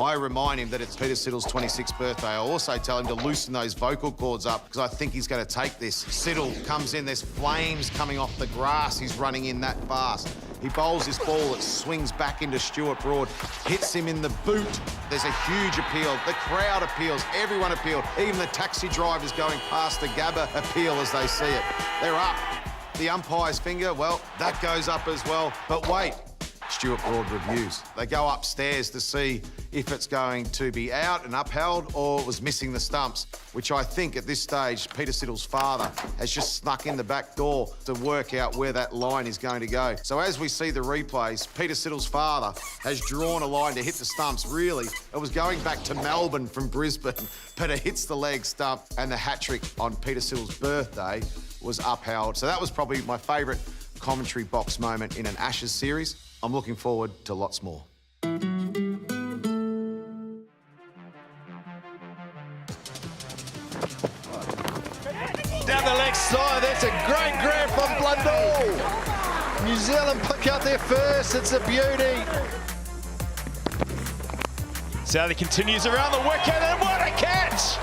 I remind him that it's Peter Siddle's 26th birthday. I also tell him to loosen those vocal cords up because I think he's going to take this. Siddle comes in, there's flames coming off the grass. He's running in that fast. He bowls this ball that swings back into Stuart Broad, hits him in the boot. There's a huge appeal. The crowd appeals. Everyone appealed. Even the taxi drivers going past the Gabba appeal as they see it. They're up. The umpire's finger, well, that goes up as well. But wait, Stuart Broad reviews. They go upstairs to see if it's going to be out and upheld or was missing the stumps, which I think at this stage, Peter Siddle's father has just snuck in the back door to work out where that line is going to go. So as we see the replays, Peter Siddle's father has drawn a line to hit the stumps. Really, it was going back to Melbourne from Brisbane, but it hits the leg stump, and the hat-trick on Peter Siddle's birthday was upheld. So that was probably my favourite commentary box moment in an Ashes series. I'm looking forward to lots more. Down the leg side, that's a great grab from Blundell. New Zealand pick out their first, it's a beauty. Southey continues around the wicket, and what a catch!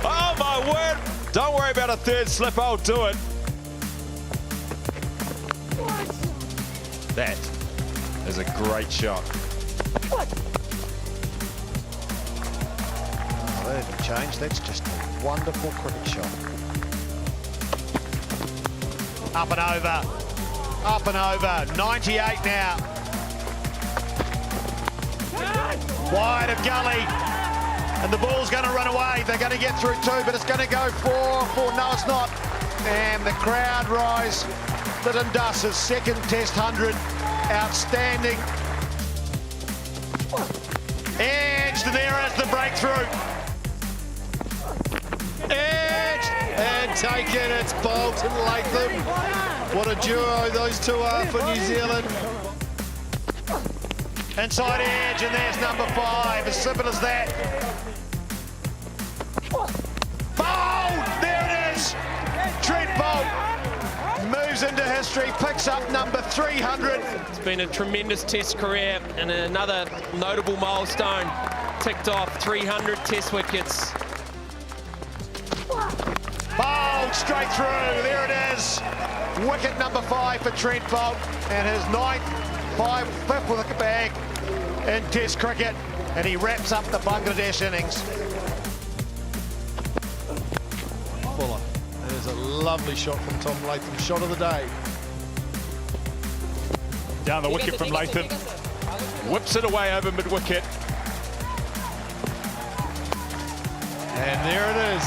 Oh my word, don't worry about a third slip, I'll do it. That is a great shot. Oh, that didn't change, that's just a wonderful cricket shot. Up and over, 98 now. Wide of gully, and the ball's going to run away. They're going to get through two, but it's going to go for no, it's not. And the crowd rise. Lytton Duss's second Test 100, outstanding. Edged, there is the breakthrough. Edged and taken. It's Bolt and Latham. What a duo those two are for New Zealand. Inside edge, and there's number 5. As simple as that. Bolt! There it is! Trent Bolt moves into history, picks up number 300. It's been a tremendous Test career and another notable milestone. Ticked off 300 Test wickets. Bolt straight through, there it is. Wicket number 5 for Trent Bolt, and his 5th wicket bag in Test cricket, and he wraps up the Bangladesh innings. Fuller. There's a lovely shot from Tom Latham, shot of the day. Down the wicket from Latham. Whips it away over mid-wicket. And there it is.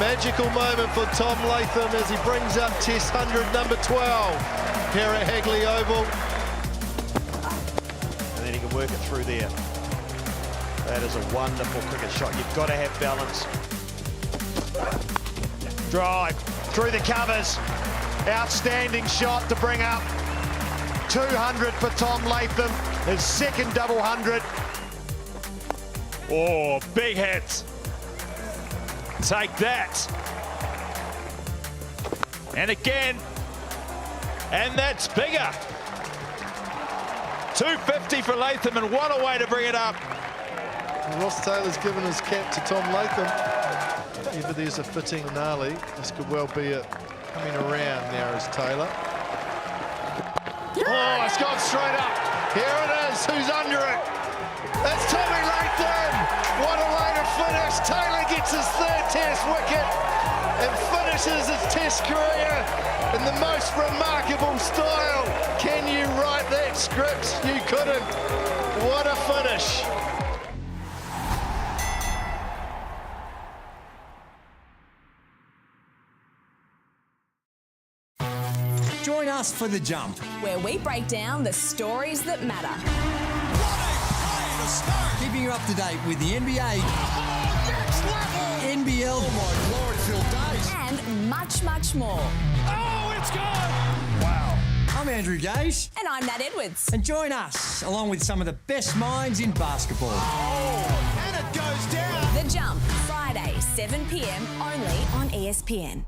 Magical moment for Tom Latham as he brings up Test 100 number 12 here at Hagley Oval. And then he can work it through there. That is a wonderful cricket shot. You've got to have balance. Drive through the covers. Outstanding shot to bring up 200 for Tom Latham. His second double 100. Oh, big hit. Take that. And again. And that's bigger. 250 for Latham, and what a way to bring it up. Ross Taylor's given his cap to Tom Latham. Either there's a fitting finale. This could well be it. Coming around now is Taylor. Oh, it's gone straight up. Here it is. Who's under it? It's Tommy Latham. What a way to finish. Taylor gets his 3rd Test wicket and finishes his Test career in the most remarkable style. Can you write that script? You couldn't. What a finish. Join us for The Jump, where we break down the stories that matter. Keeping you up to date with the NBA, NBL, oh my Lord, Phil Days, and much, much more. Oh, it's gone! Wow. I'm Andrew Gaze. And I'm Nat Edwards. And join us, along with some of the best minds in basketball. Oh, and it goes down. The Jump, Friday, 7 p.m, only on ESPN.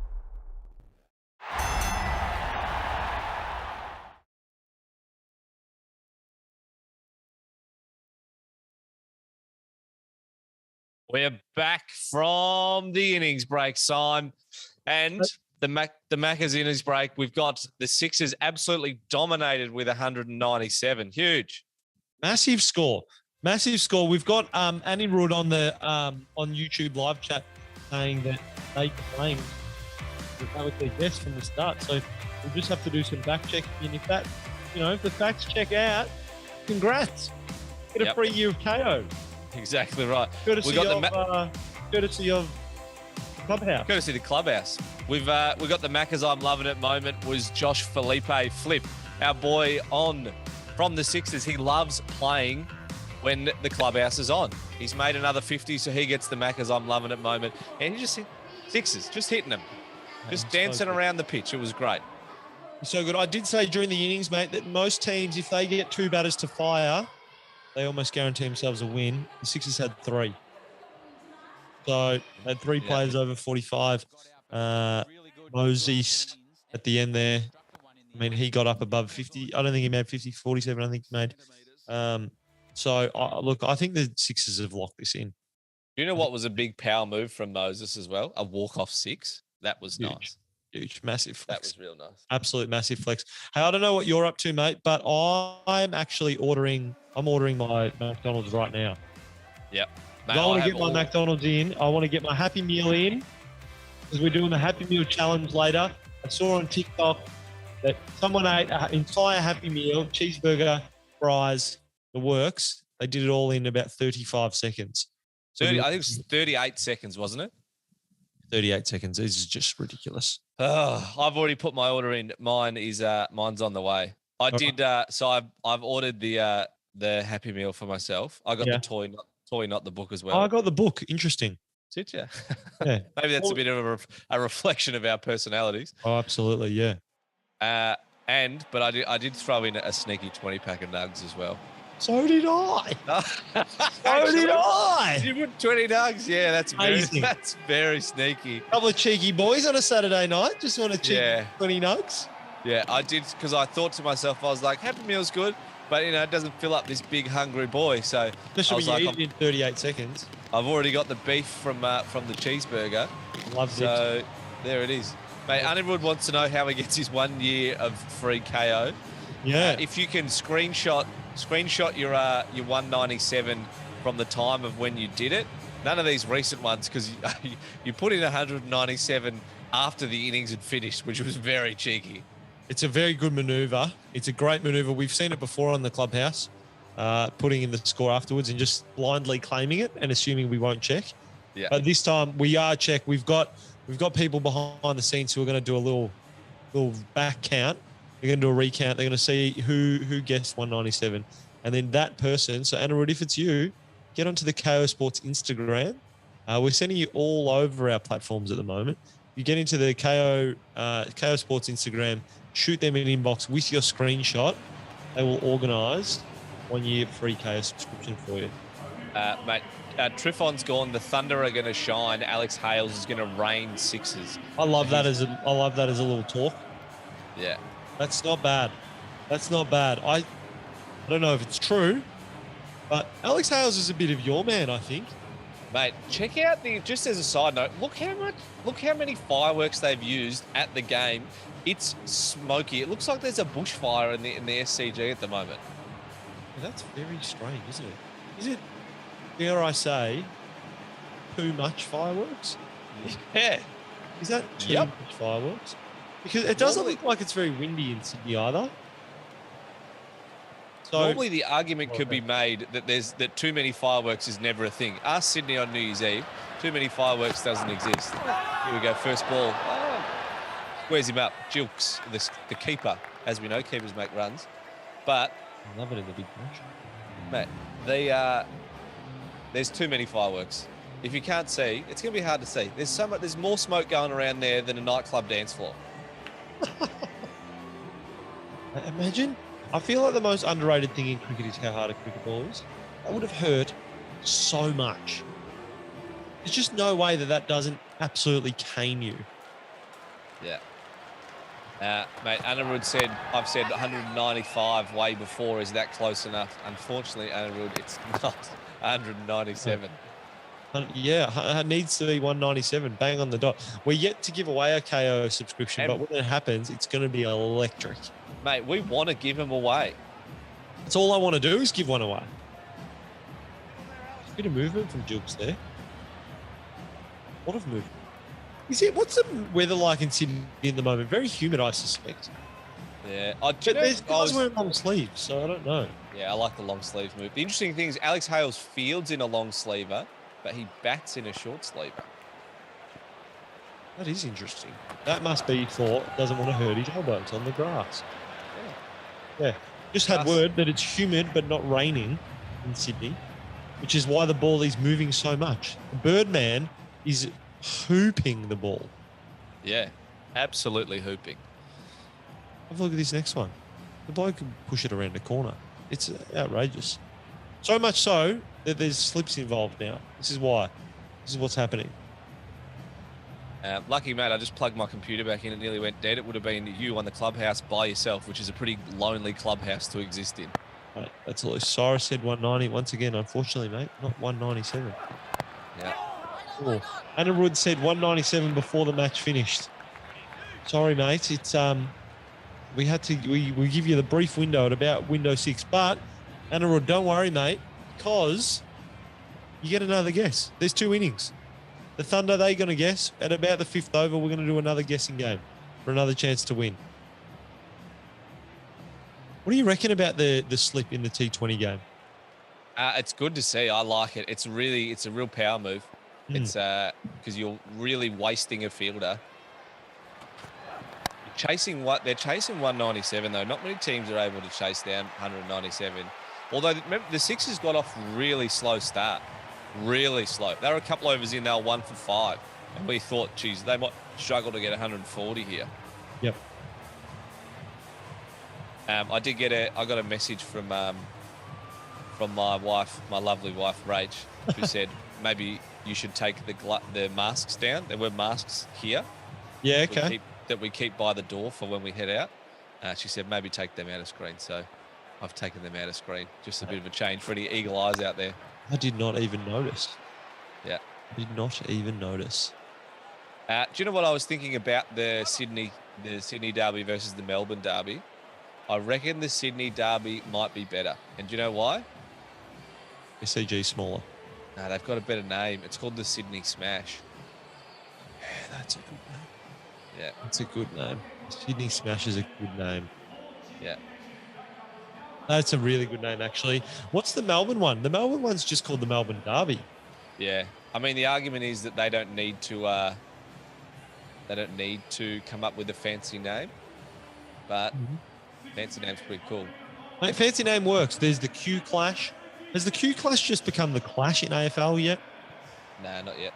We're back from the innings break, Simon, and the Macca's innings break. We've got the Sixers absolutely dominated with 197. Huge, massive score. We've got Annie Rood on the on YouTube live chat saying that they claimed that was their guess from the start. So we'll just have to do some back checking. And if that if the facts check out, congrats. Get a free year of Kayo. Exactly right. Courtesy of the Clubhouse. Courtesy of the Clubhouse. We got the Macca's I'm loving it moment was Josh Felipe Flip, our boy from the Sixers. He loves playing when the Clubhouse is on. He's made another 50, so he gets the Macca's I'm loving it moment. And he just hit Sixers, just hitting them, just dancing around the pitch. It was great. So good. I did say during the innings, mate, that most teams, if they get 2 batters to fire, they almost guarantee themselves a win. The Sixers had 3. So they had 3 players over 45. Moses at the end there. I mean, he got up above 50. I don't think he made 50, 47. I think he made. Look, I think the Sixers have locked this in. Do you know what was a big power move from Moses as well? A walk-off 6. That was Huge. Nice. Huge, massive flex. That was real nice. Absolute massive flex. Hey, I don't know what you're up to, mate, but I'm actually ordering my McDonald's right now. Yep. Mate, I want to get my McDonald's in. I want to get my Happy Meal in because we're doing the Happy Meal challenge later. I saw on TikTok that someone ate an entire Happy Meal, cheeseburger, fries, the works. They did it all in about 35 seconds. 30, I think it was 38 seconds, wasn't it? 38 seconds. This is just ridiculous. Oh, I've already put my order in. Mine's on the way. I did. So I've ordered the Happy Meal for myself. I got the toy, not the book as well. Oh, I got the book. Interesting. Did you? Yeah. Maybe that's a bit of a reflection of our personalities. Oh, absolutely. Yeah. But I did throw in a sneaky 20-pack of nugs as well. So did I. So did I. You put 20 nugs? Yeah, that's very sneaky. Couple of cheeky boys on a Saturday night. Just want to cheek 20 nugs. Yeah, I did because I thought to myself, I was like, Happy Meal's good, but it doesn't fill up this big hungry boy. So especially when you eat it in 38 seconds. I've already got the beef from the cheeseburger. Love it. So there it is. Mate, Underwood wants to know how he gets his 1 year of free KO. Yeah. If you can screenshot your 197 from the time of when you did it. None of these recent ones because you put in 197 after the innings had finished, which was very cheeky. It's a very good maneuver. It's a great maneuver. We've seen it before on the Clubhouse, putting in the score afterwards and just blindly claiming it and assuming we won't check. Yeah. But this time we are checked. We've got people behind the scenes who are going to do a little back count. They're going to do a recount. They're going to see who guessed 197. And then that person, so Anarud, if it's you, get onto the Kayo Sports Instagram. We're sending you all over our platforms at the moment. You get into the Kayo Sports Instagram, shoot them an inbox with your screenshot. They will organise 1 year free Kayo subscription for you. Mate, Triffon's gone. The Thunder are going to shine. Alex Hales is going to rain sixes. I love that as a little talk. Yeah. That's not bad. I don't know if it's true, but Alex Hales is a bit of your man, I think. Mate, check out just as a side note, look how many fireworks they've used at the game. It's smoky. It looks like there's a bushfire in the SCG at the moment. Well, that's very strange, isn't it? Is it, dare I say, too much fireworks? Yeah. Is that too much fireworks? Because it doesn't look like it's very windy in Sydney either. So normally the argument could be made that too many fireworks is never a thing. Ask Sydney on New Year's Eve, too many fireworks doesn't exist. Here we go, first ball. Oh. Squares him up. Jilks, the keeper. As we know, keepers make runs. But I love it in the big bunch. Mate, there's too many fireworks. If you can't see, it's going to be hard to see. There's more smoke going around there than a nightclub dance floor. Imagine. I feel like the most underrated thing in cricket is how hard a cricket ball is. That would have hurt so much. There's just no way that doesn't absolutely cane you. Yeah. Mate, Anirudh said, I've said 195 way before. Is that close enough? Unfortunately, Anirudh, it's not 197. Yeah, it needs to be 197. Bang on the dot. We're yet to give away a KO subscription, but when it happens, it's going to be electric. Mate, we want to give them away. That's all I want to do is give one away. A bit of movement from Jukes there. A lot of movement. What's the weather like in Sydney at the moment? Very humid, I suspect. Yeah. There's guys wearing long sleeves, so I don't know. Yeah, I like the long sleeve move. The interesting thing is Alex Hales fields in a long sleever, but he bats in a short sleever. That is interesting. That must be for doesn't want to hurt his elbows on the grass. Yeah. Just had word that it's humid but not raining in Sydney, which is why the ball is moving so much. The Birdman is hooping the ball. Yeah, absolutely hooping. Have a look at this next one. The bloke can push it around the corner. It's outrageous. So much so that there's slips involved now. This is why. This is what's happening. Lucky mate, I just plugged my computer back in. It nearly went dead. It would have been you on the Clubhouse by yourself, which is a pretty lonely clubhouse to exist in. Right, that's all. Cyrus said 190 once again. Unfortunately, mate, not 197. Yeah. Oh. Anarud said 197 before the match finished. Sorry, mate. It's we give you the brief window at about window 6, but Anarud, don't worry, mate, because you get another guess. There's 2 innings. The Thunder, they're going to guess. At about the 5th over, we're going to do another guessing game for another chance to win. What do you reckon about the slip in the T20 game? It's good to see. I like it. It's a real power move. It's because you're really wasting a fielder. They're chasing 197 though. Not many teams are able to chase down 197. Although remember, the Sixers got off really slow start. Really slow. They were a couple overs in, they were 1 for 5. And we thought, geez, they might struggle to get 140 here. Yep. I got a message from my wife, my lovely wife, Rach, who said maybe you should take the masks down. There were masks here. Yeah, okay. That we keep by the door for when we head out. She said maybe take them out of screen. So I've taken them out of screen. Just a bit of a change for any eagle eyes out there. I did not even notice. Yeah. Did not even notice. Do you know what I was thinking about the Sydney Derby versus the Melbourne Derby? I reckon the Sydney Derby might be better. And do you know why? SCG smaller. No, they've got a better name. It's called the Sydney Smash. Yeah, that's a good name. Yeah. That's a good name. Sydney Smash is a good name. Yeah. That's a really good name, actually. What's the Melbourne one? The Melbourne one's just called the Melbourne Derby. Yeah. I mean, the argument is that they don't need to come up with a fancy name, but fancy name's pretty cool. Mate, fancy name works. There's the Q Clash. Has the Q Clash just become the Clash in AFL yet? Nah, not yet.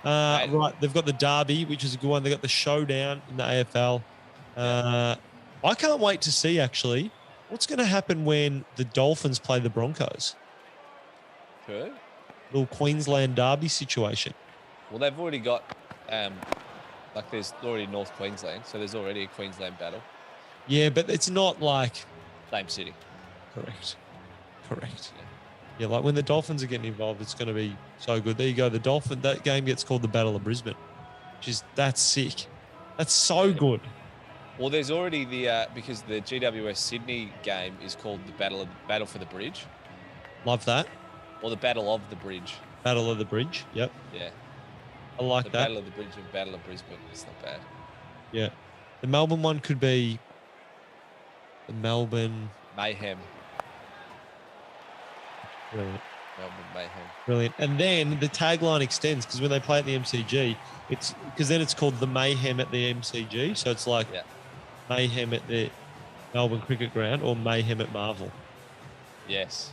Right, they've got the Derby, which is a good one. They've got the Showdown in the AFL. I can't wait to see, actually, what's going to happen when the Dolphins play the Broncos. Good. Little Queensland Derby situation. Well, they've already got, there's already North Queensland, so there's already a Queensland battle. Yeah, but it's not like... Same city. Correct. Yeah, like when the Dolphins are getting involved, it's going to be so good. There you go. That game gets called the Battle of Brisbane, that's sick. That's so good. Well, there's already because the GWS Sydney game is called the Battle for the Bridge. Love that. Or the Battle of the Bridge. Battle of the Bridge. Yep. Yeah. I like the that. Battle of the Bridge and Battle of Brisbane. It's not bad. Yeah. The Melbourne one could be the Melbourne Mayhem. Brilliant. Melbourne Mayhem. Brilliant. And then the tagline extends because when they play at the MCG, it's called the Mayhem at the MCG. So it's like Mayhem at the Melbourne Cricket Ground or Mayhem at Marvel. Yes.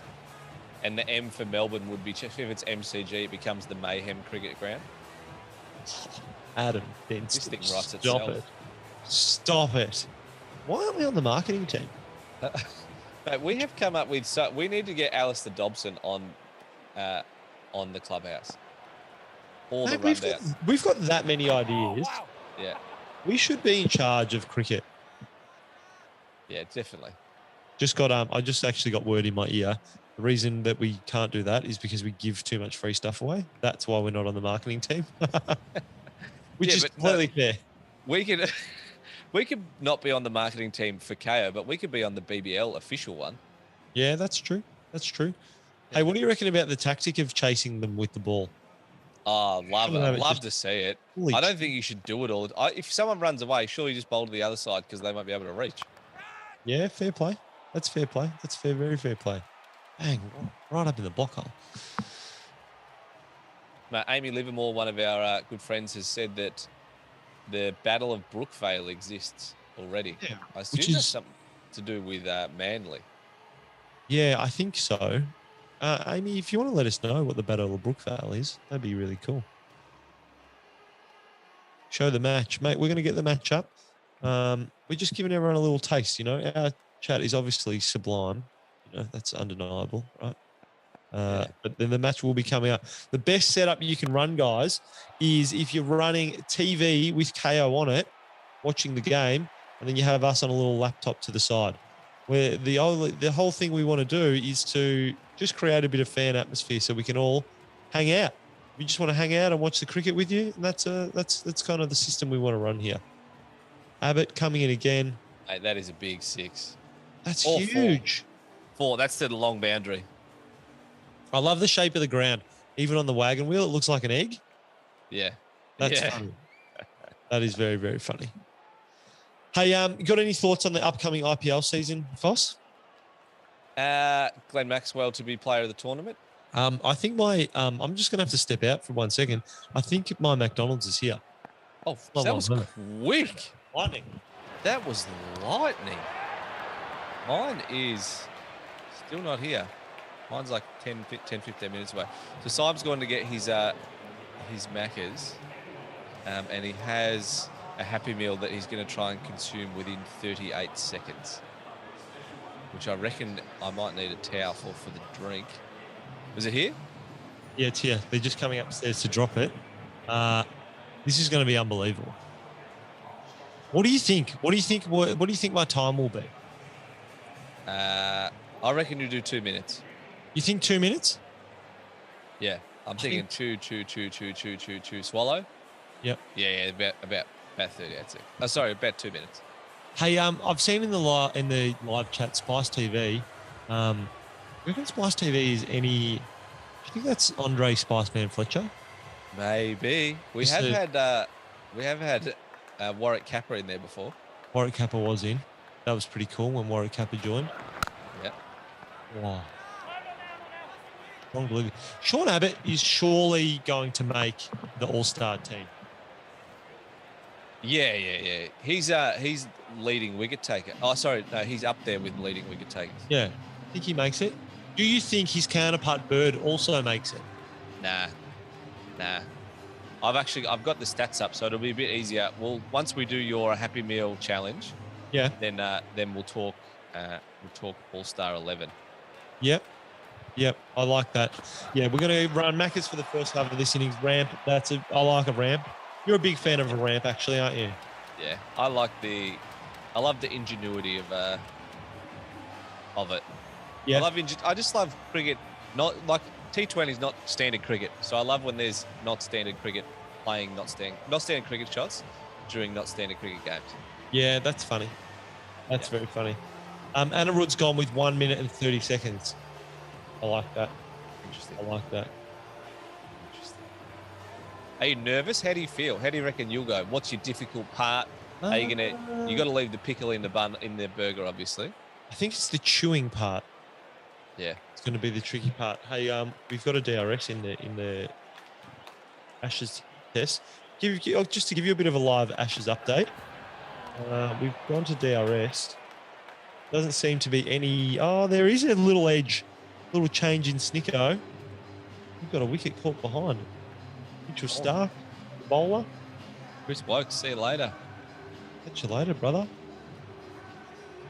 And the M for Melbourne would be, if it's MCG, it becomes the Mayhem Cricket Ground. Adam, this thing writes itself. Stop it. Why aren't we on the marketing team? Mate, we have come up with... we need to get Alistair Dobson on the Clubhouse. Or the rundown. We've got that many ideas. Wow. Yeah. We should be in charge of cricket. Yeah, definitely. I just actually got word in my ear. The reason that we can't do that is because we give too much free stuff away. That's why we're not on the marketing team. Which is completely fair. We could not be on the marketing team for Kayo, but we could be on the BBL official one. Yeah, that's true. That's true. Hey, what do you reckon about the tactic of chasing them with the ball? Oh, love it. Shouldn't have I'd it love just to see it. fully I don't think you should do it all. If someone runs away, surely just bowl to the other side because they might be able to reach. Yeah, fair play. That's fair play. That's fair, very fair play. Bang, right up in the block hole. Now, Amy Livermore, one of our good friends, has said that the Battle of Brookvale exists already. Yeah, I assume that's something to do with Manly. Yeah, I think so. Amy, if you want to let us know what the Battle of Brookvale is, that'd be really cool. Show the match, mate. We're going to get the match up. We're just giving everyone a little taste, you know. Our chat is obviously sublime. You know, that's undeniable, right? But then the match will be coming up. The best setup you can run, guys, is if you're running TV with Kayo on it, watching the game, and then you have us on a little laptop to the side. Where the whole thing we want to do is to just create a bit of fan atmosphere so we can all hang out. We just want to hang out and watch the cricket with you, and that's kind of the system we want to run here. Abbott coming in again. Mate, that is a big 6. That's Or huge. 4. That's to the long boundary. I love the shape of the ground. Even on the wagon wheel, it looks like an egg. Yeah. That's funny. That is very, very funny. Hey, got any thoughts on the upcoming IPL season, Foss? Glenn Maxwell to be player of the tournament. I think I'm just going to have to step out for 1 second. I think my McDonald's is here. Oh, that was quick. Lightning. That was lightning. Mine is still not here. Mine's like 10, 15 minutes away. So Simon's going to get his Maccas, and he has a Happy Meal that he's going to try and consume within 38 seconds, which I reckon I might need a towel for the drink. Was it here? Yeah, it's here. They're just coming upstairs to drop it. This is going to be unbelievable. What do you think? What do you think my time will be? I reckon you do 2 minutes. You think 2 minutes? Yeah, I'm thinking chew, swallow. Yep. Yeah, about 38 seconds. Oh, sorry, about 2 minutes. Hey, I've seen in the live chat Spice TV. You reckon Spice TV is any? Do you think that's Andre Spiceman Fletcher? Maybe we have had Warwick Kappa in there before. Warwick Kappa was in. That was pretty cool when Warwick Kappa joined. Yeah. Wow. Unbelievable. Sean Abbott is surely going to make the All-Star team. Yeah. He's leading wicket taker. Oh, sorry, no, he's up there with leading wicket takers. Yeah, I think he makes it. Do you think his counterpart Bird also makes it? Nah. I've got the stats up, so it'll be a bit easier. Well, once we do your Happy Meal challenge, yeah, then we'll talk All-Star 11. Yep, I like that. Yeah, we're going to run Maccas for the first half of this innings. Ramp, I like a ramp. You're a big fan of a ramp, actually, aren't you? Yeah, I love the ingenuity of it. Yeah, I just love cricket. Not like T20 is not standard cricket, so I love when there's not standard cricket playing not standard cricket shots during not standard cricket games. Yeah, that's funny. That's very funny. Anirudh's gone with 1 minute and 30 seconds. I like that. Interesting. I like that. Interesting. Are you nervous? How do you feel? How do you reckon you'll go? What's your difficult part? Are you got to leave the pickle in the bun in the burger, obviously. I think it's the chewing part. Yeah, it's going to be the tricky part. Hey, we've got a DRS in the Ashes test. Just to give you a bit of a live Ashes update. We've gone to DRS. Doesn't seem to be any. Oh, there is a little change in Snicko. We've got a wicket caught behind. Mitchell Stark, the bowler. Chris Wokes, see you later. Catch you later, brother.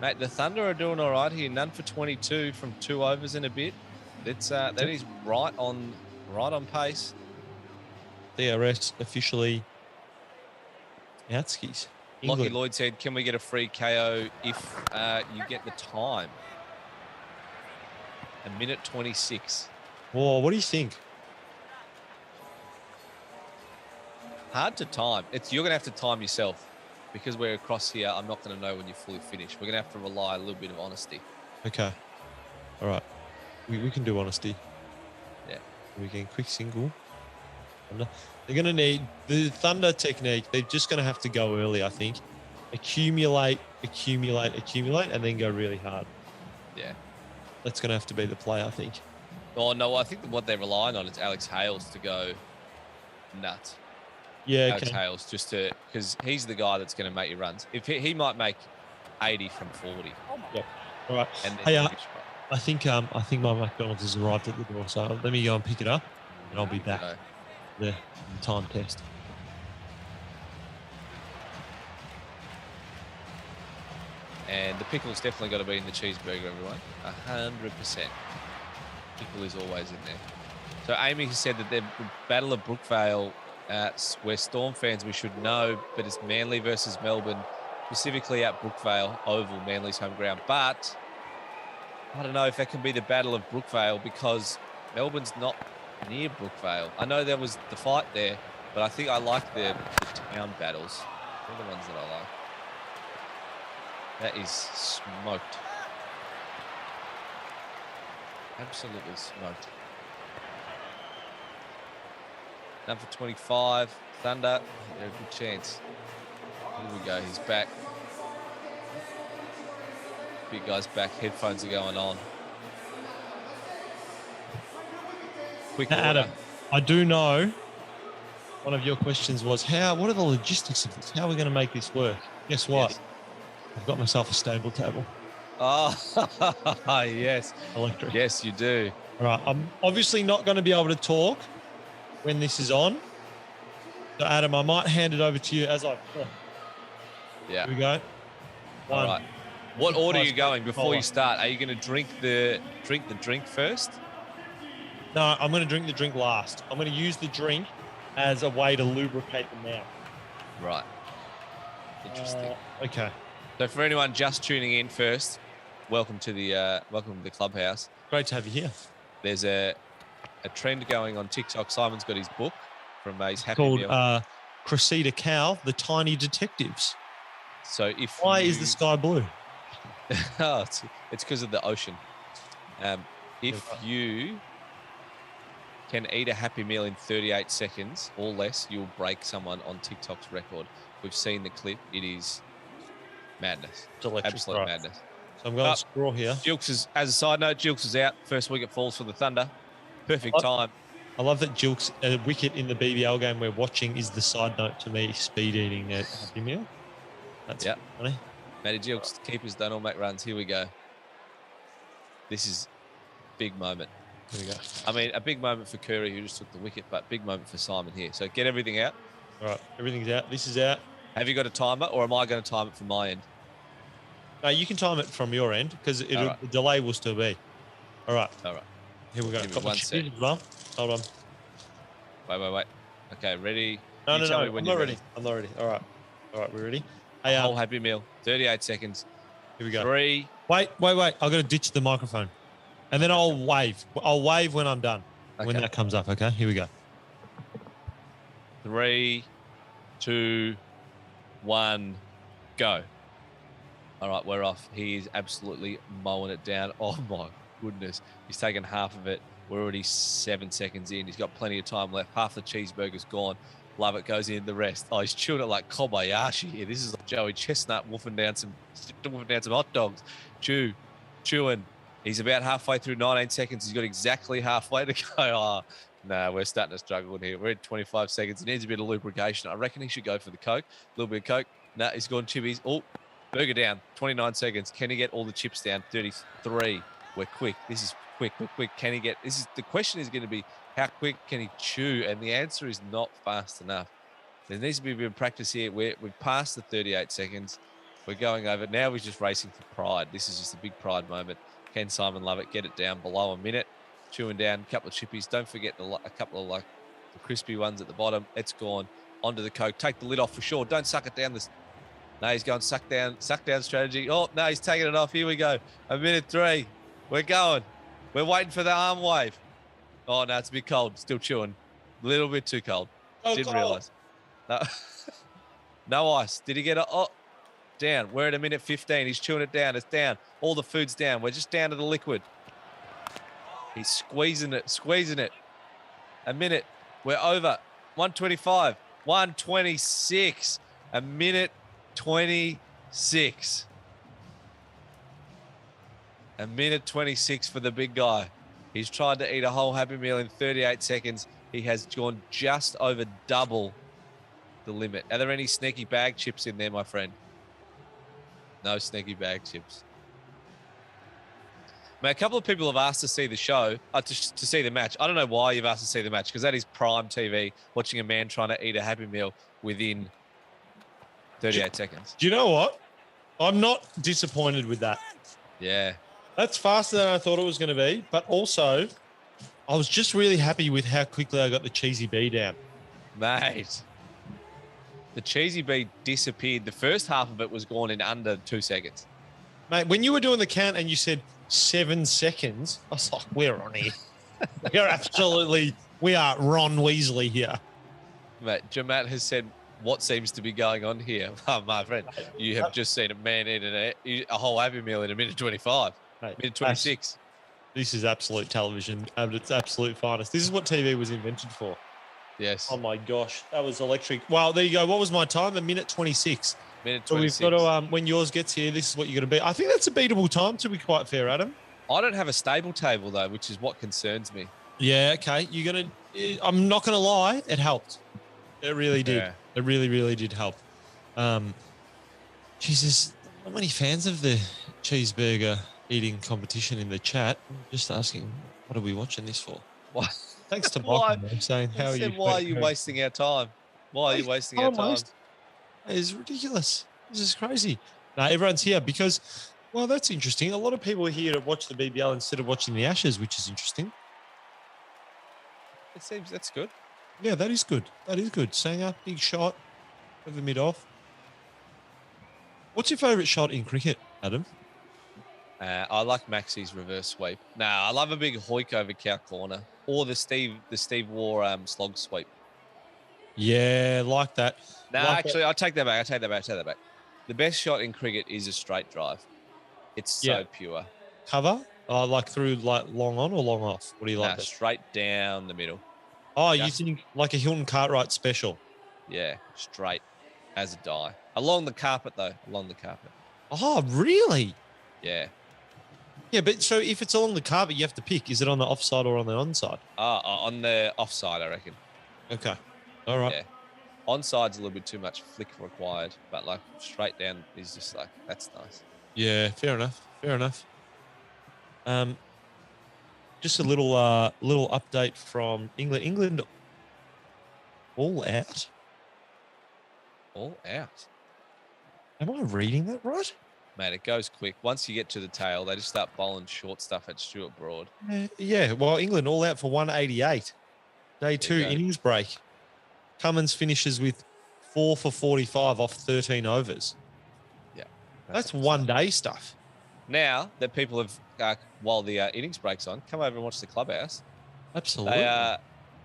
Mate, the Thunder are doing all right here. None for 22 from 2 overs and a bit. That is right on pace. DRS officially outskis. Lockie Lloyd said, "Can we get a free KO if you get the time?" 1:26. Whoa, what do you think? Hard to time. You're gonna have to time yourself. Because we're across here, I'm not going to know when you're fully finished. We're going to have to rely a little bit of honesty. Okay. All right. We can do honesty. Yeah. We can quick single. Thunder. They're going to need the Thunder technique. They're just going to have to go early, I think. Accumulate, and then go really hard. Yeah. That's going to have to be the play, I think. Oh, no, I think what they're relying on is Alex Hales to go nuts. Yeah, Alex Hales, just to, because he's the guy that's going to make you runs. If he might make 80 from 40. Yep. All right. And Hey, I think my McDonald's has arrived at the door, so let me go and pick it up, and I'll be back. The time test. And the pickle's definitely got to be in the cheeseburger, everyone. 100%. Pickle is always in there. So Amy has said that the Battle of Brookvale, we're Storm fans, we should know, but it's Manly versus Melbourne, specifically at Brookvale Oval, Manly's home ground. But I don't know if that can be the Battle of Brookvale because Melbourne's not near Brookvale. I know there was the fight there, but I think I like the town battles. They're the ones that I like. That is smoked. Absolutely smoked. Number 25, Thunder. They're a good chance. Here we go. He's back. Big guy's back. Headphones are going on. Quick order. Adam, I do know one of your questions was what are the logistics of this? How are we going to make this work? Guess what? Yes. I've got myself a stable table. Oh, yes. Electric. Yes, you do. All right. I'm obviously not going to be able to talk when this is on. So, Adam, I might hand it over to you as I... Yeah. Here we go. All right. What order are you going before you start? Are you going to drink the drink first? No, I'm going to drink the drink last. I'm going to use the drink as a way to lubricate the mouth. Right. Interesting. Okay. So for anyone just tuning in first, welcome to the Clubhouse. Great to have you here. There's a trend going on TikTok. Simon's got his book from his Happy called Meal. Cressida Cow, The Tiny Detectives. So why is the sky blue? It's because of the ocean. If you can eat a Happy Meal in 38 seconds or less, you'll break someone on TikTok's record. We've seen the clip. It is madness. It's electric. Absolute madness. So I'm going to scroll here. Jilks is, as a side note, Jilks is out. First wicket falls for the Thunder. Perfect time. I love that Jilks, a wicket in the BBL game we're watching, is the side note to me speed eating a Happy Meal. That's funny. Matty Jilks, keepers don't all make runs. Here we go. This is big moment. Here we go. I mean, a big moment for Curry, who just took the wicket, but big moment for Simon here. So get everything out. All right, everything's out. This is out. Have you got a timer, or am I going to time it from my end? No, you can time it from your end because the delay will still be. All right. All right. Here we go. Give me 1 sec. Well. Hold on. Wait. Okay, ready? No. I'm not ready. I'm not ready. All right, we're ready. Hey, whole Happy Meal. 38 seconds. Here we go. 3. Wait. I've got to ditch the microphone. And then I'll wave. I'll wave when I'm done. Okay. When that comes up, okay? Here we go. 3, 2, 1, go. All right, we're off. He is absolutely mowing it down. Oh, my goodness. He's taken half of it. We're already 7 seconds in. He's got plenty of time left. Half the cheeseburger's gone. Love it goes in the rest. Oh, he's chewing it like Kobayashi here. This is like Joey Chestnut wolfing down some hot dogs. Chewing. He's about halfway through 19 seconds. He's got exactly halfway to go. Oh, no, we're starting to struggle in here. We're at 25 seconds. He needs a bit of lubrication. I reckon he should go for the Coke. A little bit of Coke. No, he's gone chippies. Oh, burger down. 29 seconds. Can he get all the chips down? 33. We're quick. This is quick. Can he get... The question is going to be, how quick can he chew? And the answer is not fast enough. There needs to be a bit of practice here. We've passed the 38 seconds. We're going over. Now we're just racing for pride. This is just a big pride moment. Can Simon love it? Get it down below a minute. Chewing down a couple of chippies. Don't forget a couple of the crispy ones at the bottom. It's gone. Onto the Coke. Take the lid off for sure. Don't suck it down. No, he's going suck down strategy. Oh, no, he's taking it off. Here we go. 1:03. We're going. We're waiting for the arm wave. Oh, no, it's a bit cold. Still chewing. A little bit too cold. Didn't realise. No. No ice. Did he get it? Oh, down. We're at 1:15. He's chewing it down. It's down. All the food's down. We're just down to the liquid. He's squeezing it. A minute. We're over. 125. 126. A minute 26. A minute 26 for the big guy. He's tried to eat a whole Happy Meal in 38 seconds. He has gone just over double the limit. Are there any sneaky bag chips in there, my friend? No sneaky bag chips. Mate, a couple of people have asked to see the show, to see the match. I don't know why you've asked to see the match, because that is prime TV, watching a man trying to eat a Happy Meal within 38 seconds. Do you know what? I'm not disappointed with that. Yeah. That's faster than I thought it was going to be, but also I was just really happy with how quickly I got the cheesy bee down. Mate, the cheesy bee disappeared. The first half of it was gone in under 2 seconds. Mate, when you were doing the count and you said 7 seconds, I was like, we're on here. We are Ron Weasley here. Mate, Jamat has said, what seems to be going on here? Oh, my friend, you have just seen a man eat a whole Happy Meal in a minute 25. Mate, minute 26. This is absolute television at its absolute finest. This is what TV was invented for. Yes. Oh my gosh, that was electric. Well, there you go. What was my time? A minute 26. Minute 26. So we've got to, when yours gets here, this is what you're going to be. I think that's a beatable time, to be quite fair, Adam. I don't have a stable table, though, which is what concerns me. Yeah, okay. I'm not going to lie, it helped. It really did. Yeah. It really, really did help. Jesus, not many fans of the cheeseburger eating competition in the chat. I'm just asking, what are we watching this for? Why? Thanks to Michael saying, how are you? Why are you wasting our time? Why are you wasting our time? It's ridiculous. This is crazy. No, everyone's here because, well, that's interesting. A lot of people are here to watch the BBL instead of watching the Ashes, which is interesting. It seems that's good. Yeah, that is good. That is good. Sanger, big shot over mid-off. What's your favourite shot in cricket, Adam? I like Maxi's reverse sweep. No, I love a big hoik over cow corner or the Steve Waugh slog sweep. Yeah, like that. No, like actually, I'll take that back. The best shot in cricket is a straight drive. It's so pure. Cover? Like through like long on or long off? What do you like? Straight down the middle. Oh, you think like a Hilton Cartwright special? Yeah, straight as a die. Along the carpet, though. Along the carpet. Oh, really? Yeah. Yeah, but so if it's along the carpet, you have to pick. Is it on the offside or on the onside? On the offside, I reckon. Okay. All right. Yeah. Onside's a little bit too much flick required, but like straight down is just like, that's nice. Yeah, fair enough. Fair enough. Just a little update from England. England all out. All out. Am I reading that right? Mate, it goes quick. Once you get to the tail, they just start bowling short stuff at Stuart Broad. Yeah, well, England all out for 188. Day 2 innings break. Cummins finishes with 4 for 45 off 13 overs. Yeah. That's one day stuff. Now that people have, while the innings break's on, come over and watch the Clubhouse. Absolutely.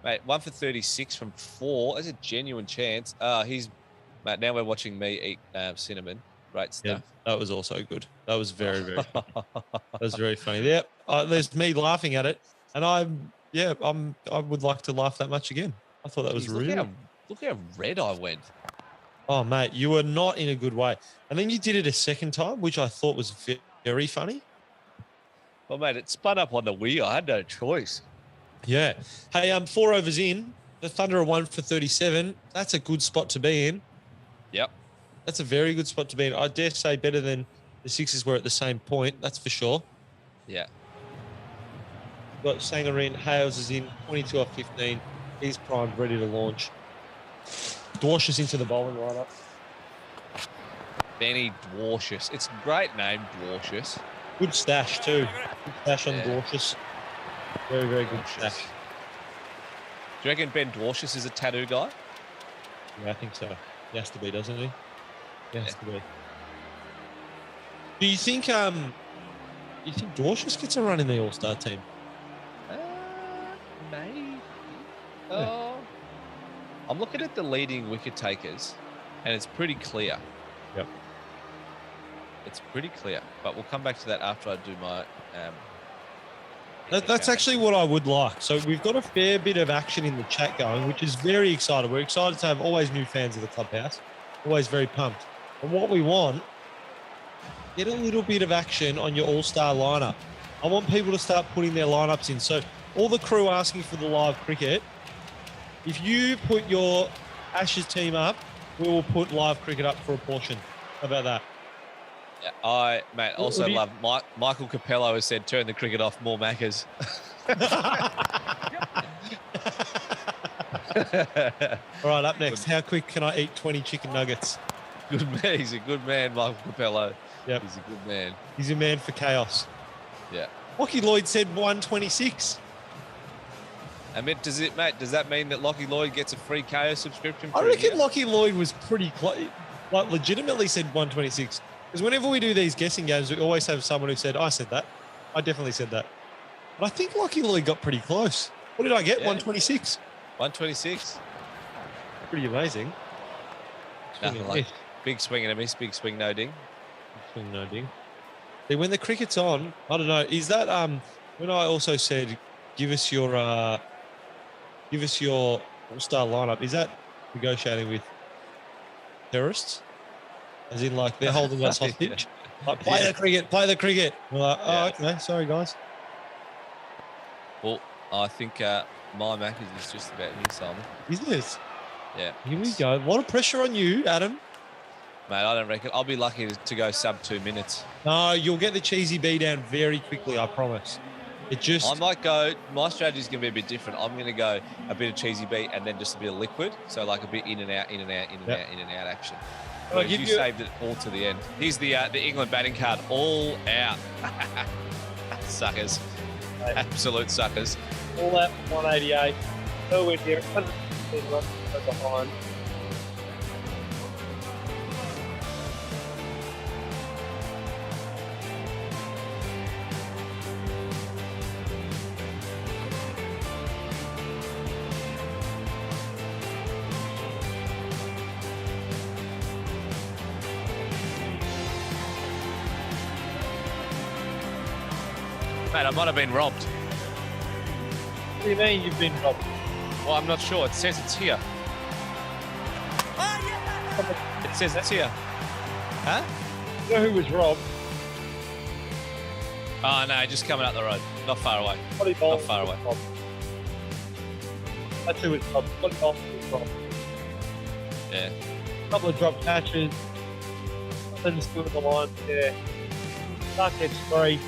Mate, 1 for 36 from 4. There's a genuine chance. Mate, now we're watching me eat cinnamon. Great stuff. Yeah, that was also good. That was very, very funny. That was very funny. Yeah, there's me laughing at it. And I would like to laugh that much again. I thought that was really... Look how red I went. Oh, mate, you were not in a good way. And then you did it a second time, which I thought was very funny. Well, mate, it spun up on the wheel. I had no choice. Yeah. Hey, 4 overs in. The Thunder are 1 for 37. That's a good spot to be in. Yep. That's a very good spot to be in. I dare say better than the Sixers were at the same point. That's for sure. Yeah. Got Sanger in. Hales is in. 22 off 15. He's primed, ready to launch. Dwarsh's into the bowling lineup. Benny Dwarshus. It's a great name, Dwarshus. Good stash too. Good stash on Dwarshus. Very, very good stash. Do you reckon Ben Dwarshus is a tattoo guy? Yeah, I think so. He has to be, doesn't he? He has to be. Do you think Dwarshus gets a run in the All-Star team? Maybe. Oh. I'm looking at the leading wicket takers, and it's pretty clear. Yep. It's pretty clear, but we'll come back to that after I do my That's actually what I would like. So we've got a fair bit of action in the chat going, which is very exciting. We're excited to have always new fans of the Clubhouse, always very pumped. And what we want, get a little bit of action on your all-star lineup. I want people to start putting their lineups in. So all the crew asking for the live cricket, if you put your Ashes team up, we will put live cricket up for a portion. How about that? Yeah, I also love Michael Capello has said, turn the cricket off, more Maccas. All right, up next. How quick can I eat 20 chicken nuggets? Good man. He's a good man, Michael Capello. Yep. He's a good man. He's a man for chaos. Yeah. Lockie Lloyd said 126. I mean, does that mean that Lockie Lloyd gets a free Kayo subscription? I reckon Lockie Lloyd was pretty close, like legitimately said 126. Because whenever we do these guessing games, we always have someone who said, I said that. I definitely said that. But I think Lockie Lloyd got pretty close. What did I get? 126? 126. Pretty amazing. Nothing like big swing and a miss, big swing, no ding. Big swing, no ding. See, when the cricket's on, I don't know, is that when I also said give us your all-star lineup, is that negotiating with terrorists? As in, like, they're holding us hostage? Like, play the cricket, play the cricket. We're like, oh, okay, sorry, guys. Well, I think my Maccas is just about here, Simon. Is this? Yeah. Here we go. A lot of pressure on you, Adam. Mate, I don't reckon. I'll be lucky to go sub 2 minutes. No, you'll get the cheesy B down very quickly, I promise. I might go, my strategy is going to be a bit different. I'm going to go a bit of cheesy B and then just a bit of liquid. So like a bit in and out, in and out, in and out, in and out action. You saved it all to the end. Here's the England batting card, all out. Suckers. Absolute suckers. All out 188. Nowhere near it. 115 runs behind. Mate, I might have been robbed. What do you mean you've been robbed? Well, I'm not sure. It says it's here. It says it's here. Huh? You know who was robbed? Oh, no, just coming up the road. Not far away. Volleyball. Not far away. That's who was robbed. Volleyball was robbed. Yeah. A couple of drop catches. Nothing's good in the line. Yeah. Dark gets three.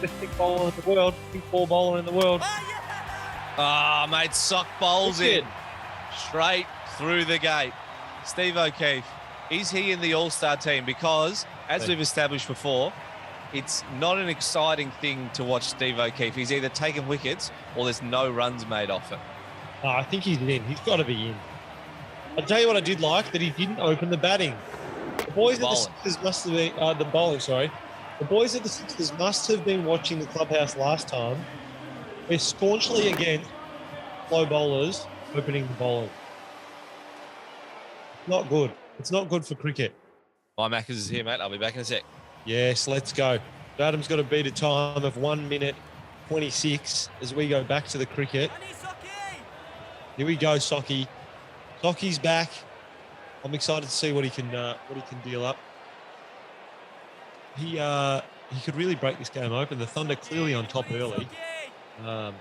Best pink bowler in the world. Pink ball bowler in the world. Ah, mate, sock bowls in. Straight through the gate. Steve O'Keefe, is he in the All-Star team? Because, as we've established before, it's not an exciting thing to watch Steve O'Keefe. He's either taking wickets or there's no runs made off it. Oh, I think he's in. He's got to be in. I'll tell you what I did like, that he didn't open the batting. The boys at the Sixers must have been, the bowling, sorry. The boys at the Sixers must have been watching the Clubhouse last time. We're staunchly against slow bowlers opening the bowling. Not good. It's not good for cricket. My Maccas is here, mate. I'll be back in a sec. Yes, let's go. Adam's got to beat a time of 1 minute 26 as we go back to the cricket. Here we go, Socky. Socky's back. I'm excited to see what he can deal up. He could really break this game open. The Thunder clearly on top early. The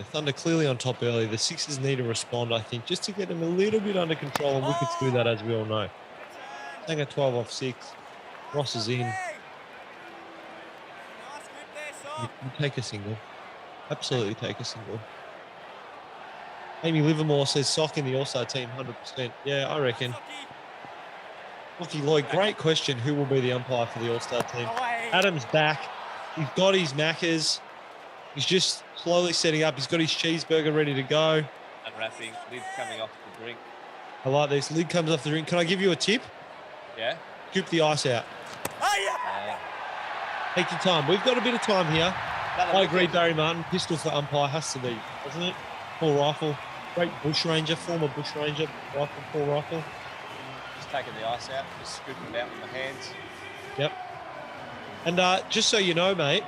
Thunder clearly on top early. The Sixers need to respond, I think, just to get them a little bit under control, and wickets do that, as we all know. Saying a 12 off 6. Ross is in. You take a single. Absolutely take a single. Amy Livermore says Sock in the All-Star team, 100%. Yeah, I reckon. Lockie Lloyd, great question. Who will be the umpire for the All-Star team? Adam's back. He's got his Maccas. He's just slowly setting up. He's got his cheeseburger ready to go. Unwrapping, lid coming off the drink. I like this. Lid comes off the drink. Can I give you a tip? Yeah? Scoop the ice out. Take your time. We've got a bit of time here. I agree, Barry Martin. Pistol for umpire has to be, doesn't it? Full rifle. Great bushranger, former bushranger. Rifle, full rifle. Just taking the ice out, just scooping it out with my hands. Yep. And just so you know, mate,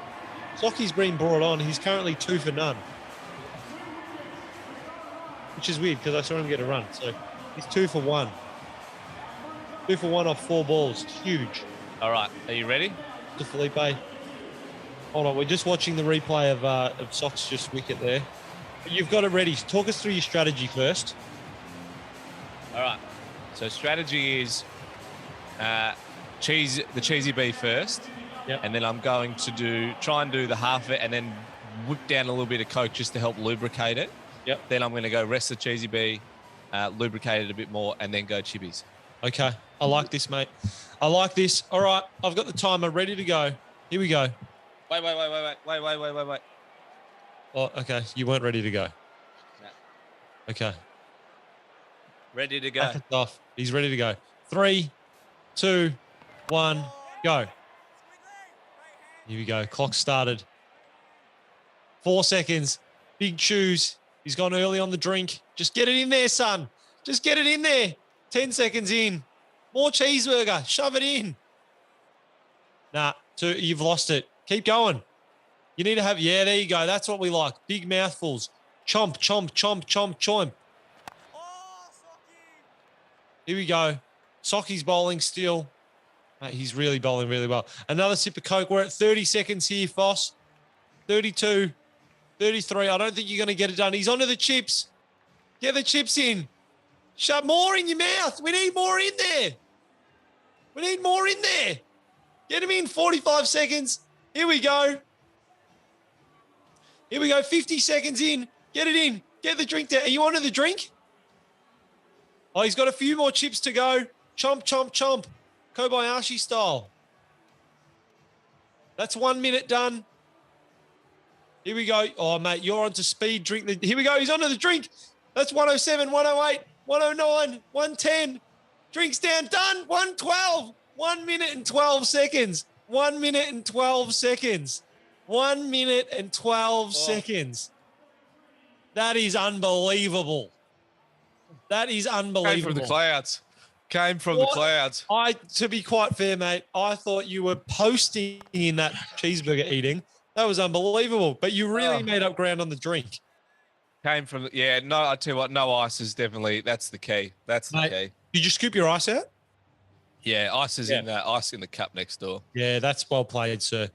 Socky's been brought on. He's currently 2 for none. Which is weird because I saw him get a run. So he's 2 for 1. 2 for 1 off 4 balls. Huge. All right. Are you ready? To Felipe. Hold on. We're just watching the replay of Sock's just wicket there. You've got it ready. Talk us through your strategy first. All right. So strategy is the cheesy bee first. Yep. And then I'm going to try and do the half of it and then whip down a little bit of Coke just to help lubricate it. Yep. Then I'm going to go rest the cheesy bee, lubricate it a bit more, and then go chibbies. Okay. I like this, mate. I like this. All right. I've got the timer ready to go. Here we go. Wait. Oh, okay. You weren't ready to go. No. Okay. Ready to go. Back it off. He's ready to go. 3, 2, 1, go. Here we go. Clock started. 4 seconds. Big choose. He's gone early on the drink. Just get it in there, son. Just get it in there. 10 seconds in. More cheeseburger. Shove it in. Nah, you've lost it. Keep going. You need to have, yeah, there you go. That's what we like. Big mouthfuls. Chomp, chomp, chomp, chomp, chomp. Here we go. Socky's bowling still. Mate, he's really bowling really well. Another sip of Coke. We're at 30 seconds here, Foss. 32, 33. I don't think you're going to get it done. He's onto the chips. Get the chips in. Shove more in your mouth. We need more in there. We need more in there. Get him in. 45 seconds. Here we go. Here we go. 50 seconds in. Get it in. Get the drink there. Are you onto the drink? Oh, he's got a few more chips to go. Chomp, chomp, chomp. Kobayashi style. That's 1 minute done. Here we go. Oh, mate, you're onto speed. Drink. Here we go. He's onto the drink. That's 107, 108, 109, 110. Drinks down. Done. 112. 1 minute and 12 seconds. 1 minute and 12 seconds. 1 minute and 12 seconds. That is unbelievable. That is unbelievable. Came from the clouds. The clouds. To be quite fair, mate, I thought you were posting in that cheeseburger eating. That was unbelievable. But you really made up ground on the drink. Came from no, I tell you what, no ice is definitely, that's the key. That's the key. Did you scoop your ice out? Yeah, ice is in the cup next door. Yeah, that's well played, sir.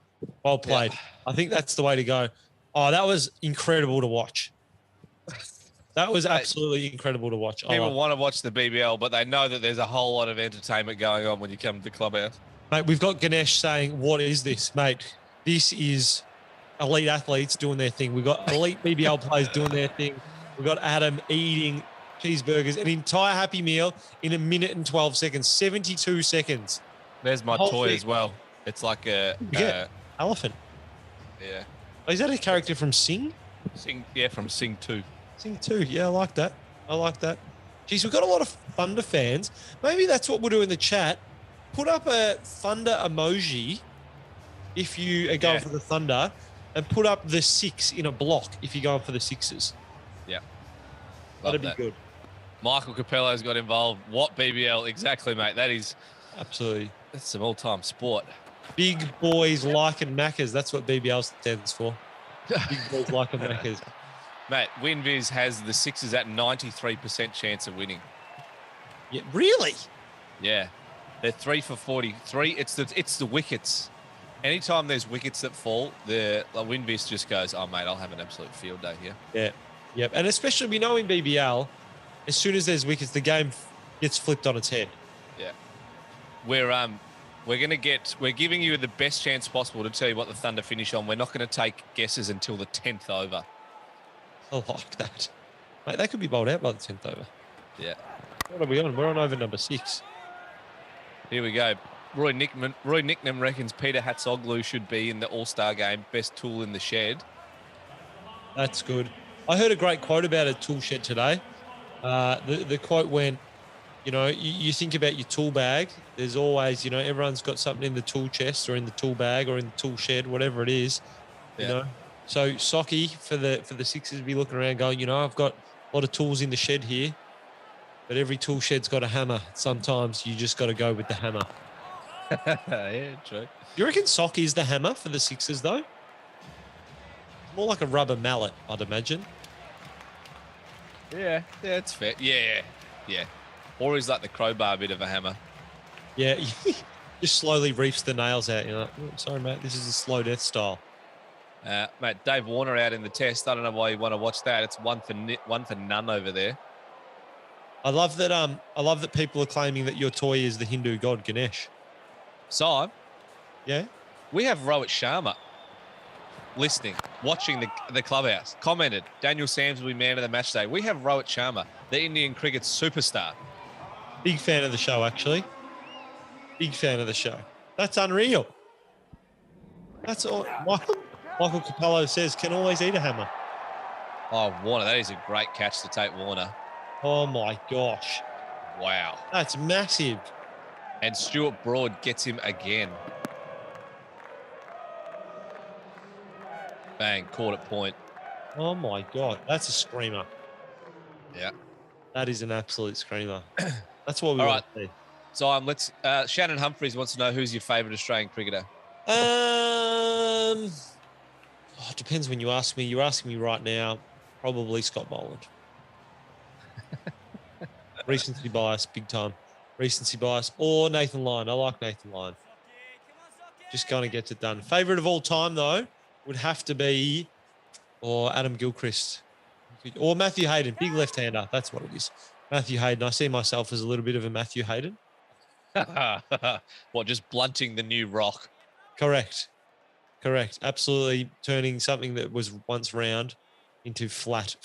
Well played. Yeah. I think that's the way to go. Oh, that was incredible to watch. That was absolutely incredible to watch. People want to watch the BBL, but they know that there's a whole lot of entertainment going on when you come to the Clubhouse. Mate, we've got Ganesh saying, what is this, mate? This is elite athletes doing their thing. We've got elite BBL players doing their thing. We've got Adam eating cheeseburgers, an entire Happy Meal in 1 minute and 12 seconds, 72 seconds. There's my toy as well. It's like a elephant. Yeah. Oh, is that a character from Sing? From Sing 2. Sing 2. Yeah, I like that. Geez, we've got a lot of Thunder fans. Maybe that's what we'll do in the chat. Put up a Thunder emoji if you are going for the Thunder, and put up the 6 in a block if you're going for the Sixers. Yeah. That'd be good. Michael Capello's got involved. What BBL? Exactly, mate. That is absolutely. That's some all-time sport. Big boys liking Maccas. That's what BBL stands for. Big boys liking Maccas. Mate, WinViz has the Sixers at 93% chance of winning. Yeah, really? Yeah. They're 3 for 43. It's the wickets. Anytime there's wickets that fall, the WinViz just goes, oh, mate, I'll have an absolute field day here. Yeah. Yep. And especially we know in BBL, as soon as there's wickets, the game gets flipped on its head. Yeah. We're giving you the best chance possible to tell you what the Thunder finish on. We're not going to take guesses until the 10th over. I like that. Mate, that could be bowled out by the 10th over. Yeah. What are we on? We're on over number 6. Here we go. Roy Nicknam reckons Peter Hatzoglu should be in the All-Star game. Best tool in the shed. That's good. I heard a great quote about a tool shed today. The quote went, you think about your tool bag. There's always, everyone's got something in the tool chest or in the tool bag or in the tool shed, whatever it is, you know. So Socky for the Sixers be looking around going, I've got a lot of tools in the shed here, but every tool shed's got a hammer. Sometimes you just got to go with the hammer. Yeah, true. You reckon Socky is the hammer for the Sixers though? More like a rubber mallet, I'd imagine. Yeah, it's fair. Yeah. Or he's like the crowbar bit of a hammer. Yeah, just slowly reefs the nails out. You're like, oh, sorry, mate, this is a slow death style. Mate, Dave Warner out in the test. I don't know why you want to watch that. It's one for none over there. I love that people are claiming that your toy is the Hindu god Ganesh. Simon, yeah, we have Rohit Sharma listening, watching the clubhouse. Commented, Daniel Sams will be man of the match day. We have Rohit Sharma, the Indian cricket superstar. Big fan of the show, actually. Big fan of the show. That's unreal. That's all. Michael Capello says, can always eat a hammer. Oh, Warner, that is a great catch to take, Warner. Oh, my gosh. Wow. That's massive. And Stuart Broad gets him again. Bang, caught at point. Oh, my God. That's a screamer. Yeah. That is an absolute screamer. That's what we want to see. So let's. Shannon Humphries wants to know who's your favourite Australian cricketer. It depends when you ask me. You're asking me right now. Probably Scott Boland. Recency bias, big time. Recency bias, or Nathan Lyon. I like Nathan Lyon. Just kind of gets it done. Favourite of all time though would have to be, or Adam Gilchrist, or Matthew Hayden, big left-hander. That's what it is. Matthew Hayden. I see myself as a little bit of a Matthew Hayden. What, just blunting the new rock? Correct. Absolutely turning something that was once round into flat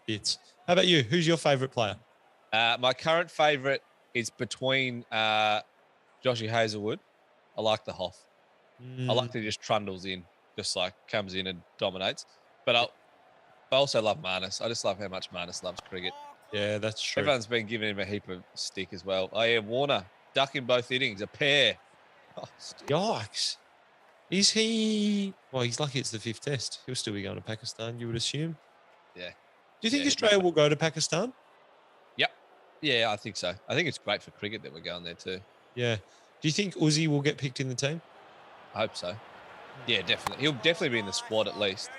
bits. How about you? Who's your favourite player? My current favourite is between Joshy Hazelwood. I like the Hoff. I like that he just trundles in, just like comes in and dominates. But I also love Marnus. I just love how much Marnus loves cricket. Yeah, that's true. Everyone's been giving him a heap of stick as well. Oh, yeah, Warner, duck in both innings, a pair. Oh, yikes. Is he... Well, he's lucky it's the 5th test. He'll still be going to Pakistan, you would assume. Yeah. Do you think Australia will go to Pakistan? Yep. Yeah, I think so. I think it's great for cricket that we're going there too. Yeah. Do you think Uzi will get picked in the team? I hope so. Yeah, definitely. He'll definitely be in the squad at least.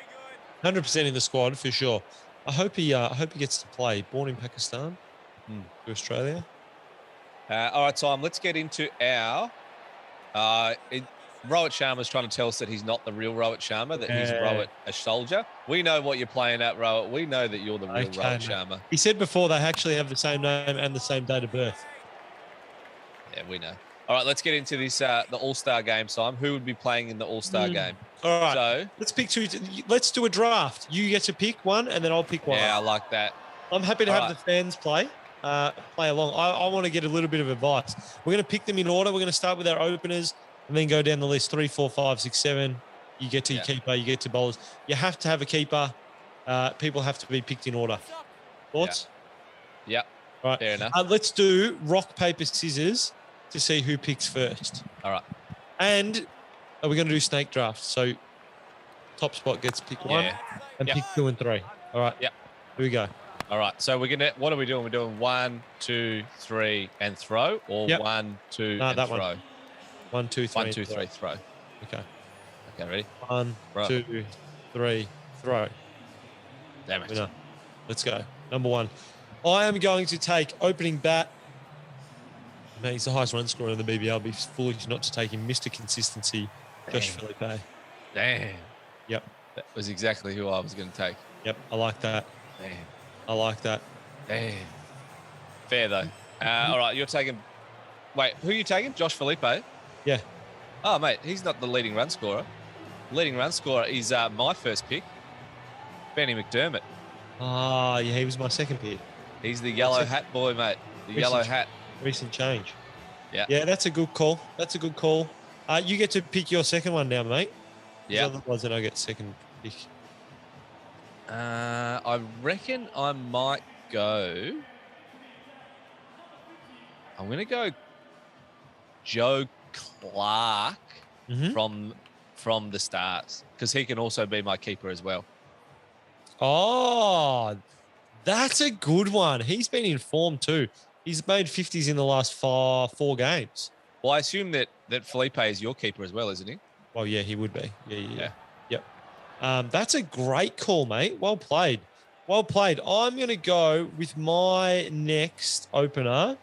100% in the squad for sure. I hope he gets to play. Born in Pakistan to Australia. All right, Tom, let's get into our... Rohit Sharma's trying to tell us that he's not the real Rohit Sharma, that he's Rohit, a soldier. We know what you're playing at, Rohit. We know that you're the real Rohit Sharma. He said before they actually have the same name and the same date of birth. Yeah, we know. All right, let's get into this, the All-Star game, Simon. Who would be playing in the All-Star game? All right. So let's pick two. Let's do a draft. You get to pick one, and then I'll pick one. Yeah, I like that. I'm happy to have the fans play along. I want to get a little bit of advice. We're going to pick them in order. We're going to start with our openers and then go down the list. 3, 4, 5, 6, 7. You get to your keeper. You get to bowlers. You have to have a keeper. People have to be picked in order. Thoughts? Yeah. Right. Fair enough. Let's do rock, paper, scissors to see who picks first. All right. And are we going to do snake draft? So top spot gets pick 1 and pick 2 and 3. All right. Yeah. Here we go. All right. So we're gonna. What are we doing? We're doing 1, 2, 3 and throw, or 1, 2 and that throw. one. 1, 2, 3. 1, 2, 3 throw. Okay. Okay. Ready? 1, 2, 3 throw. Damn it. Winner. Let's go. Number 1. I am going to take opening bat. Man, he's the highest run scorer in the BBL. I'd be foolish not to take him. Mr. Consistency, Josh Philippe. Damn. Yep. That was exactly who I was going to take. Yep. I like that. Damn. I like that. Damn. Fair, though. All right, you're taking... Wait, who are you taking? Josh Philippe? Yeah. Oh, mate, he's not the leading run scorer. Leading run scorer is my first pick, Benny McDermott. Ah, yeah, he was my second pick. He's the yellow hat boy, mate. The yellow hat. Recent change. Yeah. Yeah, that's a good call. That's a good call. You get to pick your second one now, mate. Yeah. Otherwise, then I get second pick. I reckon I might go... I'm going to go Joe Clark from the Stars, because he can also be my keeper as well. Oh, that's a good one. He's been in form too. He's made 50s in the last 4 games. Well, I assume that Felipe is your keeper as well, isn't he? Well, yeah, he would be. Yeah. Yep. That's a great call, mate. Well played. Well played. I'm going to go with my next opener.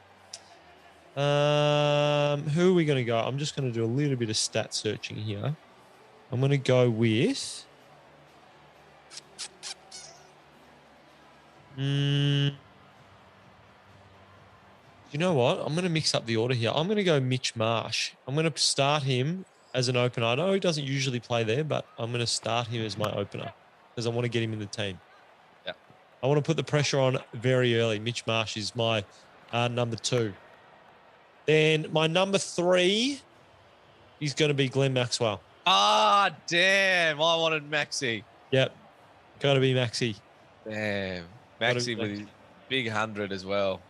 Who are we going to go? I'm just going to do a little bit of stat searching here. I'm going to go with... you know what? I'm going to mix up the order here. I'm going to go Mitch Marsh. I'm going to start him as an opener. I know he doesn't usually play there, but I'm going to start him as my opener because I want to get him in the team. Yeah. I want to put the pressure on very early. Mitch Marsh is my number 2. Then my number 3 is going to be Glenn Maxwell. Ah, damn. I wanted Maxi. Yep. Got to be Maxi. Damn. Maxi with his big 100 as well.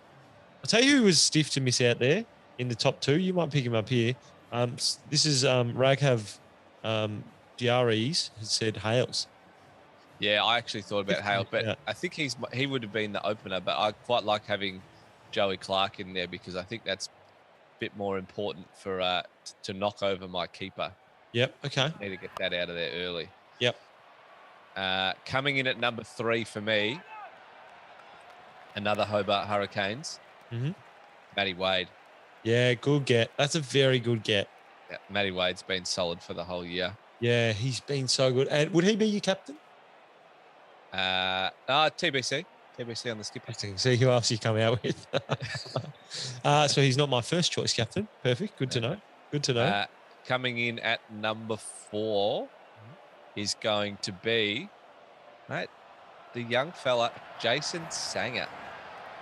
I'll tell you who was stiff to miss out there in the top 2. You might pick him up here. This is Raghav Diaries has said Hales. Yeah, I actually thought about Hale, but I think he would have been the opener, but I quite like having Joey Clark in there because I think that's a bit more important for to knock over my keeper. Yep, okay. Need to get that out of there early. Yep. Coming in at number 3 for me, another Hobart Hurricanes, Matty Wade. Yeah, good get. That's a very good get. Yeah, Matty Wade's been solid for the whole year. Yeah, he's been so good. And would he be your captain? TBC on the skipper. See who else you come out with. So he's not my first choice captain. Perfect. Good to know. Good to know. Coming in at number 4 is going to be, mate, the young fella, Jason Sanger.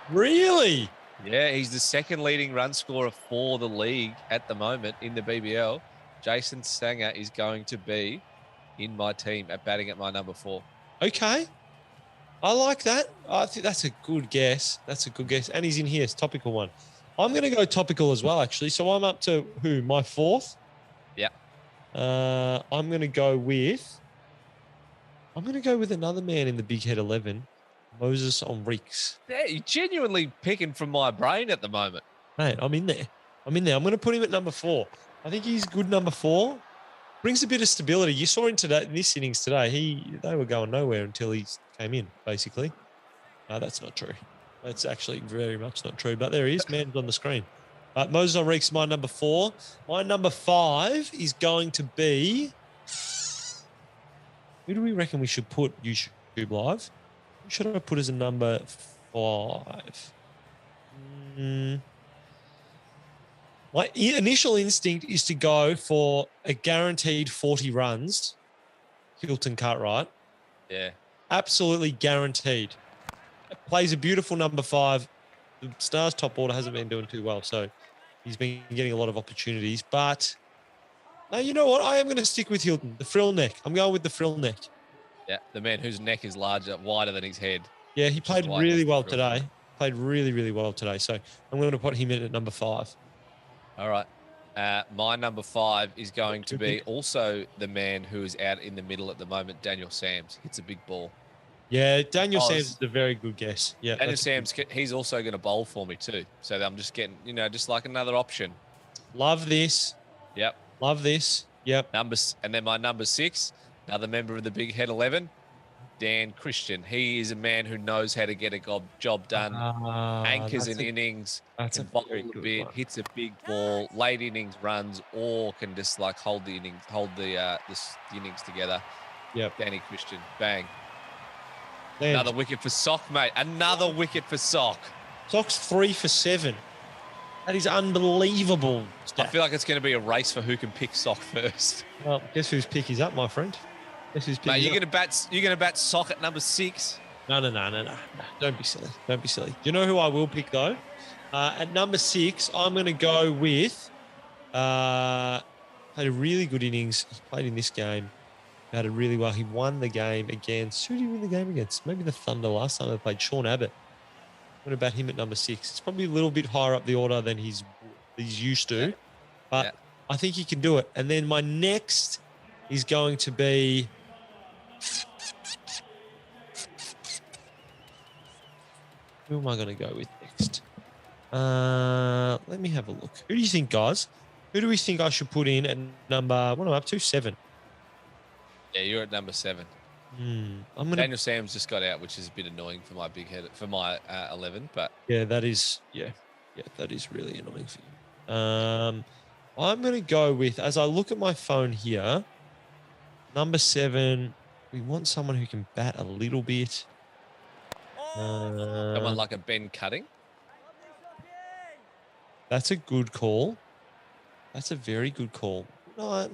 Really? Yeah, he's the second leading run scorer for the league at the moment in the BBL. Jason Sanger is going to be in my team at batting at my number 4. Okay. I like that. I think that's a good guess. That's a good guess. And he's in here. It's a topical one. I'm going to go topical as well, actually. So I'm up to who? My 4th? Yeah. I'm going to go with another man in the Big Head 11, Moses Enriques. Yeah, you're genuinely picking from my brain at the moment. Mate, I'm in there. I'm going to put him at number 4. I think he's good number 4. Brings a bit of stability. You saw in this innings today, they were going nowhere until he came in, basically. No, that's not true. That's actually very much not true. But there he is. Man's on the screen. Moses Enriques is my number 4. My number 5 is going to be... Who do we reckon we should put YouTube Live? Who should I put as a number 5? My initial instinct is to go for a guaranteed 40 runs, Hilton Cartwright. Yeah. Absolutely guaranteed. Plays a beautiful number 5. The Stars top order hasn't been doing too well, so he's been getting a lot of opportunities. But, no, you know what? I am going to stick with Hilton, the frill neck. I'm going with the frill neck. Yeah, the man whose neck is wider than his head. Yeah, he played really well today. Played really, really well today. So I'm going to put him in at number 5. All right. My number 5 is going to be also the man who is out in the middle at the moment, Daniel Sams. Hits a big ball. Yeah, Daniel Sams is a very good guess. Yeah, Daniel Sams, he's also going to bowl for me too. So I'm just getting, just like another option. Love this. Yep. Love this. Yep. And then my number 6, another member of the Big Head 11, Dan Christian. He is a man who knows how to get a job done. Anchors in innings. That's a very good bit. one. Hits a big ball. Late innings runs, or can just like hold the innings together. Yep. Danny Christian. Bang. Man. Another wicket for Sock, mate. Another wicket for Sock. Sock's 3 for 7. That is unbelievable. I feel like it's going to be a race for who can pick Sock first. Well, guess whose pick is up, my friend? Guess whose pick Mate, is you're up? going to bat Sock at number 6. No. Don't be silly. Don't be silly. Do you know who I will pick, though? At number 6, I'm going to go with... played a really good innings. He played in this game. Batted really well. He won the game against... Who did he win the game against? Maybe the Thunder last time they played. Sean Abbott. I'm going to bat him at number 6. It's probably a little bit higher up the order than he's used to. But I think he can do it. And then my next is going to be... Who am I going to go with next? Let me have a look. Who do you think, guys? Who do we think I should put in at number... What am I up to? 7. Yeah, you're at number 7. I'm gonna. Daniel Sam's just got out, which is a bit annoying for my big head for my 11. But Yeah, that is. Yeah, that is really annoying for you. I'm gonna go with, as I look at my phone here, number 7. We want someone who can bat a little bit. someone like a Ben Cutting. That's a good call. That's a very good call. No,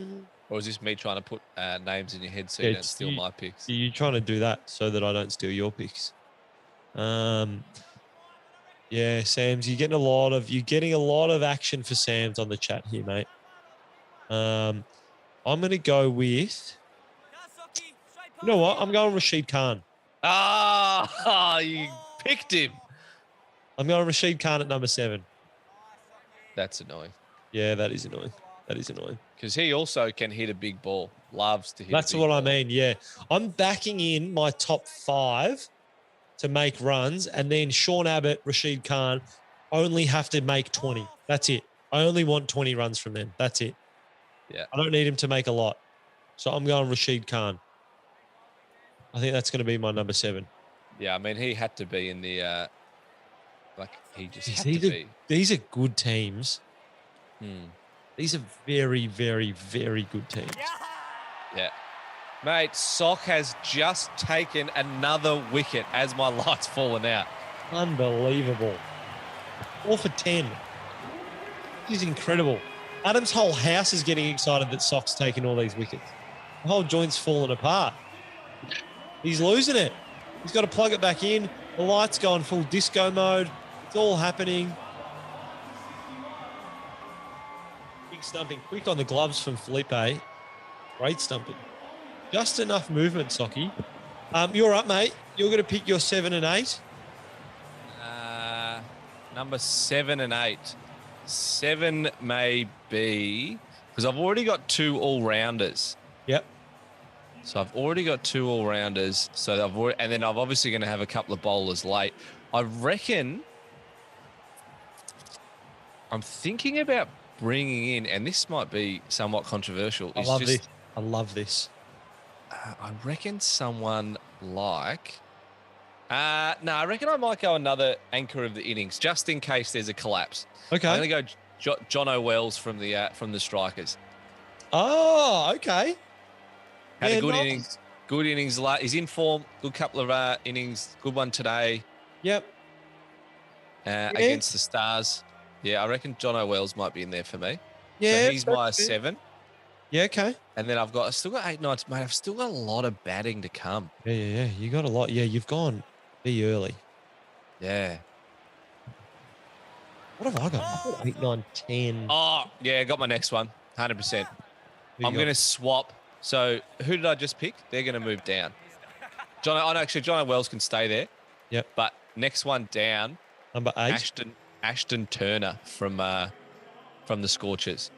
Or is this me trying to put names in your head so you don't steal my picks? You're trying to do that so that I don't steal your picks. Yeah, Sam's, you're getting a lot of action for Sam's on the chat here, mate. I'm gonna go with, you know what? I'm going Rashid Khan. Ah, you picked him. I'm going Rashid Khan at number 7. That's annoying. Yeah, that is annoying. That is annoying. Because he also can hit a big ball. Loves to hit That's a big what ball. I mean, yeah. I'm backing in my top 5 to make runs, and then Sean Abbott, Rashid Khan only have to make 20. That's it. I only want 20 runs from them. That's it. Yeah. I don't need him to make a lot. So I'm going Rashid Khan. I think that's going to be my number 7. Yeah, I mean, he had to be in the, he just had to be. These are good teams. Hmm. These are very, very, very good teams. Yeah. Mate, Sock has just taken another wicket as my light's fallen out. Unbelievable. 4 for 10. This is incredible. Adam's whole house is getting excited that Sock's taking all these wickets. The whole joint's falling apart. He's losing it. He's got to plug it back in. The light's going full disco mode. It's all happening. Big stumping. Quick on the gloves from Felipe. Great stumping. Just enough movement, Socky. You're up, mate. You're going to pick your 7 and 8. Number 7 and 8. 7 may be, because I've already got 2 all-rounders. Yep. So I've already got 2 all-rounders. So and then I'm obviously going to have a couple of bowlers late. I reckon I'm thinking about bringing in, and this might be somewhat controversial. I love this. I reckon someone like... I reckon I might go another anchor of the innings, just in case there's a collapse. Okay. I'm going to go John O'Wells from the Strikers. Oh, okay. Had Yeah, a good nice. innings. Good innings. He's in form. Good couple of innings. Good one today. Yep. Against the Stars. Yeah, I reckon John O'Wells might be in there for me. Yeah, So he's my that's fair. 7. Yeah, okay. And then I've still got 8 nights, mate. I've still got a lot of batting to come. Yeah. You got a lot. Yeah, you've gone be early. Yeah. What have I got? I've got 8, 9, 10. Oh, yeah, got my next one. 100%. you I'm got? going to swap. So who did I just pick? They're going to move down. John O'Wells can stay there. Yep. But next one down, Number 8. Ashton Turner from the Scorchers.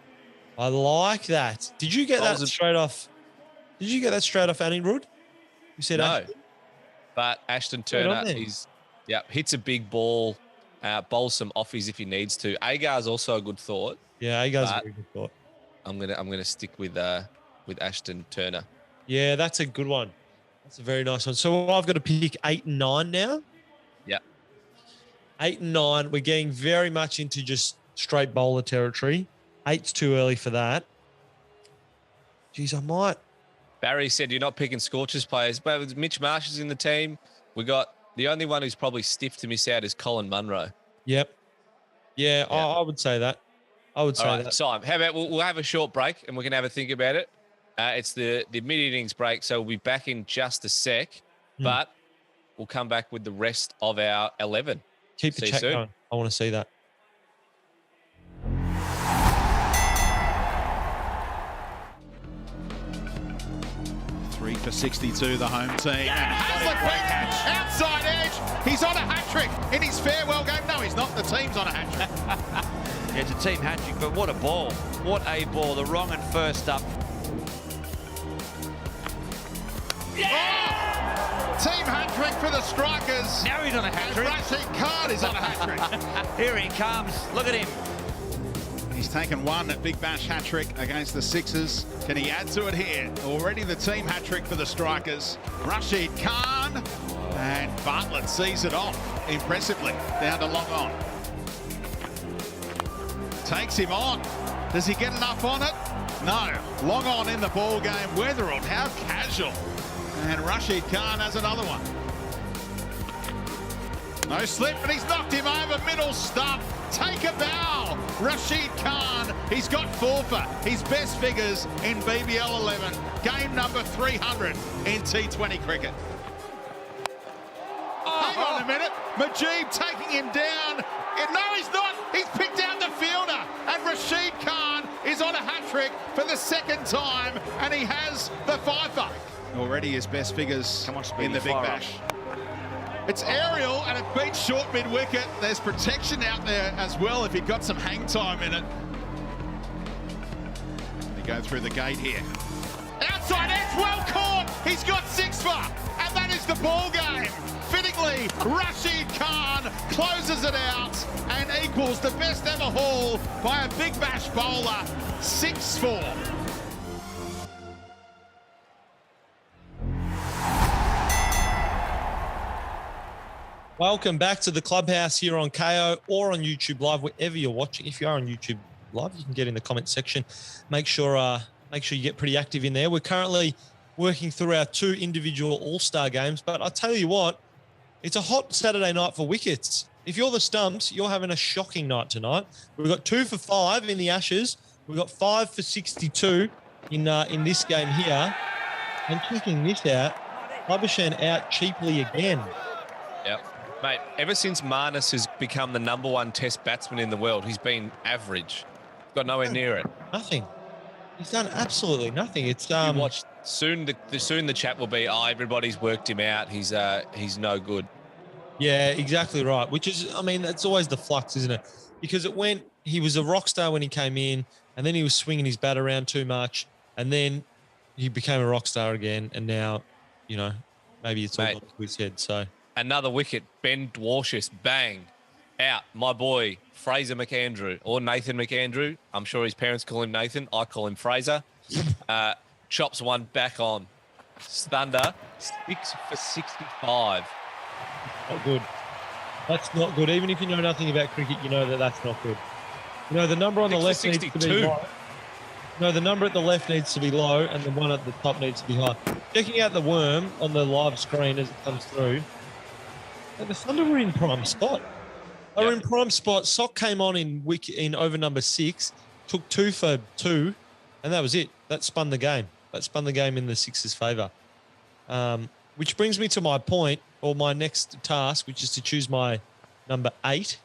I like that. Did you get that straight off? Did you get that straight off Annie Rood? You said No. Ashton? But Ashton Right on Turner, there. hits a big ball, bowls some offies if he needs to. Agar's also a good thought. Yeah, Agar's a but very good thought. I'm gonna stick with Ashton Turner. Yeah, that's a good one. That's a very nice one. So I've got to pick 8 and 9 now. Yeah. 8 and 9. We're getting very much into just straight bowler territory. 8's too early for that. Geez, I might. Barry said you're not picking Scorchers players, but Mitch Marsh is in the team. We got the only one who's probably stiff to miss out is Colin Munro. Yep. Yeah. I would say that. I would say All right, that. Simon, how about we'll have a short break and we can have a think about it. It's the mid-innings break, so we'll be back in just a sec, but we'll come back with the rest of our 11. Keep the See you chat soon. going. I want to see that. Three for 62, the home team. And Hazlitt outside edge. He's on a hat-trick in his farewell game. No, he's not. The team's on a hat-trick. Yeah, it's a team hat-trick, but what a ball. What a ball. The wrong and first up. Team hat-trick for the Strikers. Now he's on a hat-trick. And Rashid Khan is on a hat-trick. Here he comes. Look at him. He's taken one at Big Bash hat-trick against the Sixers. Can he add to it here? Already the team hat-trick for the Strikers. Rashid Khan, and Bartlett sees it off impressively down to long on. Takes him on. Does he get enough on it? No. Long on in the ball game. Weatherald, how casual. And Rashid Khan has another one. No slip, and he's knocked him over. Middle stump. Take a bow. Rashid Khan, he's got forfeit. His best figures in BBL 11. Game number 300 in T20 cricket. Hang on a minute. Majib taking him down. No, he's not. He's picked out the fielder. And Rashid Khan is on a hat-trick for the second time. And he has the fifer. Already his best figures in the Big Bash. It's aerial and it beats short mid-wicket. There's protection out there as well if he'd got some hang time in it. They go through the gate here. Outside edge, well caught. He's got 6 for, and that is the ball game. Fittingly, Rashid Khan closes it out and equals the best ever haul by a Big Bash bowler, 6-4. Welcome back to the Clubhouse here on Kayo or on YouTube Live, wherever you're watching. If you are on YouTube Live, you can get in the comment section. Make sure you get pretty active in there. We're currently working through our 2 individual All-Star games, but I tell you what, it's a hot Saturday night for wickets. If you're the Stumps, you're having a shocking night tonight. We've got 2 for 5 in the Ashes. We've got 5 for 62 in this game here. And checking this out, Labuschagne out cheaply again. Yep. Mate, ever since Marnus has become the #1 Test batsman in the world, he's been average. Got nowhere near it. Nothing. He's done absolutely nothing. It's You watch soon. The chat will be, everybody's worked him out. He's no good. Yeah, exactly right. Which is, I mean, that's always the flux, isn't it? Because he was a rock star when he came in, and then he was swinging his bat around too much, and then he became a rock star again, and now, maybe it's all gone to his head. So. Another wicket, Ben Dwarshis, bang, out. My boy, Fraser McAndrew, or Nathan McAndrew. I'm sure his parents call him Nathan. I call him Fraser. Chops one back on. Thunder, 6 for 65. Not good. That's not good. Even if you know nothing about cricket, you know that's not good. The number on the left needs to be low. No, the number at the left needs to be low, and the one at the top needs to be high. Checking out the worm on the live screen as it comes through. The Thunder were in prime spot. They were in prime spot. Sock came on in over number 6, took 2 for 2, and that was it. That spun the game. That spun the game in the Sixers' favour. Which brings me to my point, or my next task, which is to choose my number 8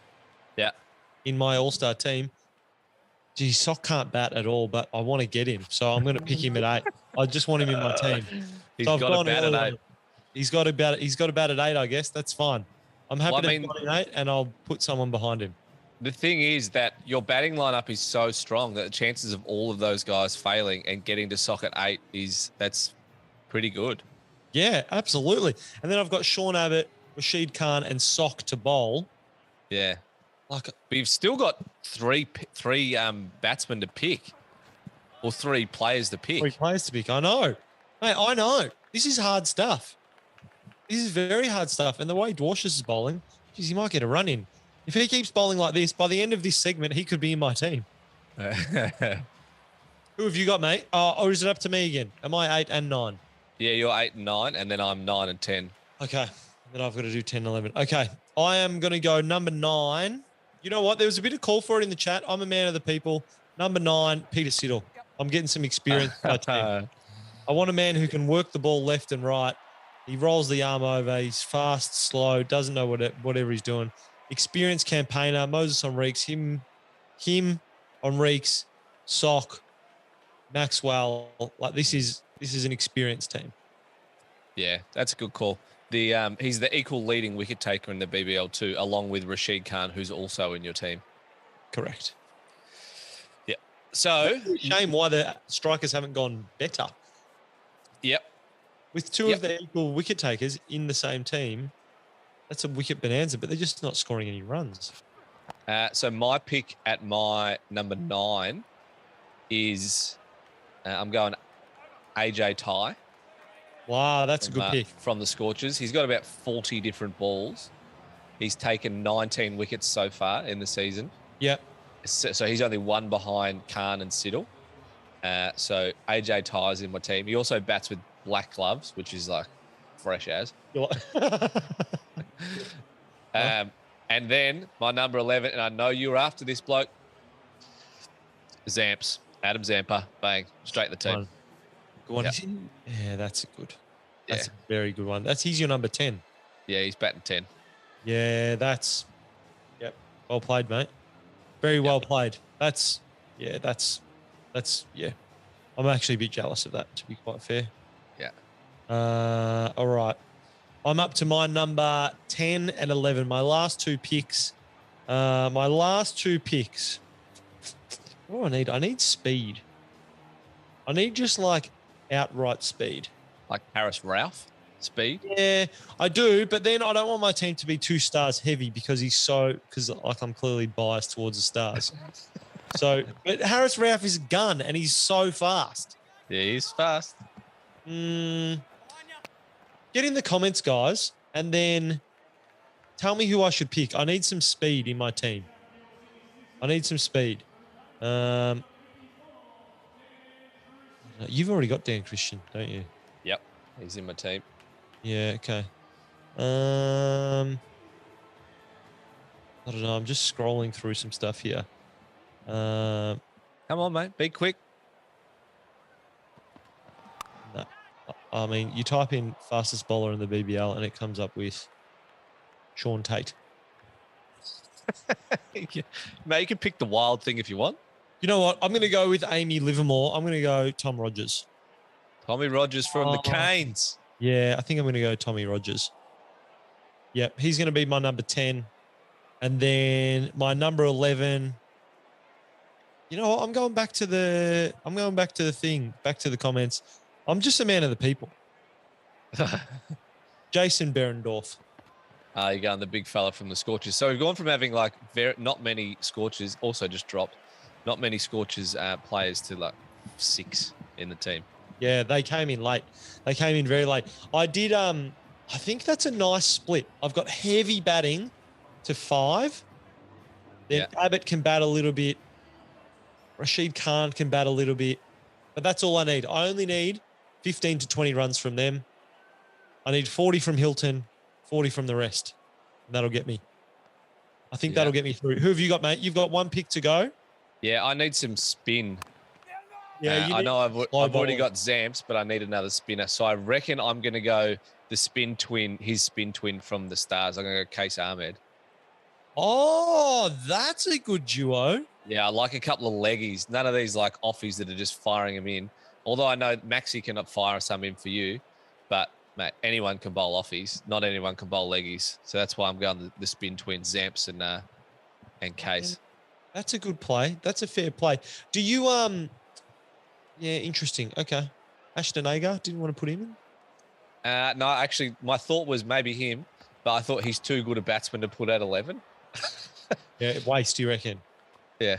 in my All-Star team. Gee, Sock can't bat at all, but I want to get him. So I'm going to pick him at 8. I just want him in my team. He's got a bat at 8. He's got a bat at 8, I guess. That's fine. I'm happy to put him at 8, and I'll put someone behind him. The thing is that your batting lineup is so strong that the chances of all of those guys failing and getting to Sock at 8 that's pretty good. Yeah, absolutely. And then I've got Sean Abbott, Rashid Khan, and Sock to bowl. Yeah. But you've still got three batsmen to pick, or 3 players to pick. 3 players to pick. I know. Mate, I know. This is hard stuff. This is very hard stuff. And the way Dwarshis is bowling, geez, he might get a run in. If he keeps bowling like this, by the end of this segment, he could be in my team. Who have you got, mate? Or is it up to me again? Am I 8 and 9? Yeah, you're 8 and 9, and then I'm 9 and 10. Okay. Then I've got to do 10 and 11. Okay. I am going to go number 9. You know what? There was a bit of call for it in the chat. I'm a man of the people. Number 9, Peter Siddle. I'm getting some experience in my team. I want a man who can work the ball left and right. He rolls the arm over. He's fast, slow, doesn't know whatever he's doing. Experienced campaigner, Moses Henriques, him, Henriques, Sock, Maxwell. Like this is an experienced team. Yeah, that's a good call. He's the equal leading wicket taker in the BBL too, along with Rashid Khan, who's also in your team. Correct. Yeah. So shame why the strikers haven't gone better. Yep. With 2 of the equal wicket takers in the same team, that's a wicket bonanza, but they're just not scoring any runs. So my pick at my number 9 is I'm going AJ Ty. Wow, that's a good pick. From the Scorchers. He's got about 40 different balls. He's taken 19 wickets so far in the season. Yep. So he's only one behind Khan and Siddle. So AJ Ty's in my team. He also bats with black gloves, which is like fresh as. And then my number 11, and I know you were after this bloke, Zamps, Adam Zampa, bang, straight in the team. Good one. Yep. Yeah, that's a very good one. He's your number 10. Yeah, he's batting 10. Yeah, well played, mate. Very well played. I'm actually a bit jealous of that, to be quite fair. Yeah. All right. I'm up to my number 10 and 11. My last two picks. What do I need? I need speed. I need just like outright speed. Like Harris Ralph speed? Yeah, I do. But then I don't want my team to be 2 stars heavy because I'm clearly biased towards the stars. But Harris Ralph is a gun and he's so fast. Yeah, he's fast. Get in the comments, guys, and then tell me who I should pick. I need some speed in my team. I need some speed. You've already got Dan Christian, don't you? Yep, he's in my team. Yeah, okay. I don't know. I'm just scrolling through some stuff here. Come on, mate. Be quick. No. I mean, you type in fastest bowler in the BBL and it comes up with Sean Tate. Mate, you can pick the wild thing if you want. You know what? I'm going to go with Amy Livermore. I'm going to go Tom Rogers. Tommy Rogers from the Canes. Yeah, I think I'm going to go Tommy Rogers. Yep, he's going to be my number 10. And then my number 11. You know what? I'm going back to the comments. I'm just a man of the people. Jason Behrendorf. You're going the big fella from the Scorchers. So we've gone from having like not many Scorchers, also just dropped, not many Scorchers players to like 6 in the team. Yeah, they came in late. They came in very late. I think that's a nice split. I've got heavy batting to 5. Then Abbott can bat a little bit. Rashid Khan can bat a little bit. But that's all I need. I only need 15 to 20 runs from them. I need 40 from Hilton, 40 from the rest. And that'll get me. I think that'll get me through. Who have you got, mate? You've got 1 pick to go. Yeah, I need some spin. Yeah, I know I've already got Zamps, but I need another spinner. So I reckon I'm going to go his spin twin from the Stars. I'm going to go Case Ahmed. Oh, that's a good duo. Yeah, I like a couple of leggies. None of these like offies that are just firing them in. Although I know Maxi cannot fire some in for you, but mate, anyone can bowl offies. Not anyone can bowl leggies. So that's why I'm going the spin twin Zamps and Case. That's a good play. That's a fair play. Do you Yeah, interesting. Okay, Ashton Agar didn't want to put him in. No, actually, my thought was maybe him, but I thought he's too good a batsman to put at 11. Yeah, waste. You reckon? Yeah.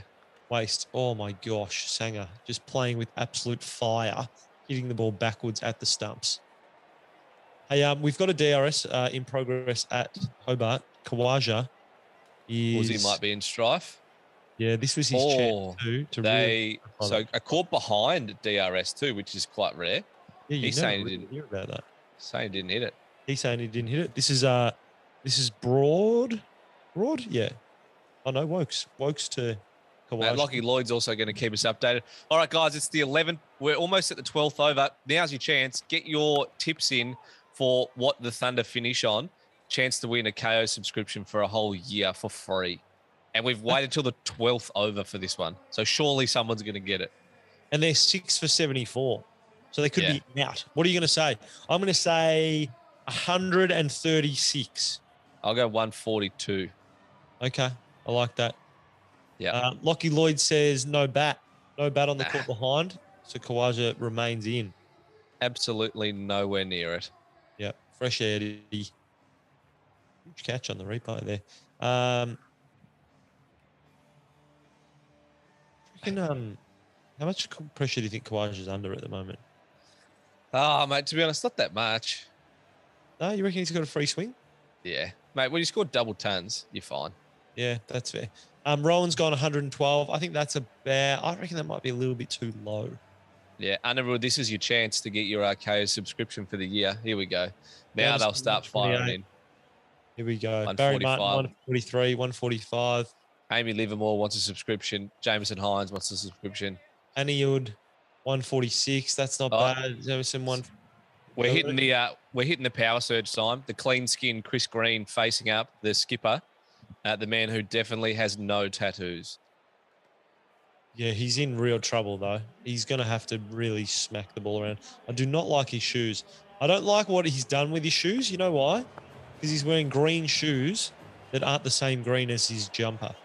Waste. Oh my gosh, Sanger just playing with absolute fire, hitting the ball backwards at the stumps. Hey, we've got a DRS in progress at Hobart. Kawaja is... might be in strife. Yeah, this was his chance too. So a caught behind DRS too, which is quite rare. Yeah, he's saying he didn't hear about that. Saying he didn't hit it. He's saying he didn't hit it. This is Broad. Yeah. Oh no, Wokes to Kawaja. Lockie Lloyd's also going to keep us updated. All right, guys, it's the 11th. We're almost at the 12th over. Now's your chance. Get your tips in for what the Thunder finish on. Chance to win a Kayo subscription for a whole year for free. And we've waited till the 12th over for this one. So surely someone's going to get it. And they're 6 for 74. So they could be out. What are you going to say? I'm going to say 136. I'll go 142. Okay. I like that. Yeah. Lockie Lloyd says no bat. No bat on the court behind. So Kawaja remains in. Absolutely nowhere near it. Yeah. Fresh air. Huge catch on the replay there. How much pressure do you think Kawaj is under at the moment? Oh, mate, to be honest, not that much. No, you reckon he's got a free swing? Yeah. Mate, when you score double tons, you're fine. Yeah, that's fair. Rowan's gone 112. I think that's I reckon that might be a little bit too low. Yeah, Underwood, this is your chance to get your Kayo subscription for the year. Here we go. Now they'll start firing in. Here we go. Barry Martin, 143, 145. Amy Livermore wants a subscription. Jameson Hines wants a subscription. Aniud, 146. That's not bad. Jameson, We're hitting the power surge time. The clean skin Chris Green facing up the skipper, the man who definitely has no tattoos. Yeah, he's in real trouble though. He's going to have to really smack the ball around. I do not like his shoes. I don't like what he's done with his shoes. You know why? Because he's wearing green shoes that aren't the same green as his jumper.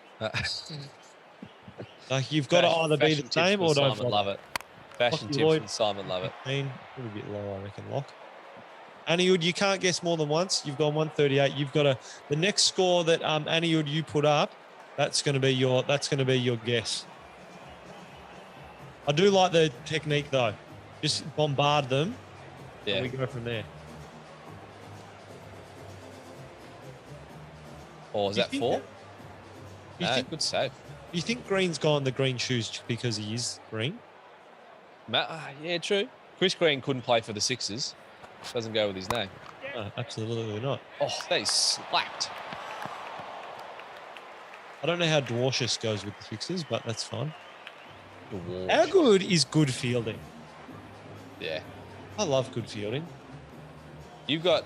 Like you've got to either be the same or don't. Simon love it. Fashion tips from Simon love it. A little bit low, I reckon. Lock. Aniud, you can't guess more than once. You've gone 138. You've got the next score that Aniud you put up. That's going to be your guess. I do like the technique though. Just bombard them. Yeah. And we go from there. Or is that 4? Good save. You think Green's gone the green shoes because he is green? Yeah, true. Chris Green couldn't play for the Sixers. Doesn't go with his name. No, absolutely not. Oh, they slapped. I don't know how Dwarshus goes with the Sixers, but that's fine. Dwarsh. How good is good fielding? Yeah. I love good fielding. You've got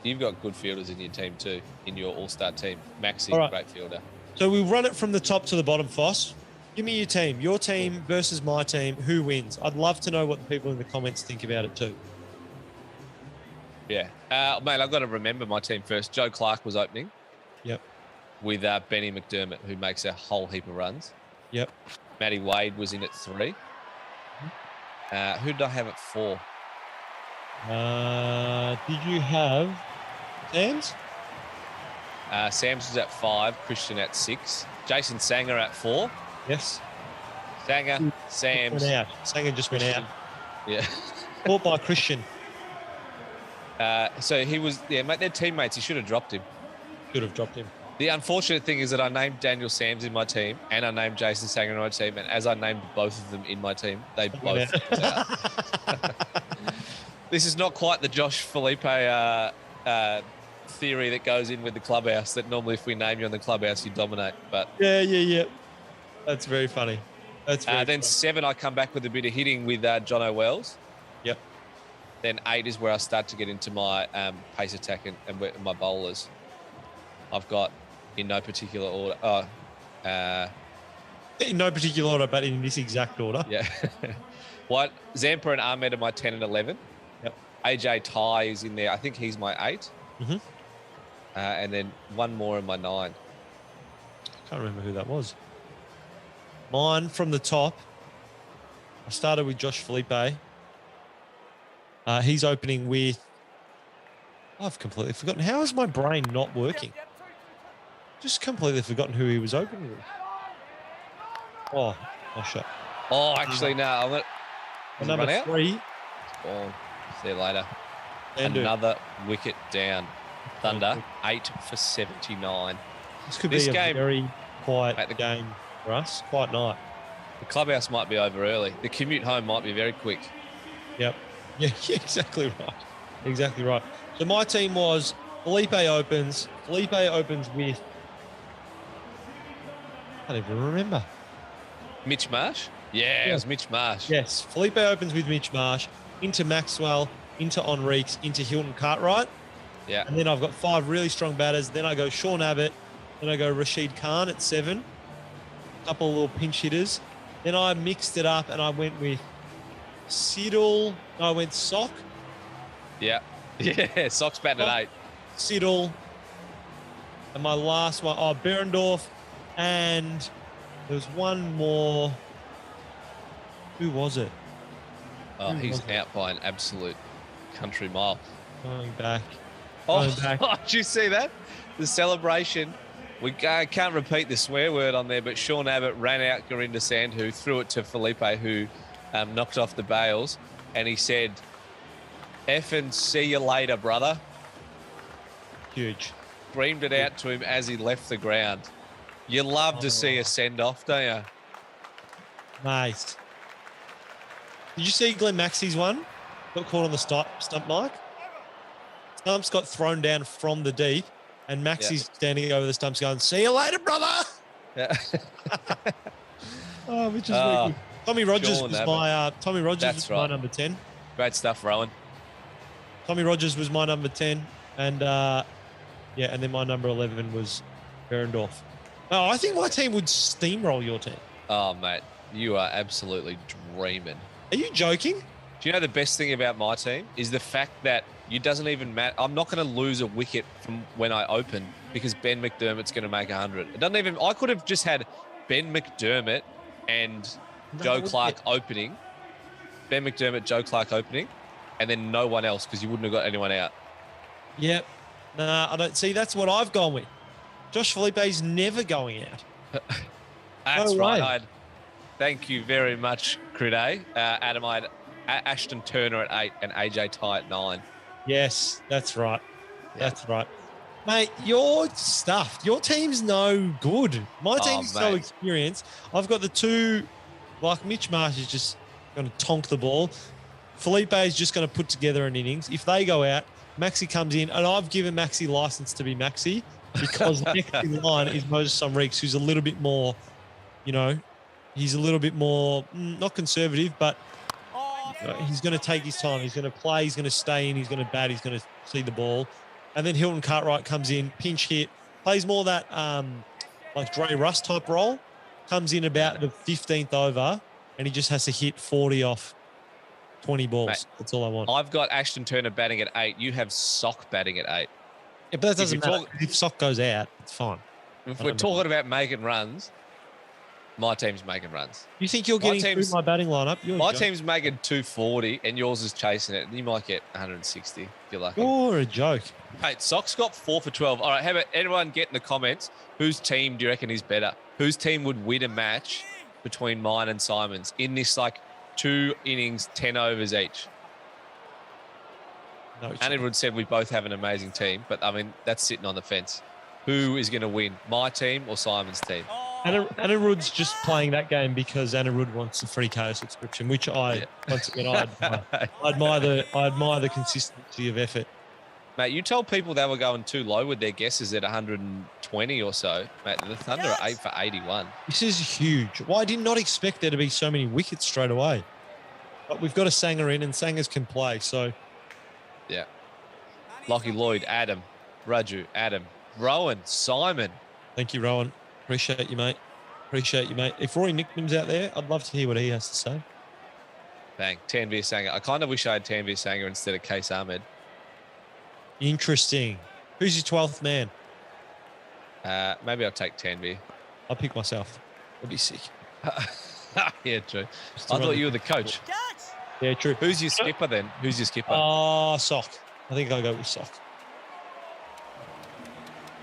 good fielders in your team too, in your all-star team. Maxi, right. Great fielder. So we'll run it from the top to the bottom, Foss. Give me your team. Your team versus my team. Who wins? I'd love to know what the people in the comments think about it too. Yeah. Mate, I've got to remember my team first. Joe Clark was opening. Yep. With Benny McDermott, who makes a whole heap of runs. Yep. Matty Wade was in at 3. Who did I have at 4? Did you have Sam's? Sam's was at 5. Christian at 6. Jason Sanger at 4. Yes. Sanger, Sam's. Went out. Sanger just went out. Yeah. Caught by Christian. So he was, mate, they're teammates. He should have dropped him. Should have dropped him. The unfortunate thing is that I named Daniel Sams in my team and I named Jason Sanger in my team. And as I named both of them in my team, they both went out. This is not quite the Josh Felipe theory that goes in with the Clubhouse, that normally if we name you on the Clubhouse, you dominate. But Yeah. That's very funny. Then funny. 7, I come back with a bit of hitting with Jono Wells. Yep. Then 8 is where I start to get into my pace attack and my bowlers. I've got, in no particular order. In no particular order, but in this exact order. Yeah. Zampa and Ahmed are my 10 and 11. Yep. AJ Ty is in there. I think he's my 8. Mm-hmm. And then one more in my 9. I can't remember who that was. Mine from the top, I started with Josh Felipe. He's opening with... I've completely forgotten. How is my brain not working? Just completely forgotten who he was opening with. Oh shit. Oh, actually, no. Number 3. Oh, see you later. Another wicket down. Thunder, 8 for 79. This could be a very quiet game for us. Quiet night. The Clubhouse might be over early. The commute home might be very quick. Yep. Yeah, exactly right. Exactly right. So my team was Felipe opens. Felipe opens with... I don't even remember. Mitch Marsh? Yeah, it was Mitch Marsh. Yes. Felipe opens with Mitch Marsh, into Maxwell, into Enriques, into Hilton Cartwright. Yeah. And then I've got 5 really strong batters. Then I go Sean Abbott. Then I go Rashid Khan at 7. A couple of little pinch hitters. Then I mixed it up and I went with Siddle. No, I went Sock. Yeah. Yeah, Sock's batting at 8. Siddle. And my last one, Behrendorff. And there was one more. Who was it? Oh, he's out by an absolute country mile. Going back. Did you see that? The celebration We can't repeat the swear word on there, but Sean Abbott ran out Gorinda Sand, who threw it to Felipe, who knocked off the bails, and he said, "Effing see you later, brother." Huge. Screamed it out to him as he left the ground. You love to see a send-off, don't you? Mate. Did you see Glenn Maxey's one? Got caught on the stump mic. Stumps got thrown down from the deep, and Maxey's standing over the stumps going, "See you later, brother." Yeah. Which is really good. Tommy Rogers was my my number 10. Great stuff, Rowan. Tommy Rogers was my number 10, and and then my number 11 was Berendorf. Oh, I think my team would steamroll your team. Oh, mate, you are absolutely dreaming. Are you joking? Do you know the best thing about my team is the fact that it doesn't even matter. I'm not going to lose a wicket from when I open because Ben McDermott's going to make 100. It doesn't even. I could have just had Ben McDermott and Joe Clark opening. Ben McDermott, Joe Clark opening, and then no one else because you wouldn't have got anyone out. Yep. Nah, I don't see. That's what I've gone with. Josh Felipe's never going out. That's right. Thank you very much, Cride. Adam, I had Ashton Turner at 8 and AJ Ty at 9. Yes, that's right. That's right. Mate, you're stuffed. Your team's no good. My team's so experienced. I've got the two, like Mitch Marsh is just going to tonk the ball. Felipe is just going to put together an innings. If they go out, Maxi comes in, and I've given Maxi license to be Maxi because next in line is Moses Sumreeks, who's a little bit more, he's a little bit more, not conservative, but he's going to take his time. He's going to play. He's going to stay in. He's going to bat. He's going to see the ball. And then Hilton Cartwright comes in, pinch hit, plays more that like Dre Russ type role, comes in about the 15th over, and he just has to hit 40 off 20 balls. Mate, that's all I want. I've got Ashton Turner batting at 8. You have Sock batting at 8. Yeah, but that doesn't matter. If Sock goes out, it's fine. If we're talking about making runs, my team's making runs. You think you're getting through my batting lineup? My team's making 240 and yours is chasing it. You might get 160 if you're lucky. You're a joke. Hey, Sock's got 4 for 12. All right, how about everyone get in the comments, whose team do you reckon is better? Whose team would win a match between mine and Simon's in this 2 innings, 10 overs each? No, Anirudh said we both have an amazing team, but I mean, that's sitting on the fence. Who is going to win, my team or Simon's team? Anirudh's just playing that game because Anirudh wants a free Kayo subscription, which once again, I admire the consistency of effort. Mate, you told people they were going too low with their guesses at 120 or so. Mate, the Thunder are 8 for 81. This is huge. Well, I did not expect there to be so many wickets straight away. But we've got a Sanger in, and Sangers can play, so... Yeah. Lockie Lloyd, Adam, Raju, Adam, Rowan, Simon. Thank you, Rowan. Appreciate you, mate. If Roy Nickman's out there, I'd love to hear what he has to say. Bang. Tanveer Sanger. I kind of wish I had Tanveer Sanger instead of Case Ahmed. Interesting. Who's your 12th man? Maybe I'll take Tanveer. I'll pick myself. I'll be sick. Yeah, true. I thought you were the coach. Yeah, true. Who's your skipper then? Who's your skipper? Sock. I think I'll go with Sock.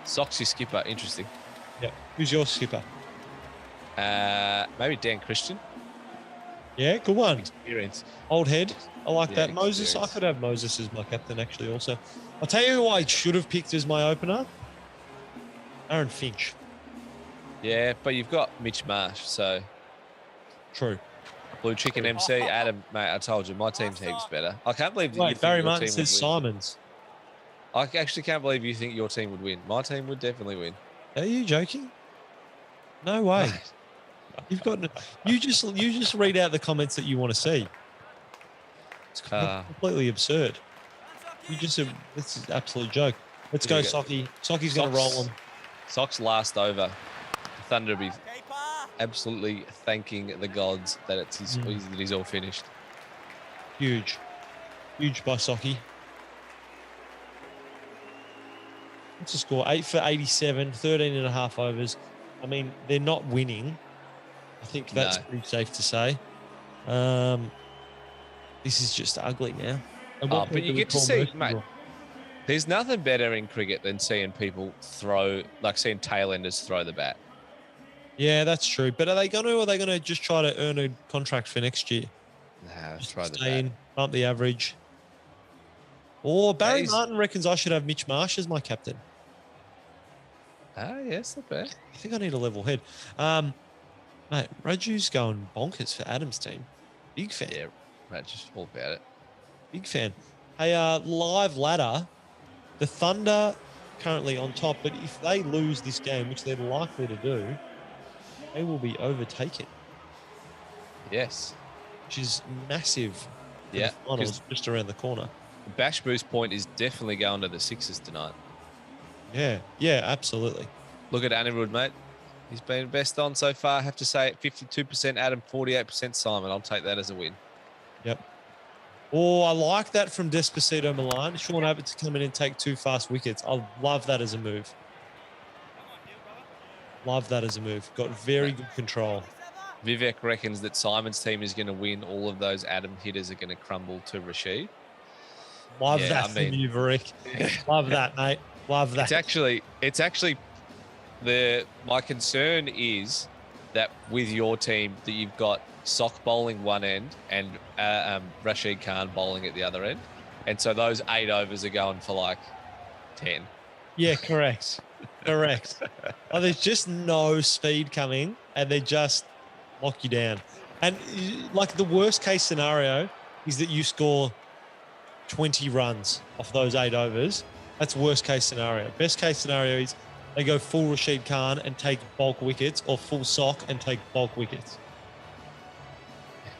Sock's your skipper. Interesting. Yeah. Who's your skipper? Maybe Dan Christian. Yeah, good one. Experience. Old head. I like that. Moses. I could have Moses as my captain actually also. I'll tell you who I should have picked as my opener. Aaron Finch. Yeah, but you've got Mitch Marsh, so... True. Blue Chicken MC, Adam, mate, I told you, my team's heaps better. I can't believe that you think Barry your Martin team says would win. Simons. I actually can't believe you think your team would win. My team would definitely win. Are you joking? No way. You've got you just read out the comments that you want to see. It's completely absurd. This is an absolute joke. Let's go, Socky. Socky's going to roll him. Sock's last over. Thunder will be absolutely thanking the gods that that he's all finished. Huge by Socky. What's the score? 8 for 87, 13 and a half overs. I mean, they're not winning. I think that's pretty safe to say. This is just ugly now. But you get to see, mate. There's nothing better in cricket than seeing people seeing tailenders throw the bat. Yeah, that's true. But are they going to just try to earn a contract for next year? Nah, Just throw the stay bat. in, bump the average. Or Barry Martin reckons I should have Mitch Marsh as my captain. Ah, yes, not bad. I think I need a level head. Mate, Raju's going bonkers for Adam's team. Big fan. Yeah, Raju's all about it. Big fan. Hey, live ladder. The Thunder currently on top, but if they lose this game, which they're likely to do, they will be overtaken. Yes. Which is massive. Yeah. The finals just around the corner. Bash boost point is definitely going to the Sixers tonight. Yeah, absolutely. Look at Anirudh, mate. He's been best on so far. I have to say, 52% Adam, 48% Simon. I'll take that as a win. Yep. Oh, I like that from Despacito Milan. Sean Abbott to come in and take 2 fast wickets. I love that as a move. Love that as a move. Got very good control. Vivek reckons that Simon's team is going to win. All of those Adam hitters are going to crumble to Rashid. Love that from you, Varric. Love that, mate. Love that. It's actually my concern is that with your team that you've got Sock bowling one end and Rashid Khan bowling at the other end. And so those 8 overs are going for like 10. Yeah, correct. Correct. Oh, there's just no speed coming and they just lock you down. And like the worst case scenario is that you score 20 runs off those 8 overs. That's worst case scenario. Best case scenario is they go full Rashid Khan and take bulk wickets, or full Sock and take bulk wickets.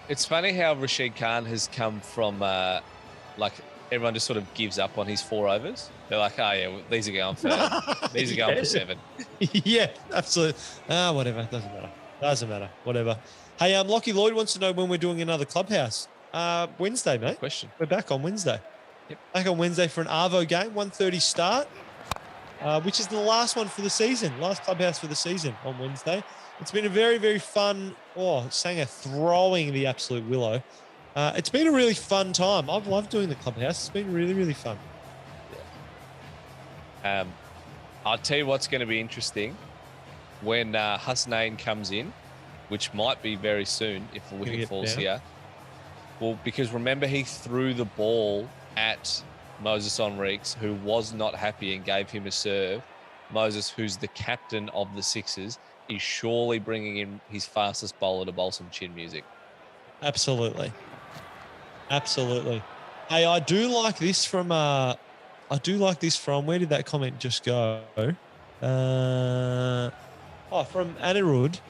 It's funny how Rashid Khan has come from like everyone just sort of gives up on his 4 overs. They're like, oh yeah, these are going for for 7. Yeah, absolutely. Whatever. Doesn't matter. Whatever. Hey, Lockie Lloyd wants to know when we're doing another Clubhouse. Wednesday, mate. Question. We're back on Wednesday. Yep. Back on Wednesday for an Arvo game, 1:30 start, which is the last one for the season, last Clubhouse for the season on Wednesday. It's been a very, very fun, Sanger throwing the absolute willow. It's been a really fun time. I've loved doing the Clubhouse. It's been really, really fun. I'll tell you what's going to be interesting when Hasnain comes in, which might be very soon if the wicket falls here. Well, because remember he threw the ball at Moses Enriques, who was not happy and gave him a serve. Moses, who's the captain of the Sixers, is surely bringing in his fastest bowler to bowl some chin music. Absolutely. Absolutely. Hey, I do like this from, where did that comment just go? From Anirudh.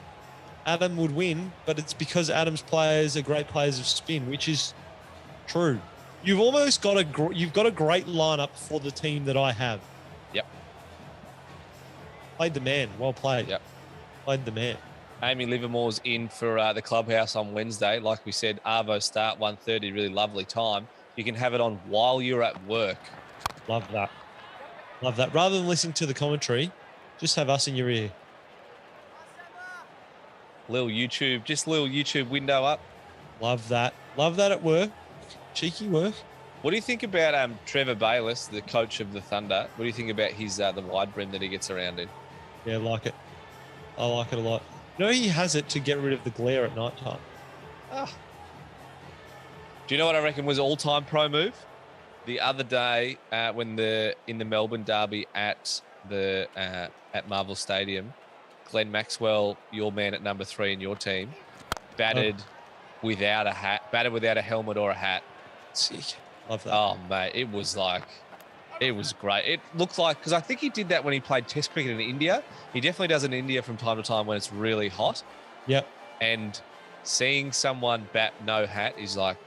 Adam would win, but it's because Adam's players are great players of spin, which is true. You've almost got you've got a great lineup for the team that I have. Yep. Played the man. Well played. Yep. Played the man. Amy Livermore's in for the Clubhouse on Wednesday. Like we said, Arvo start 1:30, really lovely time. You can have it on while you're at work. Love that. Love that. Rather than listening to the commentary, just have us in your ear. Little YouTube window up. Love that. Love that at work. Cheeky work. What do you think about Trevor Bayliss, the coach of the Thunder? What do you think about his the wide brim that he gets around in? Yeah, I like it. I like it a lot. You know, he has it to get rid of the glare at night time. Do you know what I reckon was all-time pro move? The other day in the Melbourne derby at Marvel Stadium, Glenn Maxwell, your man at number 3 in your team, batted without a helmet or a hat. Sick. Love that. Oh, mate, it was great. It looked like, because I think he did that when he played Test cricket in India. He definitely does in India from time to time when it's really hot. Yep. And seeing someone bat no hat is like,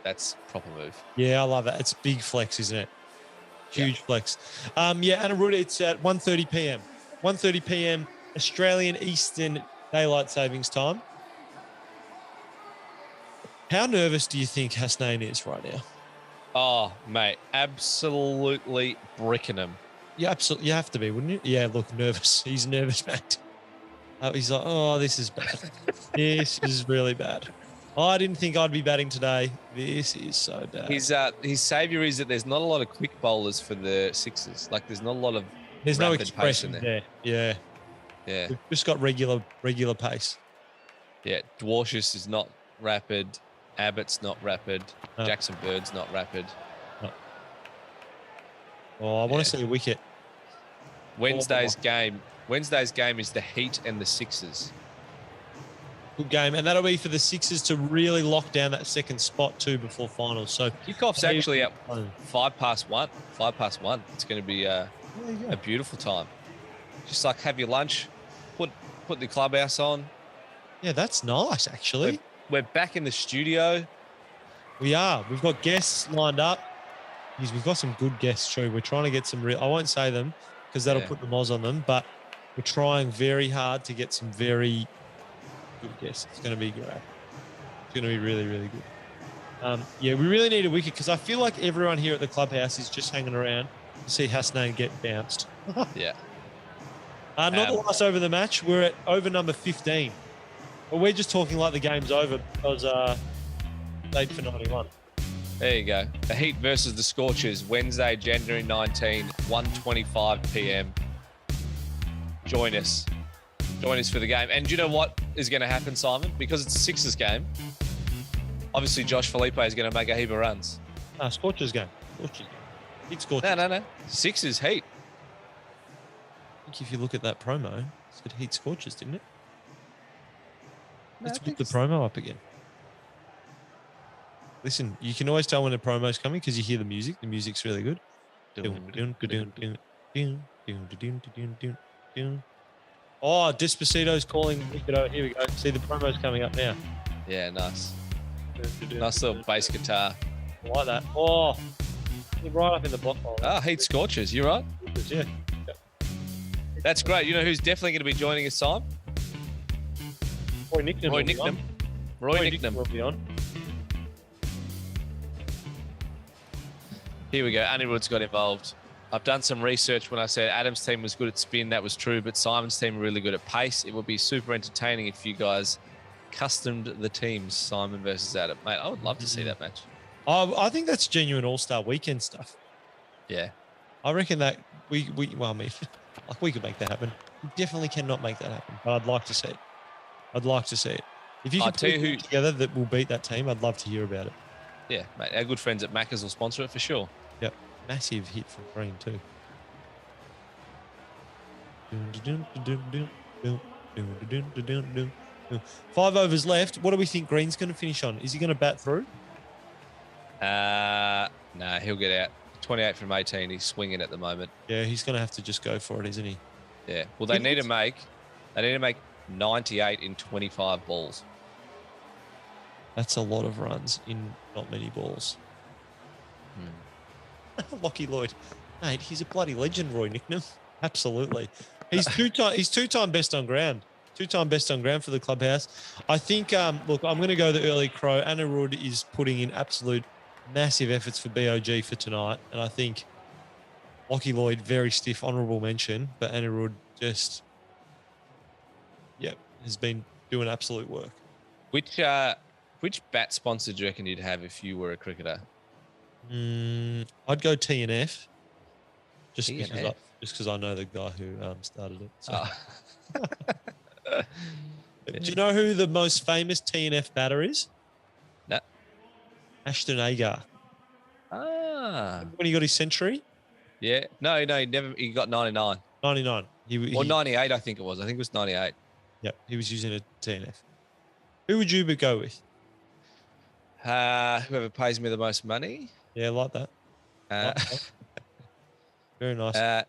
that's proper move. Yeah, I love that. It's big flex, isn't it? Huge flex. Anirudh, it's at 1:30 p.m. 1:30 p.m. Australian Eastern Daylight Savings Time. How nervous do you think Hasnain is right now? Oh, mate, absolutely bricking him. You have to be, wouldn't you? Yeah, look, nervous. He's nervous, mate. He's like, oh, this is bad. This is really bad. I didn't think I'd be batting today. This is so bad. His saviour is that there's not a lot of quick bowlers for the Sixers. Like there's not a lot of There's no rapid pace expression in there. Yeah. Yeah. We've just got regular pace. Yeah. Dwarshus is not rapid. Abbott's not rapid. No. Jackson Bird's not rapid. No. Oh, I want to see a wicket. Wednesday's game is the Heat and the Sixers. Good game, and that'll be for the Sixers to really lock down that second spot too before finals. So kickoff's actually at 1:05. 1:05. It's going to be a beautiful time. Just like have your lunch, put the Clubhouse on. Yeah, that's nice actually. We're back in the studio. We are. We've got guests lined up. We've got some good guests too. We're trying to get some real. I won't say them because that'll put the moz on them, but we're trying very hard to get some very good guests. It's going to be great. It's going to be really, really good. We really need a wicket because I feel like everyone here at the Clubhouse is just hanging around to see Hasnain get bounced. Yeah. Not the last over the match. We're at over number 15. But we're just talking like the game's over because 8 for 91. There you go. The Heat versus the Scorchers, Wednesday, January 19, 1:25 p.m. Join us. Join us for the game. And do you know what is going to happen, Simon? Because it's a Sixers game, obviously Josh Felipe is going to make a heap of runs. Scorchers game. Heat Scorchers. No. Sixers Heat. I think if you look at that promo, it said Heat Scorchers, didn't it? Let's put the promo up again. Listen, you can always tell when a promo's coming because you hear the music. The music's really good. Oh, Despacito's calling wicket over. Here we go. See, the promo's coming up now. Yeah, nice. Nice little bass guitar. I like that. Oh, right up in the block. Heat Scorchers. You right? Yeah. That's great. You know who's definitely going to be joining us, Simon? Roy Nicknam. Roy Nicknam will be on. Here we go. Anirudh's got involved. I've done some research when I said Adam's team was good at spin. That was true, but Simon's team were really good at pace. It would be super entertaining if you guys customed the teams, Simon versus Adam. Mate, I would love to see that match. I think that's genuine All-Star Weekend stuff. Yeah. I reckon that we could make that happen. We definitely cannot make that happen, but I'd like to see it. If you can put it together that will beat that team, I'd love to hear about it. Yeah, mate. Our good friends at Macca's will sponsor it for sure. Yep. Massive hit from Green too. Five overs left. What do we think Green's going to finish on? Is he going to bat through? No, he'll get out. 28 from 18. He's swinging at the moment. Yeah, he's going to have to just go for it, isn't he? Yeah. Well, they need to make 98 in 25 balls. That's a lot of runs in not many balls. Lockie Lloyd. Mate, he's a bloody legend, Roy Nicknam. Absolutely. He's two-time best on ground. Two-time best on ground for the Clubhouse. I think, look, I'm going to go the early crow. Anirudh is putting in absolute massive efforts for BOG for tonight. And I think Lockie Lloyd, very stiff, honourable mention. But Anirudh just, has been doing absolute work. Which bat sponsor do you reckon you'd have if you were a cricketer? I'd go T&F. Just because I know the guy who started it. So. Do you know who the most famous T&F batter is? No. Ashton Agar. When he got his century? Yeah. No, he never. He got 99. 99. Or 98, I think it was. I think it was 98. Yep, he was using a TNF. Who would you go with? Whoever pays me the most money. Yeah, like that. Very nice.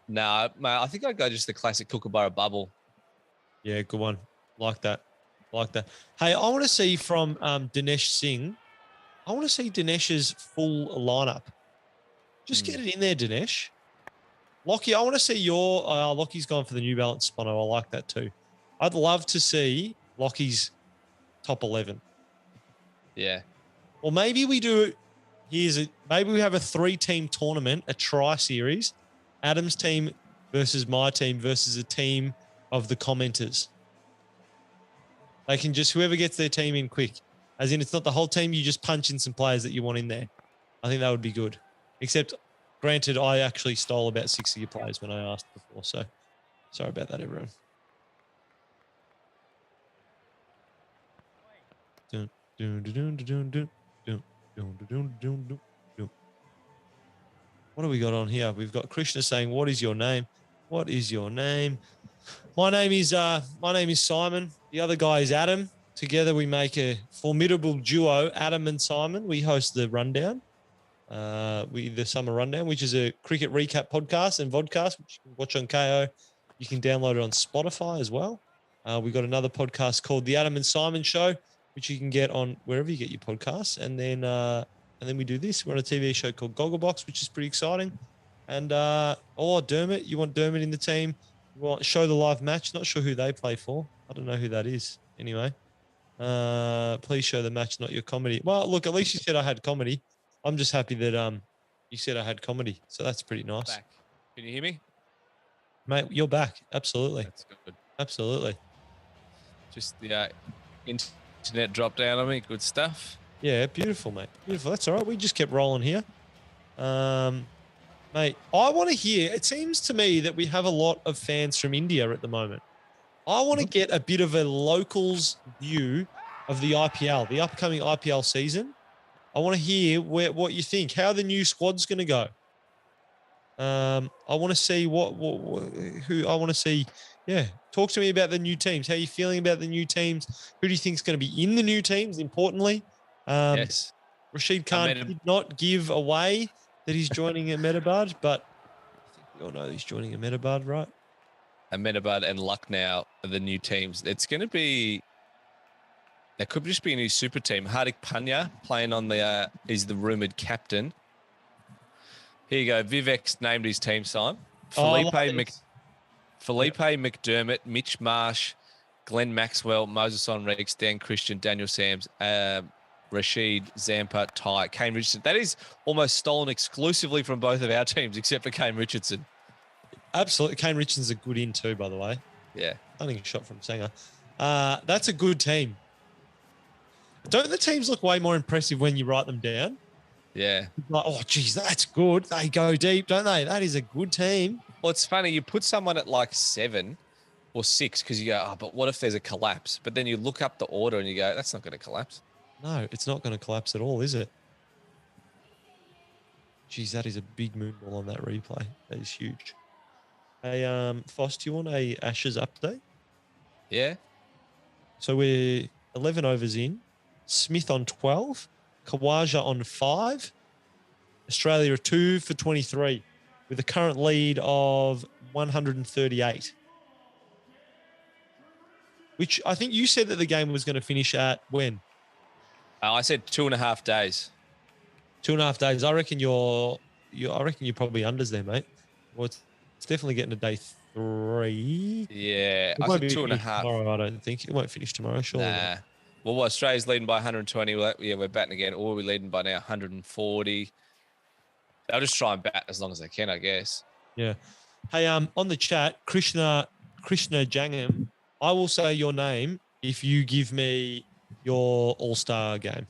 No, mate, I think I'd go just the classic Kookaburra bubble. Yeah, good one. Like that. Hey, I want to see from Dinesh Singh. I want to see Dinesh's full lineup. Just get it in there, Dinesh. Lockie, I want to see your... Lockie's gone for the New Balance Spono. I like that too. I'd love to see Lockie's top 11. Yeah. Or maybe we do... Maybe we have a 3-team tournament, a tri-series. Adam's team versus my team versus a team of the commenters. They can just, whoever gets their team in quick, as in it's not the whole team, you just punch in some players that you want in there. I think that would be good. Except, granted, I actually stole about 6 of your players when I asked before. So, sorry about that, everyone. What have we got on here? We've got Krishna saying, "What is your name? What is your name?" My name is Simon. The other guy is Adam. Together we make a formidable duo, Adam and Simon. We host the Rundown, the Summer Rundown, which is a cricket recap podcast and vodcast, which you can watch on Kayo. You can download it on Spotify as well. We got another podcast called The Adam and Simon Show, which you can get on wherever you get your podcasts. And then we do this. We're on a TV show called Gogglebox, which is pretty exciting. And Dermot, you want Dermot in the team? You want show the live match? Not sure who they play for. I don't know who that is. Anyway, please show the match, not your comedy. Well, look, at least you said I had comedy. I'm just happy that you said I had comedy, so that's pretty nice. Back. Can you hear me, mate? You're back. Absolutely. That's good. Absolutely. Just the internet dropped down on me. Good stuff. Yeah, beautiful, mate. Beautiful. That's all right. We just kept rolling here. Mate, I want to hear, it seems to me that we have a lot of fans from India at the moment. I want to get a bit of a locals view of the IPL, the upcoming IPL season. I want to hear what you think, how the new squad's going to go. I want to see talk to me about the new teams. How are you feeling about the new teams? Who do you think is going to be in the new teams, importantly? Yes. Rashid Khan did not give away that he's joining Ahmedabad, but I think we all know he's joining Ahmedabad, right? Ahmedabad and Lucknow are the new teams. It's going to be, there could just be a new super team. Hardik Pandya playing on is the rumoured captain. Here you go. Vivek's named his team, Simon. Felipe McDermott, Mitch Marsh, Glenn Maxwell, Moses Onregs, Dan Christian, Daniel Sams, Rashid, Zampa, Ty, Kane Richardson. That is almost stolen exclusively from both of our teams, except for Kane Richardson. Absolutely. Kane Richardson's a good in too, by the way. Yeah. I think a shot from Sanger. That's a good team. Don't the teams look way more impressive when you write them down? Yeah. Like, oh, geez, that's good. They go deep, don't they? That is a good team. Well, it's funny. You put someone at like 7 or 6 because you go, oh, but what if there's a collapse? But then you look up the order and you go, that's not going to collapse. No, it's not going to collapse at all, is it? Geez, that is a big moon ball on that replay. That is huge. Hey, Foss, do you want a Ashes update? Yeah. So we're 11 overs in. Smith on 12. Khawaja on 5. Australia are 2 for 23 with a current lead of 138. Which I think you said that the game was going to finish at when? I said 2.5 days. 2.5 days. I reckon you're probably unders there, mate. Well, it's definitely getting to day 3. Yeah, I said 2.5. Tomorrow, I don't think. It won't finish tomorrow, surely. Nah. Well, Australia's leading by 120. We're batting again. Or we're leading by now 140. They'll just try and bat as long as they can, I guess. Yeah. Hey, on the chat, Krishna Jangam, I will say your name if you give me your all-star game.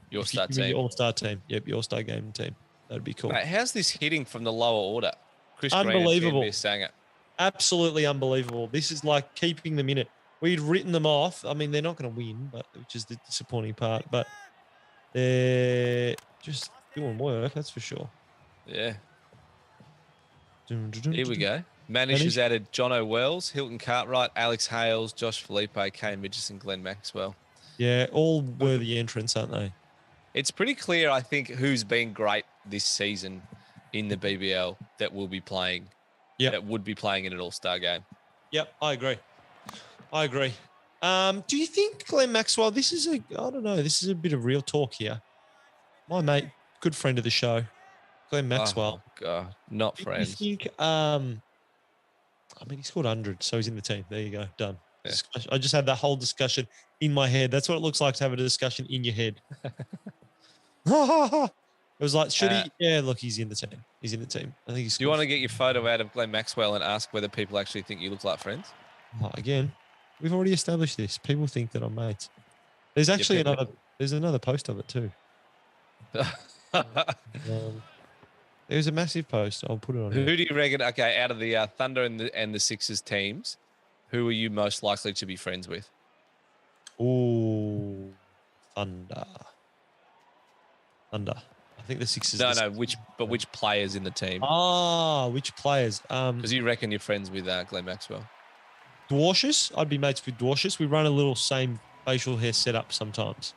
Your all-star team. Your all-star team. Yep, your all-star game team. That'd be cool. Mate, how's this hitting from the lower order? Chris Unbelievable. Grant, absolutely unbelievable. This is like keeping them in it. We'd written them off. I mean, they're not going to win, which is the disappointing part. But they're just doing work, that's for sure. Yeah. Here we go. Manish has added John O'Wells, Hilton Cartwright, Alex Hales, Josh Felipe, Kane Richardson, Glenn Maxwell. Yeah, all worthy entrants, aren't they? It's pretty clear, I think, who's been great this season in the BBL that will be playing. Yeah. That would be playing in an all-star game. Yep, I agree. Do you think Glenn Maxwell, this is a bit of real talk here. My mate, good friend of the show, Glenn Maxwell. Oh, God, not friends. Do you think, I mean, he scored 100, so he's in the team. There you go, done. Yeah. I just had that whole discussion in my head. That's what it looks like to have a discussion in your head. It was like, should he? Yeah, look, he's in the team. He's in the team. I think he's. Do you want to get your photo out of Glenn Maxwell and ask whether people actually think you look like friends? Oh, again. We've already established this. People think that I'm mates. There's actually there's another post of it too. There's a massive post. I'll put it on Who here. do you reckon? Okay, out of the Thunder and the Sixers teams, who are you most likely to be friends with? Ooh, Thunder. I think the Sixers. No. Which players in the team? Which players? Because you reckon you're friends with Glenn Maxwell. Dwarcius. I'd be mates with Dwarcius. We run a little same facial hair setup sometimes.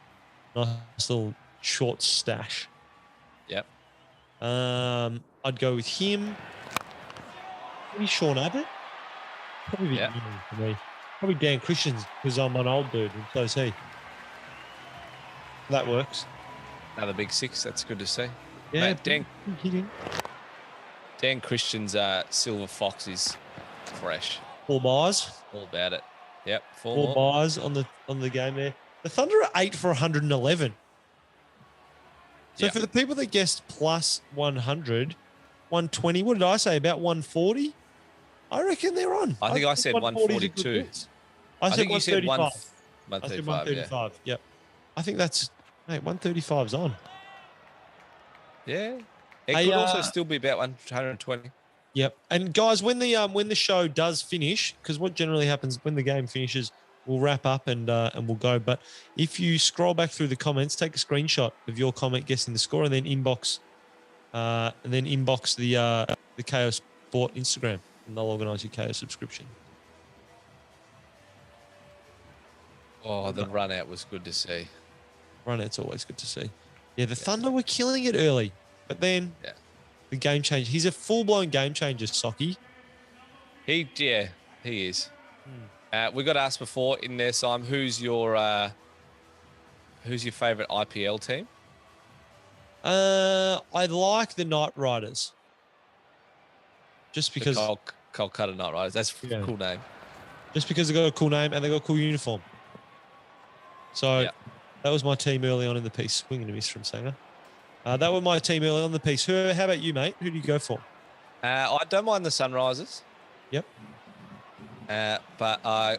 Nice little short stash. Yep. I'd go with him. Maybe Sean Abbott. Probably young for me. Probably Dan Christians because I'm an old dude and so is he. That works. Another big six. That's good to see. Yeah, Mate, Dan Christian's Silver Fox is fresh. 4 bars. All about it. Yep. 4 bars on the game there. The Thunder are 8 for 111. So for the people that guessed plus 100, 120, what did I say? About 140? I reckon they're on. I think I said 142. I said 135. 135. I said 135. Yep. I think that's, mate, 135's on. Yeah. It could also still be about 120. Yep. And guys, when the show does finish, because what generally happens when the game finishes, we'll wrap up and we'll go. But if you scroll back through the comments, take a screenshot of your comment guessing the score, and then inbox the Kayo Sport Instagram, and they'll organise your Kayo subscription. Oh, the run out was good to see. Run out's always good to see. Yeah, the Thunder were killing it early, but then the game changed. He's a full-blown game changer, Socky. He is. We got asked before in there, Simon, who's your favourite IPL team? I like the Knight Riders. Just because Kolkata Knight Riders. That's a cool name. Just because they got a cool name and they got a cool uniform. So that was my team early on in the piece. Swing and a miss from Sanger. That was my team early on in the piece. How about you, mate? Who do you go for? I don't mind the Sunrisers. Yep. But I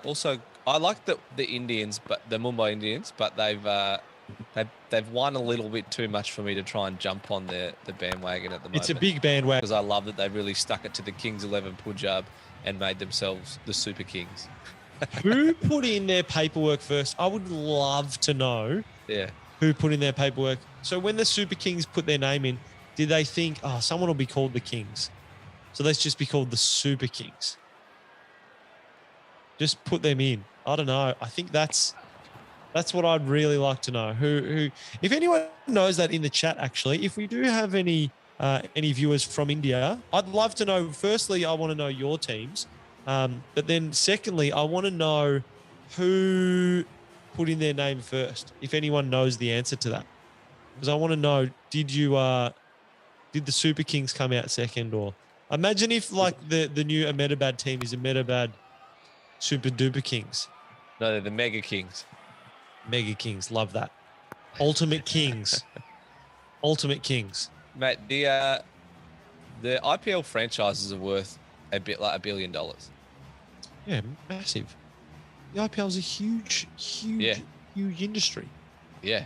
like the Indians, but the Mumbai Indians, but they've won a little bit too much for me to try and jump on the bandwagon at the moment. It's a big bandwagon because I love that they really stuck it to the Kings 11 Punjab and made themselves the Super Kings. Who put in their paperwork first? I would love to know. Yeah. Who put in their paperwork? So when the Super Kings put their name in, did they think, someone will be called the Kings, so let's just be called the Super Kings? Just put them in. I don't know. I think that's what I'd really like to know. Who? If anyone knows that in the chat, actually, if we do have any viewers from India, I'd love to know. Firstly, I want to know your teams, but then secondly, I want to know who put in their name first. If anyone knows the answer to that, because I want to know: did the Super Kings come out second, or imagine if like the new Ahmedabad team is Ahmedabad Super Duper Kings. No, they're the Mega Kings. Mega Kings, love that. Ultimate Kings. Ultimate Kings. Mate, the IPL franchises are worth a bit like $1 billion. Yeah, massive. The IPL is a huge industry. Yeah.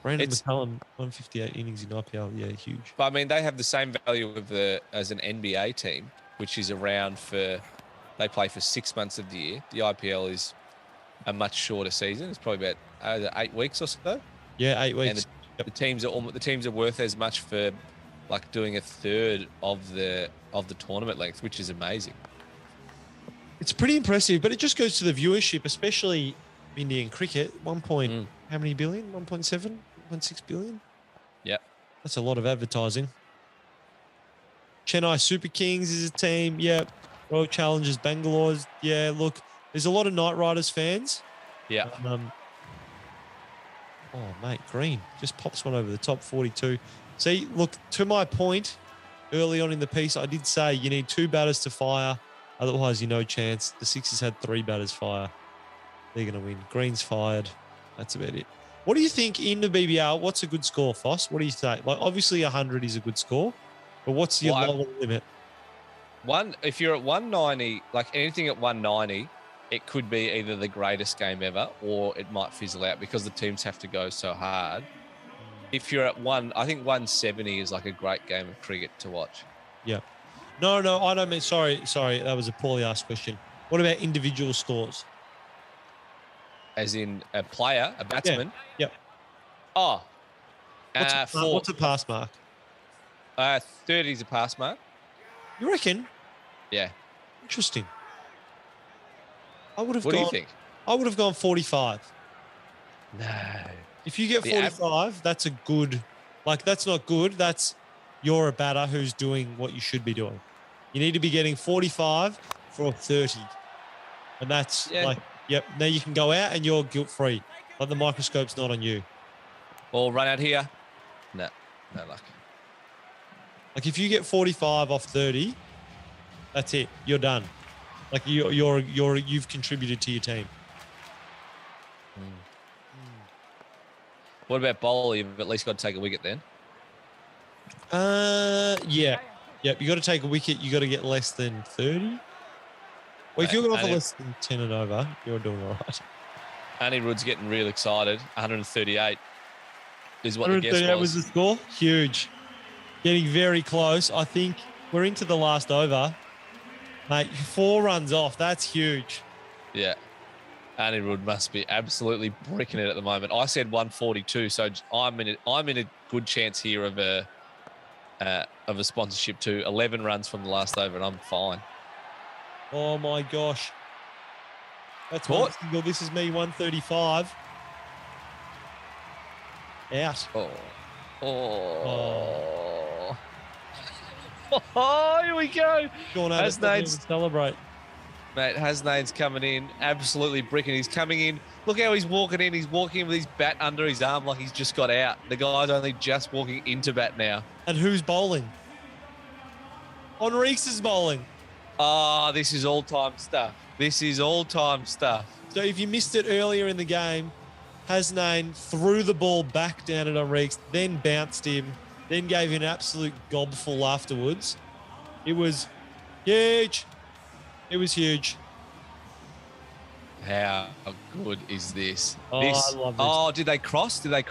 Brandon McCullum, 158 innings in IPL. Yeah, huge. But I mean, they have the same value as an NBA team, which is around they play for 6 months of the year. The IPL is a much shorter season. It's probably about 8 weeks or so. Yeah, 8 weeks. And the teams are worth as much for like doing a third of the tournament length, which is amazing. It's pretty impressive, but it just goes to the viewership, especially Indian cricket. How many billion? 1.7, 1.6 billion? Yeah. That's a lot of advertising. Chennai Super Kings is a team. Yeah. Royal Challengers Bangalore's. Yeah, look, there's a lot of Knight Riders fans. Yeah. Oh, mate, Green just pops one over the top, 42. See, look, to my point early on in the piece, I did say you need 2 batters to fire. Otherwise, you're no chance. The Sixers had 3 batters fire. They're going to win. Green's fired. That's about it. What do you think in the BBL? What's a good score, Foss? What do you say? Like, obviously, 100 is a good score, but what's your lower limit? If you're at 190, like anything at 190, it could be either the greatest game ever or it might fizzle out because the teams have to go so hard. If you're at I think 170 is like a great game of cricket to watch. Yeah. No, I don't mean, sorry. That was a poorly asked question. What about individual scores? As in a player, a batsman? Yeah. Yep. Oh. What's a pass mark? 30 is a pass mark. You reckon? Yeah. Interesting. What do you think? I would have gone 45. No. If you get 45, that's a good, that's not good. That's you're a batter who's doing what you should be doing. You need to be getting 45 for 30. And that's yep. Now you can go out and you're guilt-free. Like the microscope's not on you. Or run out here. No luck. Like if you get 45 off 30, that's it. You're done. Like you've contributed to your team. What about bowler? You've at least got to take a wicket then. Yeah. Yep. You got to take a wicket. You got to get less than 30. Well, if you're going for less than 10 and over, you're doing all right. Anirudh's getting real excited. 138 is what the guess was. 138 was the score. Huge. Getting very close. I think we're into the last over. Mate, 4 runs off. That's huge. Yeah. Anirudh must be absolutely bricking it at the moment. I said 142, so I'm in a good chance here of a sponsorship too. 11 runs from the last over, and I'm fine. Oh my gosh. That's one single. This is me, 135. Out. Oh, here we go. Hasnain's celebrate. Mate, Hasnain's coming in, absolutely bricking. He's coming in. Look how he's walking in. He's walking in with his bat under his arm like he's just got out. The guy's only just walking into bat now. And who's bowling? Enriquez is bowling. Oh, this is all-time stuff. So if you missed it earlier in the game, Hasnain threw the ball back down at Enriquez, then bounced him, then gave him an absolute gobful afterwards. It was huge. It was huge. How good is this? I love this. Oh, did they cross? I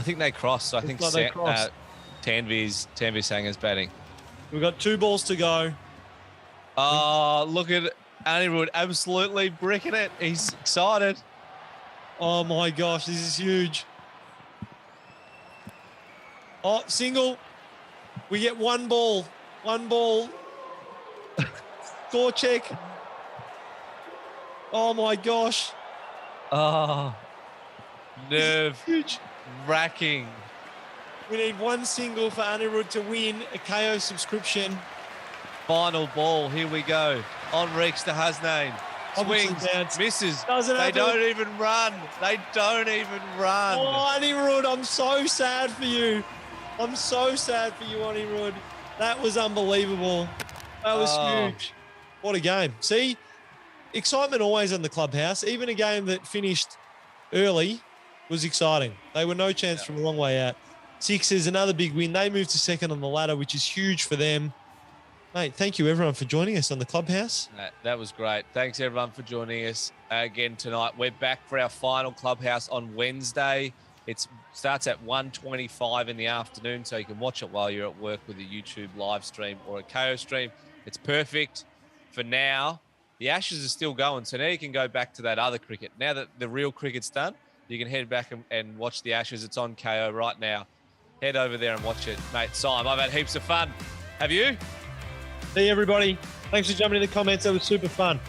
think they crossed. So I think Tanvir Sangar's batting. We've got 2 balls to go. Oh, look at Anirudh absolutely bricking it. He's excited. Oh, my gosh. This is huge. Oh, single. We get 1 ball. Score check. Oh, my gosh. Oh, nerve wracking. We need 1 single for Anirudh to win a Kayo subscription. Final ball. Here we go. Enriquez to Hasnain. Swings, misses. They don't even run. Oh, Anirudh, I'm so sad for you. Anirudh. That was unbelievable. That was huge. What a game. See, excitement always in the Clubhouse. Even a game that finished early was exciting. They were no chance from a long way out. Sixers, another big win. They moved to second on the ladder, which is huge for them. Mate, thank you everyone for joining us on the Clubhouse. That was great. Thanks everyone for joining us again tonight. We're back for our final Clubhouse on Wednesday. It starts at 1:25 in the afternoon, so you can watch it while you're at work with a YouTube live stream or a Kayo stream. It's perfect for now. The Ashes are still going, so now you can go back to that other cricket. Now that the real cricket's done, you can head back and watch the Ashes. It's on Kayo right now. Head over there and watch it. Mate, Simon, I've had heaps of fun. Have you? See you, everybody. Thanks for jumping in the comments. That was super fun.